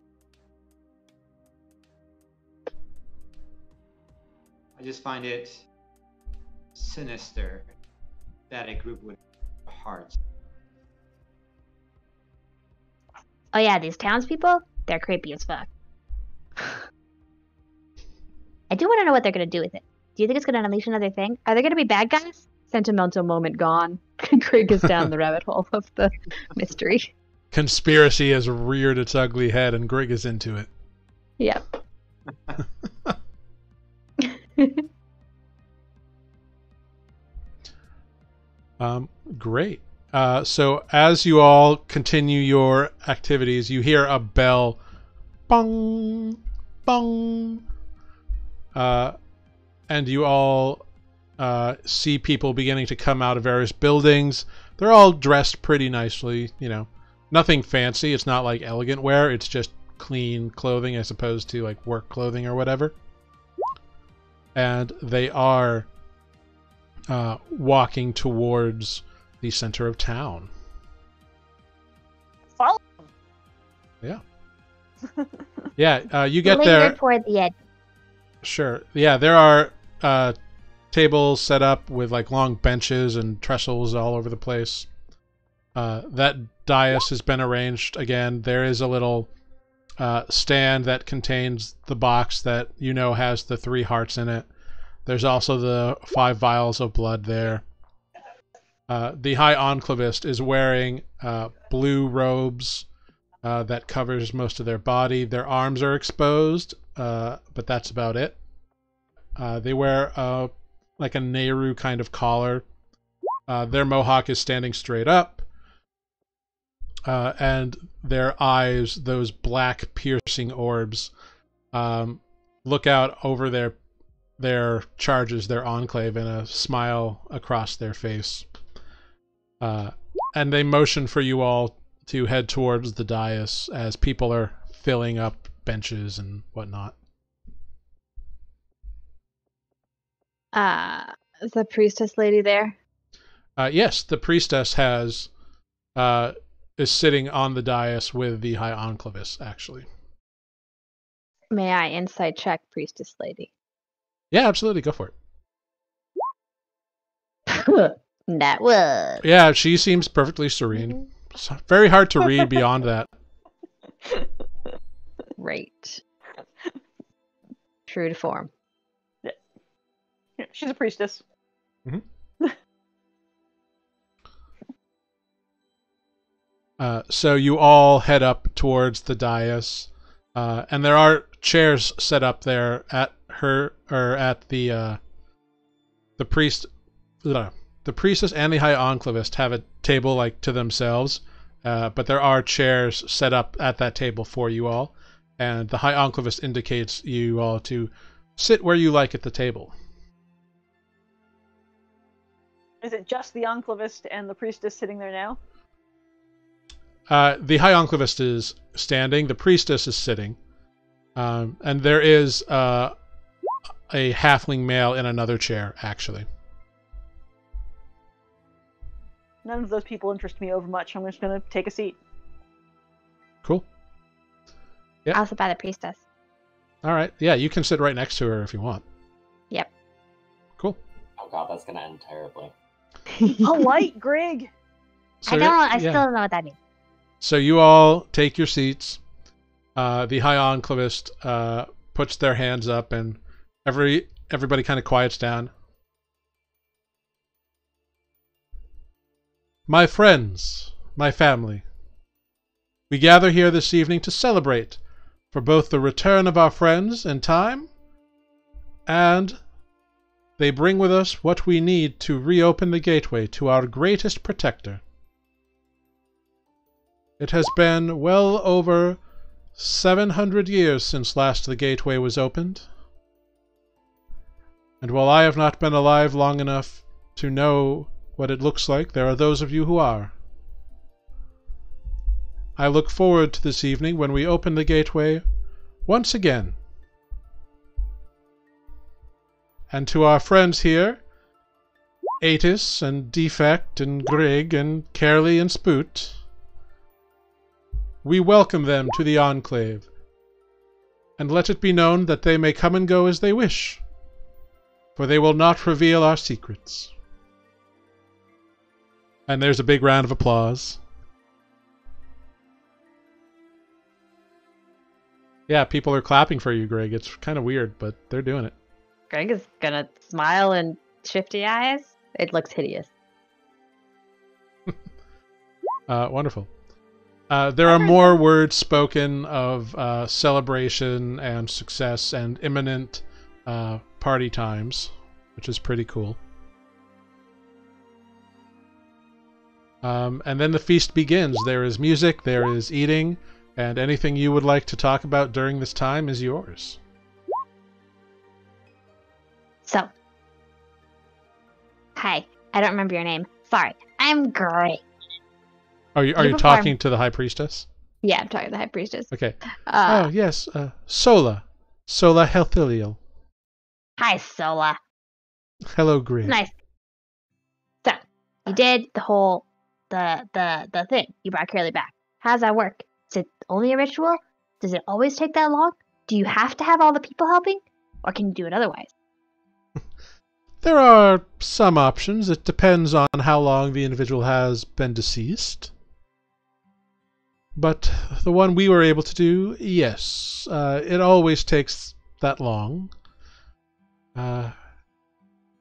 I just find it sinister that a group with hearts. Oh yeah, these townspeople, they're creepy as fuck. I do want to know what they're going to do with it. Do you think it's going to unleash another thing? Are they going to be bad guys? sentimental moment gone. Greg is down the rabbit hole of the mystery. Conspiracy has reared its ugly head, and Grig is into it. Yep. Great. So as you all continue your activities, you hear a bell, bong, bong, and you all see people beginning to come out of various buildings. They're all dressed pretty nicely, you know, nothing fancy. It's not like elegant wear. It's just clean clothing as opposed to like work clothing or whatever. And they are walking towards the center of town. Follow Yeah. Yeah, you get Linger there. toward the edge. Sure. Yeah, there are tables set up with like long benches and trestles all over the place. That dais has been arranged again. There is a little stand that contains the box that you know has the 3 hearts in it. There's also the 5 vials of blood there. The High Enclavist is wearing blue robes that covers most of their body. Their arms are exposed, but that's about it. They wear like a Nehru kind of collar Their mohawk is standing straight up, and their eyes, those black piercing orbs, look out over their charges, their enclave, and a smile across their face. And they motion for you all to head towards the dais as people are filling up benches and whatnot. Is the priestess lady there? Yes, the priestess is sitting on the dais with the High Enclavist, actually. May I insight check priestess lady? Yeah, absolutely. Go for it. That was. Yeah, she seems perfectly serene. It's very hard to read beyond that. Great. True to form. Yeah, she's a priestess. So you all head up towards the dais, and there are chairs set up there at the priest. The priestess and the High Enclavist have a table like to themselves, but there are chairs set up at that table for you all, and the High Enclavist indicates you all to sit where you like at the table. Is it just the Enclavist and the priestess sitting there now? The High Enclavist is standing, the priestess is sitting, and there is a halfling male in another chair, actually. None of those people interest me over much. I'm just going to take a seat. Cool. Yep. I'll sit by the priestess. All right. Yeah, you can sit right next to her if you want. Yep. Cool. Oh god, that's gonna end terribly. Polite, Greg! So, I still don't know what that means. So you all take your seats. The High Enclavist puts their hands up, and everybody kind of quiets down. My friends, my family, we gather here this evening to celebrate for both the return of our friends in time, and they bring with us what we need to reopen the gateway to our greatest protector. It has been well over 700 years since last the gateway was opened, and while I have not been alive long enough to know what it looks like, there are those of you who are. I look forward to this evening when we open the gateway once again. And to our friends here, Atis and Defect and Grig and Carely and Spoot, we welcome them to the Enclave, and let it be known that they may come and go as they wish, for they will not reveal our secrets. And there's a big round of applause. Yeah, people are clapping for you, Greg. It's kind of weird, but they're doing it. Greg is gonna smile and shifty eyes. It looks hideous. Wonderful. There are more words spoken of celebration and success and imminent party times, which is pretty cool. And then the feast begins. There is music, there is eating, and anything you would like to talk about during this time is yours. So, hi. I don't remember your name. Sorry. I'm great. Are you talking to the High Priestess? Yeah, I'm talking to the High Priestess. Okay. Oh, yes. Sola. Sola Helthiliel. Hi, Sola. Hello, Grig. Nice. So, you did the whole the thing. You brought Curly back. How does that work? Is it only a ritual? Does it always take that long? Do you have to have all the people helping? Or can you do it otherwise? There are some options. It depends on how long the individual has been deceased. But the one we were able to do, yes, it always takes that long.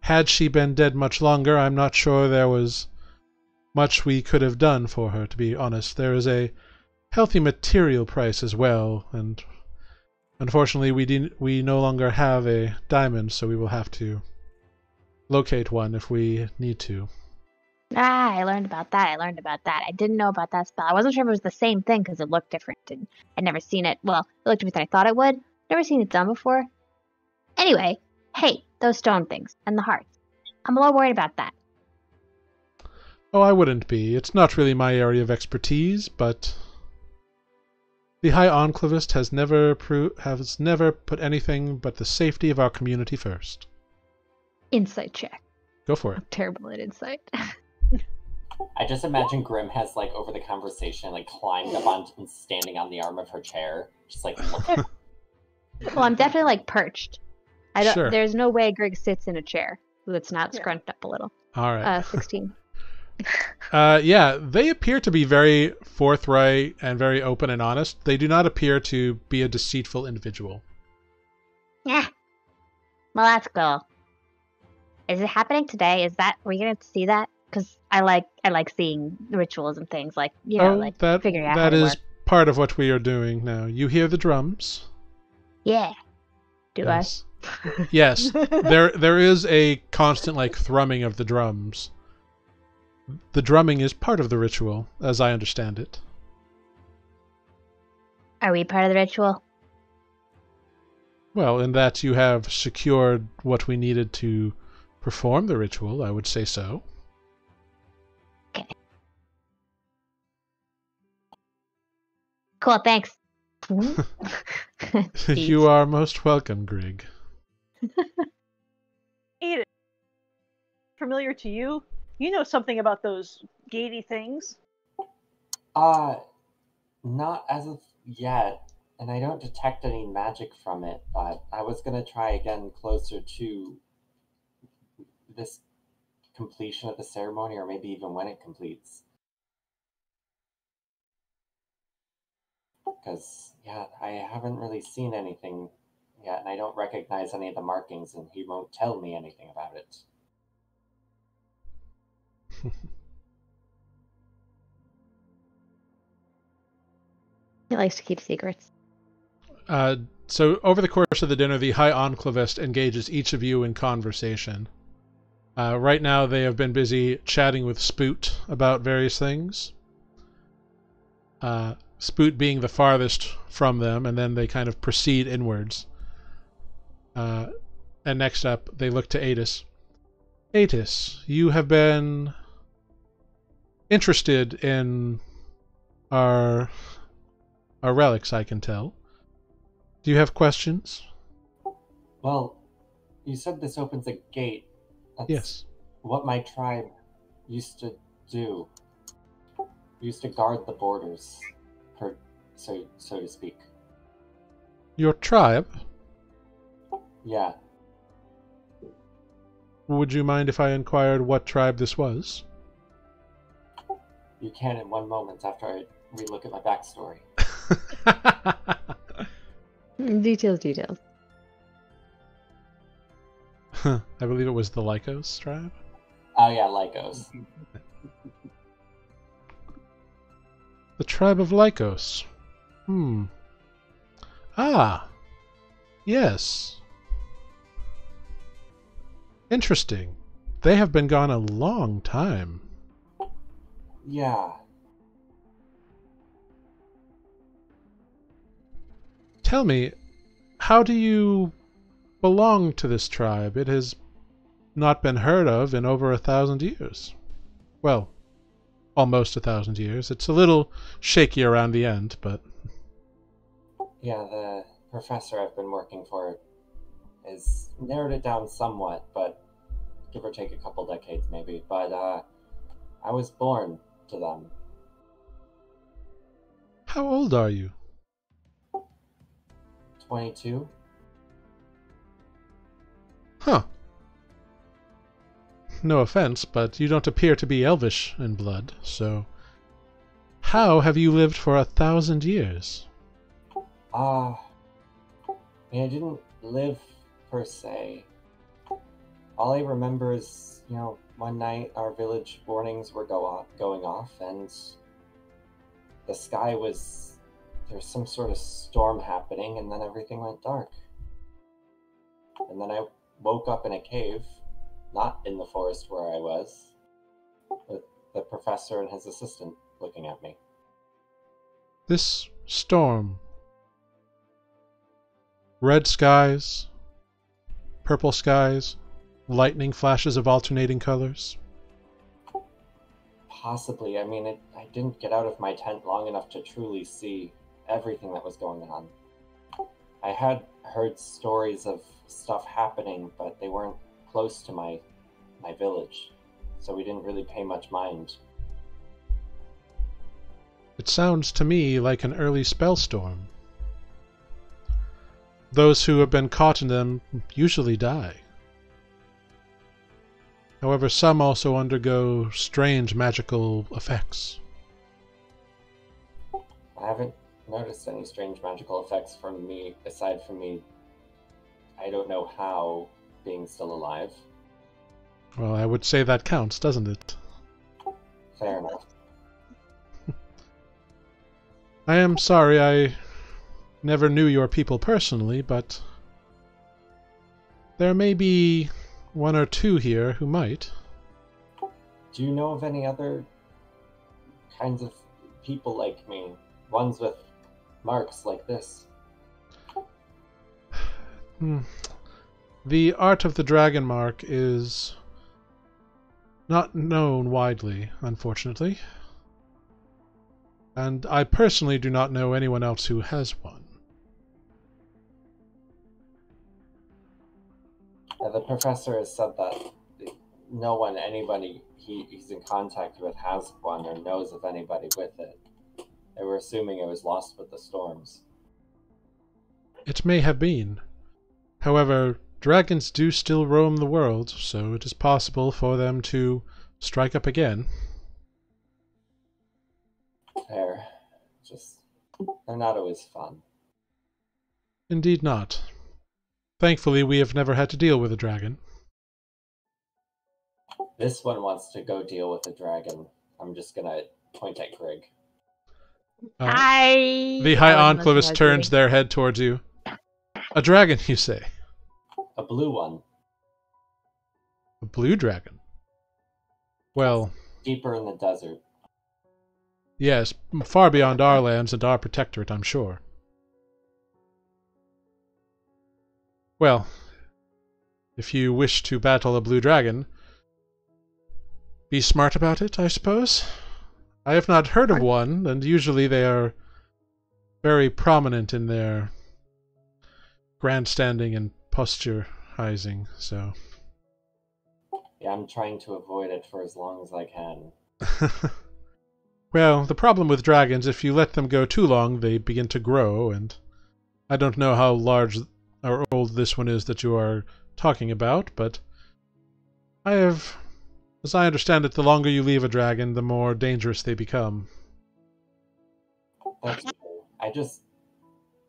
Had she been dead much longer, I'm not sure there was much we could have done for her, to be honest. There is a healthy material price as well, and unfortunately we no longer have a diamond, so we will have to locate one if we need to. Ah, I learned about that. I didn't know about that spell. I wasn't sure if it was the same thing because it looked different, and I'd never seen it. Well, it looked different than I thought it would. Never seen it done before. Anyway, hey, those stone things and the hearts. I'm a little worried about that. Oh, I wouldn't be. It's not really my area of expertise, but the High Enclavist has never put anything but the safety of our community first. Insight check. Go for it. I'm terrible at insight. I just imagine Grim has, like, over the conversation, like, climbed up on and standing on the arm of her chair. Just, like, looking. Well, I'm definitely like perched. I don't. Sure. There's no way Greg sits in a chair that's not Yeah. scrunched up a little. All right. 16. Yeah, they appear to be very forthright and very open and honest. They do not appear to be a deceitful individual. Yeah. Well, that's cool. Is it happening today? Are we gonna see that? Because I like seeing rituals and things like that figuring out how that they is work. part of what we are doing now. You hear the drums? Yeah. Do Yes. Yes. There is a constant like thrumming of the drums. The drumming is part of the ritual, as I understand it. I? Are we part of the ritual? Well, in that you have secured what we needed to perform the ritual, I would say so. Cool. Thanks. You are most welcome, Grig. Aiden, familiar to you? You know something about those gatey things? Not as of yet, and I don't detect any magic from it, but I was gonna try again closer to this completion of the ceremony, or maybe even when it completes. Because, yeah, I haven't really seen anything yet, and I don't recognize any of the markings, and he won't tell me anything about it. He likes to keep secrets. So over the course of the dinner, the High Enclavist engages each of you in conversation. Right now, they have been busy chatting with Spoot about various things. Spoot being the farthest from them, and then they kind of proceed inwards. And next up, they look to Atis. Atis, you have been interested in our relics, I can tell. Do you have questions? Well, you said this opens a gate. That's Yes. what my tribe used to do. We used to guard the borders, so to speak. Your tribe? Yeah. Would you mind if I inquired what tribe this was? You can in one moment after I relook at my backstory. Details. I believe it was the Lycos tribe. Oh yeah, Lycos. The tribe of Lycos. Ah. Yes. Interesting. They have been gone a long time. Yeah. Tell me, how do you belong to this tribe? It has not been heard of in over 1,000 years. Well, almost 1,000 years. It's a little shaky around the end, but... Yeah, the professor I've been working for has narrowed it down somewhat, but give or take a couple decades maybe. But I was born to them. How old are you? 22? Huh. No offense, but you don't appear to be elvish in blood, so... How have you lived for 1,000 years? I mean, I didn't live, per se. All I remember is, one night our village warnings were going off, and the sky was... There was some sort of storm happening, and then everything went dark. And then I woke up in a cave, not in the forest where I was, The professor and his assistant looking at me. This storm. Red skies, purple skies, lightning flashes of alternating colors. Possibly. I mean, I didn't get out of my tent long enough to truly see everything that was going on. I had heard stories of stuff happening, but they weren't close to my village, so we didn't really pay much mind. It sounds to me like an early spell storm. Those who have been caught in them usually die. However, some also undergo strange magical effects. I haven't noticed any strange magical effects from me, aside from me, I don't know how, being still alive. Well, I would say that counts, doesn't it? Fair enough. I am sorry I never knew your people personally, but there may be one or two here who might. Do you know of any other kinds of people like me? Ones with marks like this? The art of the dragon mark is not known widely, unfortunately. And I personally do not know anyone else who has one. The professor has said that no one, anybody he's in contact with has one or knows of anybody with it. They were assuming it was lost with the storms. It may have been. However, dragons do still roam the world, so it is possible for them to strike up again. Fair. Just, they're not always fun. Indeed not. Thankfully, we have never had to deal with a dragon. This one wants to go deal with a dragon. I'm just gonna point at Greg. Hi. The High Enclavus turns their head towards you. A dragon, you say? A blue one. A blue dragon? Well... Deeper in the desert. Yes, far beyond our lands and our protectorate, I'm sure. Well, if you wish to battle a blue dragon, be smart about it, I suppose. I have not heard of one, and usually they are very prominent in their grandstanding and posturizing, so... Yeah, I'm trying to avoid it for as long as I can. Well, the problem with dragons, if you let them go too long, they begin to grow, and I don't know how large or old this one is that you are talking about, but as I understand it, the longer you leave a dragon, the more dangerous they become. That's true. I just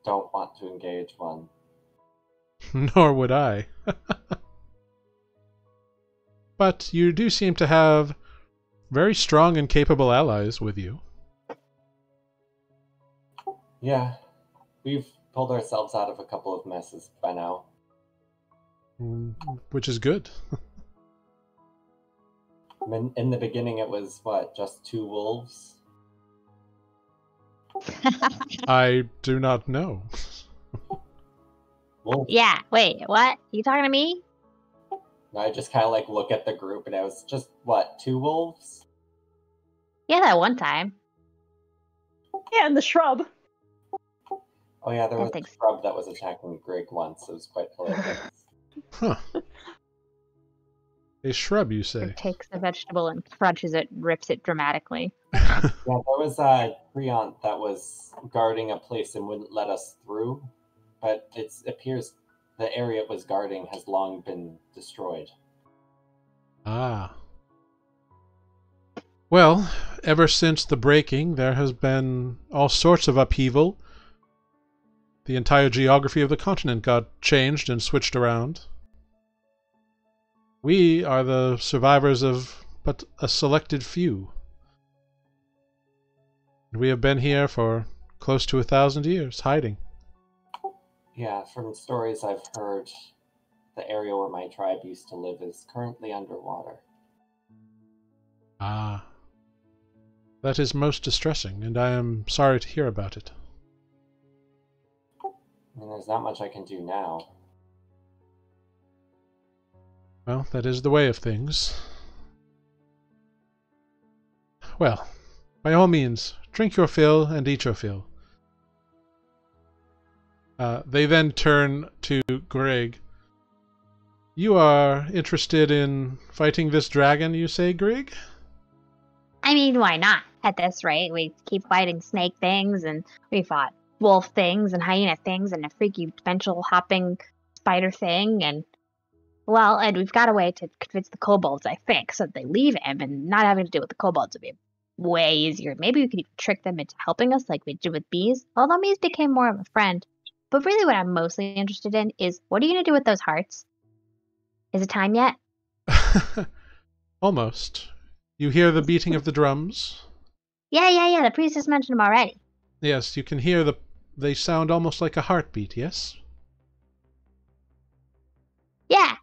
don't want to engage one. Nor would I. But you do seem to have very strong and capable allies with you. Yeah, we've pulled ourselves out of a couple of messes by now. Which is good. In the beginning it was, what, just 2 wolves? I do not know. Wolves? Yeah, wait, what? You talking to me? I just kind of like look at the group and I was just, what, 2 wolves? Yeah, that one time. Yeah, and the shrub. Oh yeah, there was a Thanks. scrub that was attacking Greg once. It was quite hilarious. Huh. A shrub, you say? It takes the vegetable and crunches it, rips it dramatically. Yeah, there was a Creant that was guarding a place and wouldn't let us through, but it appears the area it was guarding has long been destroyed. Ah. Well, ever since the breaking, there has been all sorts of upheaval. The entire geography of the continent got changed and switched around. We are the survivors of but a selected few. We have been here for close to 1,000 years, hiding. Yeah, from stories I've heard, the area where my tribe used to live is currently underwater. Ah. That is most distressing, and I am sorry to hear about it. And there's not much I can do now. Well, that is the way of things. Well, by all means, drink your fill and eat your fill. They then turn to Greg. You are interested in fighting this dragon, you say, Greg? I mean, why not? At this rate, we keep fighting snake things, and we fought wolf things, and hyena things, and a freaky dimensional hopping spider thing, and we've got a way to convince the kobolds, I think, so that they leave him, and not having to deal with the kobolds would be way easier. Maybe we could even trick them into helping us like we did with Bees, although Bees became more of a friend. But really what I'm mostly interested in is, what are you going to do with those hearts? Is it time yet? Almost. You hear the beating of the drums? Yeah, the priest has mentioned them already. Yes, you can hear they sound almost like a heartbeat, yes? Yeah.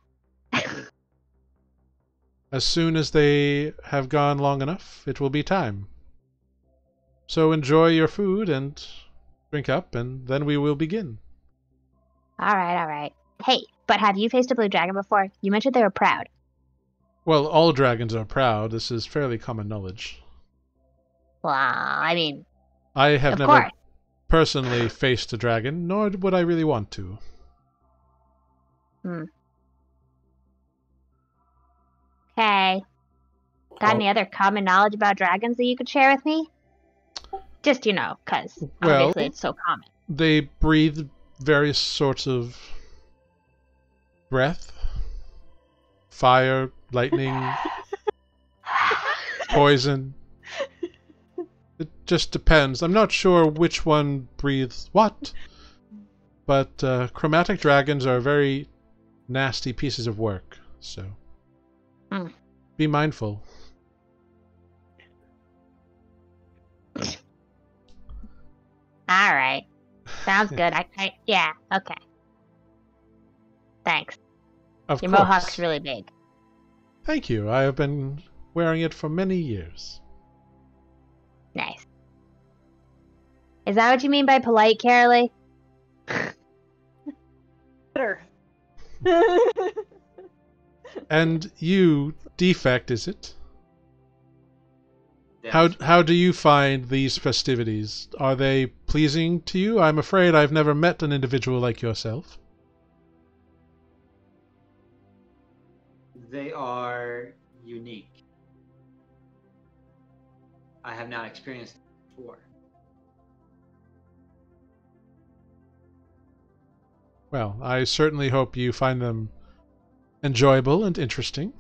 As soon as they have gone long enough, it will be time. So enjoy your food and drink up, and then we will begin. Alright. Hey, but have you faced a blue dragon before? You mentioned they were proud. Well, all dragons are proud. This is fairly common knowledge. Well, I mean, I have of never course. personally faced a dragon, nor would I really want to. Okay. Got any other common knowledge about dragons that you could share with me? Just, because obviously it's so common. They breathe various sorts of breath. Fire, lightning, poison. It just depends. I'm not sure which one breathes what, but chromatic dragons are very nasty pieces of work, so be mindful. Alright. Sounds good. Yeah, okay. Thanks. Of Your course. mohawk's really big. Thank you. I have been wearing it for many years. Nice. Is that what you mean by polite, Carolee? Better. And you, Defect, is it? That's How do you find these festivities? Are they pleasing to you? I'm afraid I've never met an individual like yourself. They are unique. I have not experienced them before. Well, I certainly hope you find them enjoyable and interesting.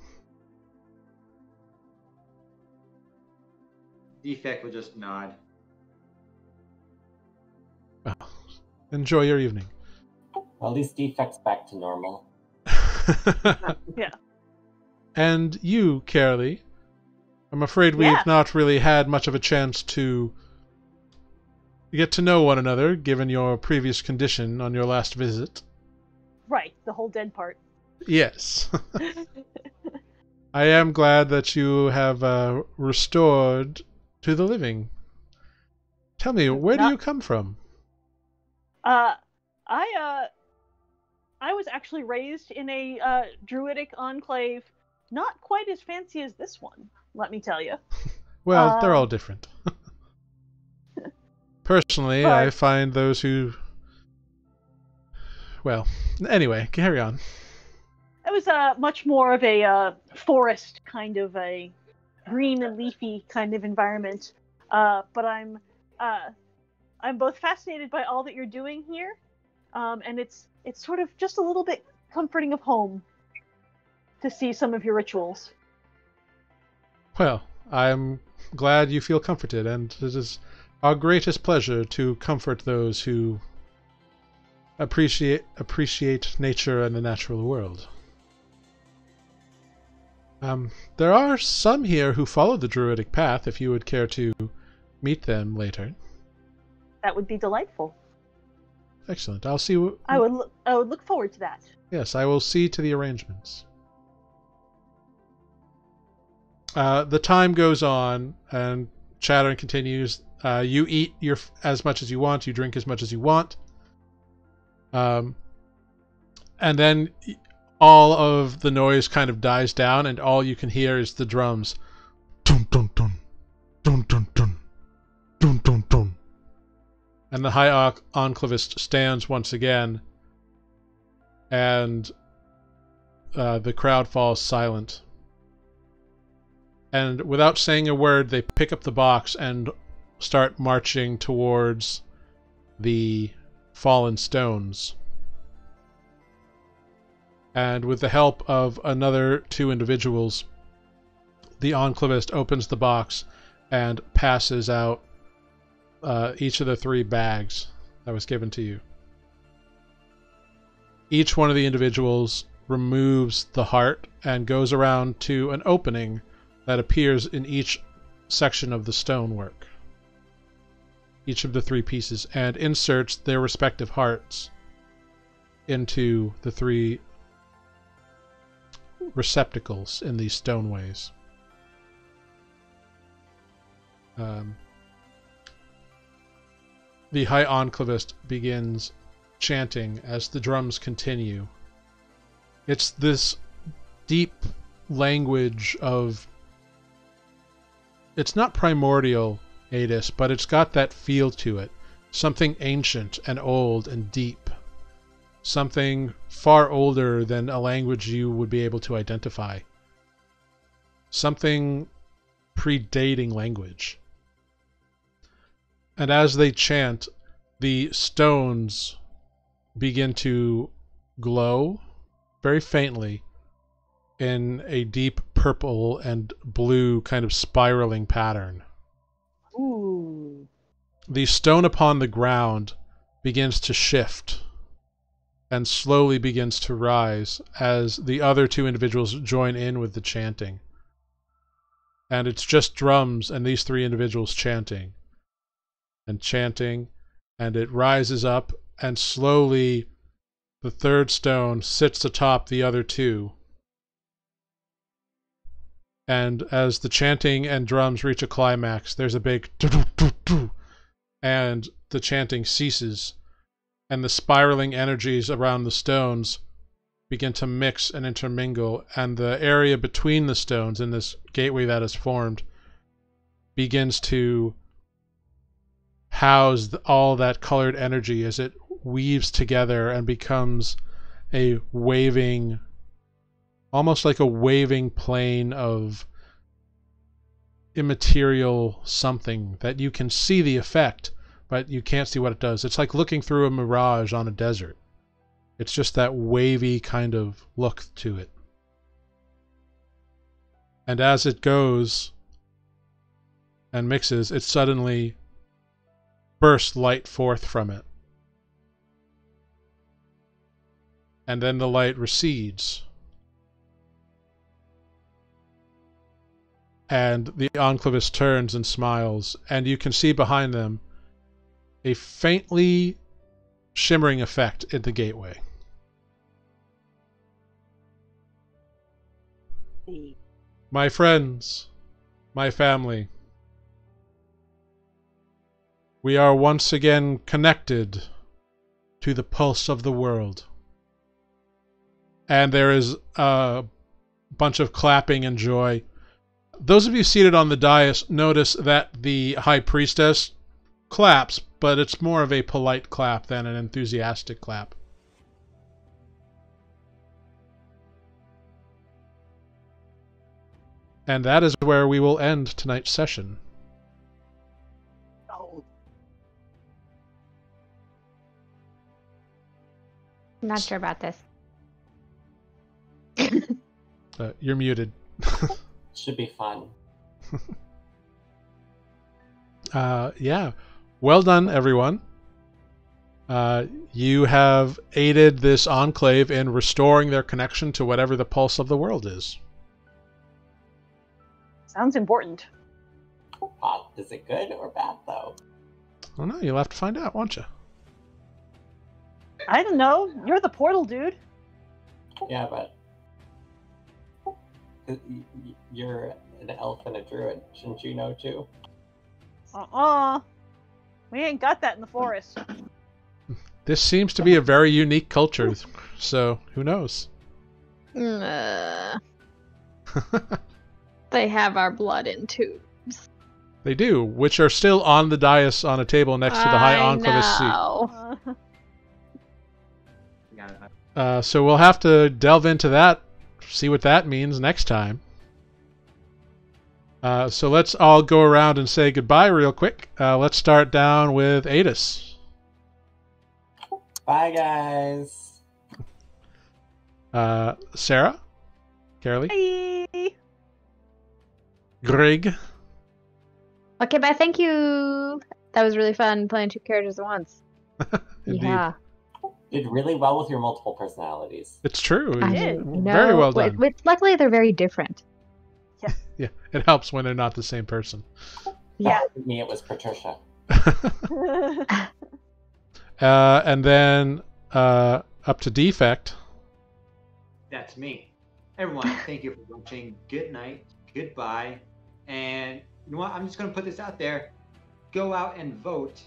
Defect will just nod. Well, enjoy your evening. Well, at least Defect's back to normal. Yeah. And you, Carolee, I'm afraid we've Yeah. not really had much of a chance to get to know one another, given your previous condition on your last visit. Right, the whole dead part. Yes. I am glad that you have restored to the living. Tell me, where do you come from? I was actually raised in a druidic enclave, not quite as fancy as this one, let me tell you. Well, they're all different. Personally, I But- find those who... Well, anyway, carry on. It was much more of a forest kind of a green and leafy kind of environment. But I'm both fascinated by all that you're doing here, and it's sort of just a little bit comforting of home to see some of your rituals. Well, I'm glad you feel comforted, and it is our greatest pleasure to comfort those who appreciate nature and the natural world. There are some here who follow the druidic path, if you would care to meet them later. That would be delightful. Excellent. I'll see. I would look forward to that. Yes, I will see to the arrangements. The time goes on, and chattering continues. You eat as much as you want. You drink as much as you want. And then all of the noise kind of dies down, and all you can hear is the drums. Dun, dun, dun. Dun, dun, dun. Dun, dun, dun. And the High Enclavist stands once again, and the crowd falls silent. And without saying a word, they pick up the box and start marching towards the fallen stones. And with the help of another 2 individuals, the Enclavist opens the box and passes out each of the 3 bags that was given to you. Each one of the individuals removes the heart and goes around to an opening that appears in each section of the stonework, each of the 3 pieces, and inserts their respective hearts into the 3 receptacles in these stoneways. The High Enclavist begins chanting as the drums continue. It's this deep language of... It's not primordial, Adis, but it's got that feel to it. Something ancient and old and deep. Something far older than a language you would be able to identify. Something predating language. And as they chant, the stones begin to glow very faintly in a deep purple and blue kind of spiraling pattern. Ooh. The stone upon the ground begins to shift and slowly begins to rise as the other 2 individuals join in with the chanting. And it's just drums and these 3 individuals chanting and chanting, and it rises up, and slowly the 3rd stone sits atop the other 2. And as the chanting and drums reach a climax, there's a big doo-doo-doo-doo, and the chanting ceases, and the spiraling energies around the stones begin to mix and intermingle, and the area between the stones in this gateway that is formed begins to house all that colored energy as it weaves together and becomes a waving, almost like a waving plane of immaterial something that you can see the effect, but you can't see what it does. It's like looking through a mirage on a desert. It's just that wavy kind of look to it. And as it goes and mixes, it suddenly bursts light forth from it. And then the light recedes. And the Enclavist turns and smiles, and you can see behind them a faintly shimmering effect in the gateway. My friends, my family, we are once again connected to the pulse of the world. And there is a bunch of clapping and joy. Those of you seated on the dais notice that the High Priestess claps, but it's more of a polite clap than an enthusiastic clap. And that is where we will end tonight's session. Oh. I'm not sure about this. You're muted. Should be fun. Yeah. Well done, everyone. You have aided this enclave in restoring their connection to whatever the pulse of the world is. Sounds important. Is it good or bad, though? I don't know. You'll have to find out, won't you? I don't know. You're the portal dude. Yeah, but You're an elf and a druid. Shouldn't you know too? We ain't got that in the forest. This seems to be a very unique culture, so who knows? They have our blood in tubes. They do, which are still on the dais on a table next to the High Enclavist seat. know. So we'll have to delve into that, see what that means next time. So let's all go around and say goodbye real quick. Let's start down with Adis. Bye, guys. Sarah? Carolee? Bye. Greg? Okay, bye. Thank you. That was really fun playing two characters at once. Indeed. Yeah. Did really well with your multiple personalities. It's true. I It's know. very well done. Luckily, they're very different. Yeah, it helps when they're not the same person. Yeah. For me, it was Patricia. And then up to Defect. That's me. Everyone, thank you for watching. Good night, goodbye, and you know what? I'm just gonna put this out there. Go out and vote.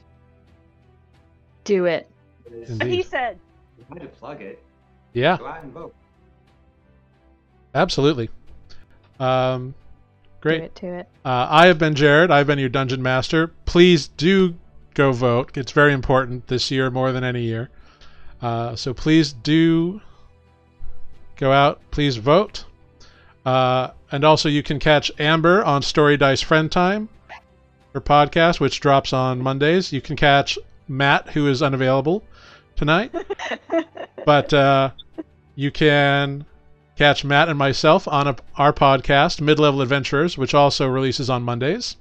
Do it. Indeed. He said. I had to plug it. Yeah, Go out and vote. absolutely. Great. Do it. I have been Jared. I've been your Dungeon Master. Please do go vote. It's very important this year more than any year. So please do go out. Please vote. And also you can catch Amber on Story Dice Friend Time, her podcast, which drops on Mondays. You can catch Matt, who is unavailable tonight. But you can catch Matt and myself on our podcast, Mid-Level Adventurers, which also releases on Mondays.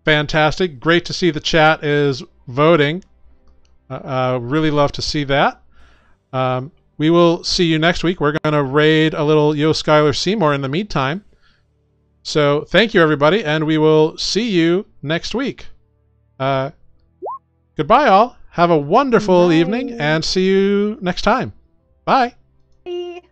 Fantastic. Great to see the chat is voting. Really love to see that. We will see you next week. We're going to raid a little Yo Skylar Seymour in the meantime. So thank you, everybody, and we will see you next week. Goodbye, all. Have a wonderful Bye. evening, and see you next time. Bye. Bye.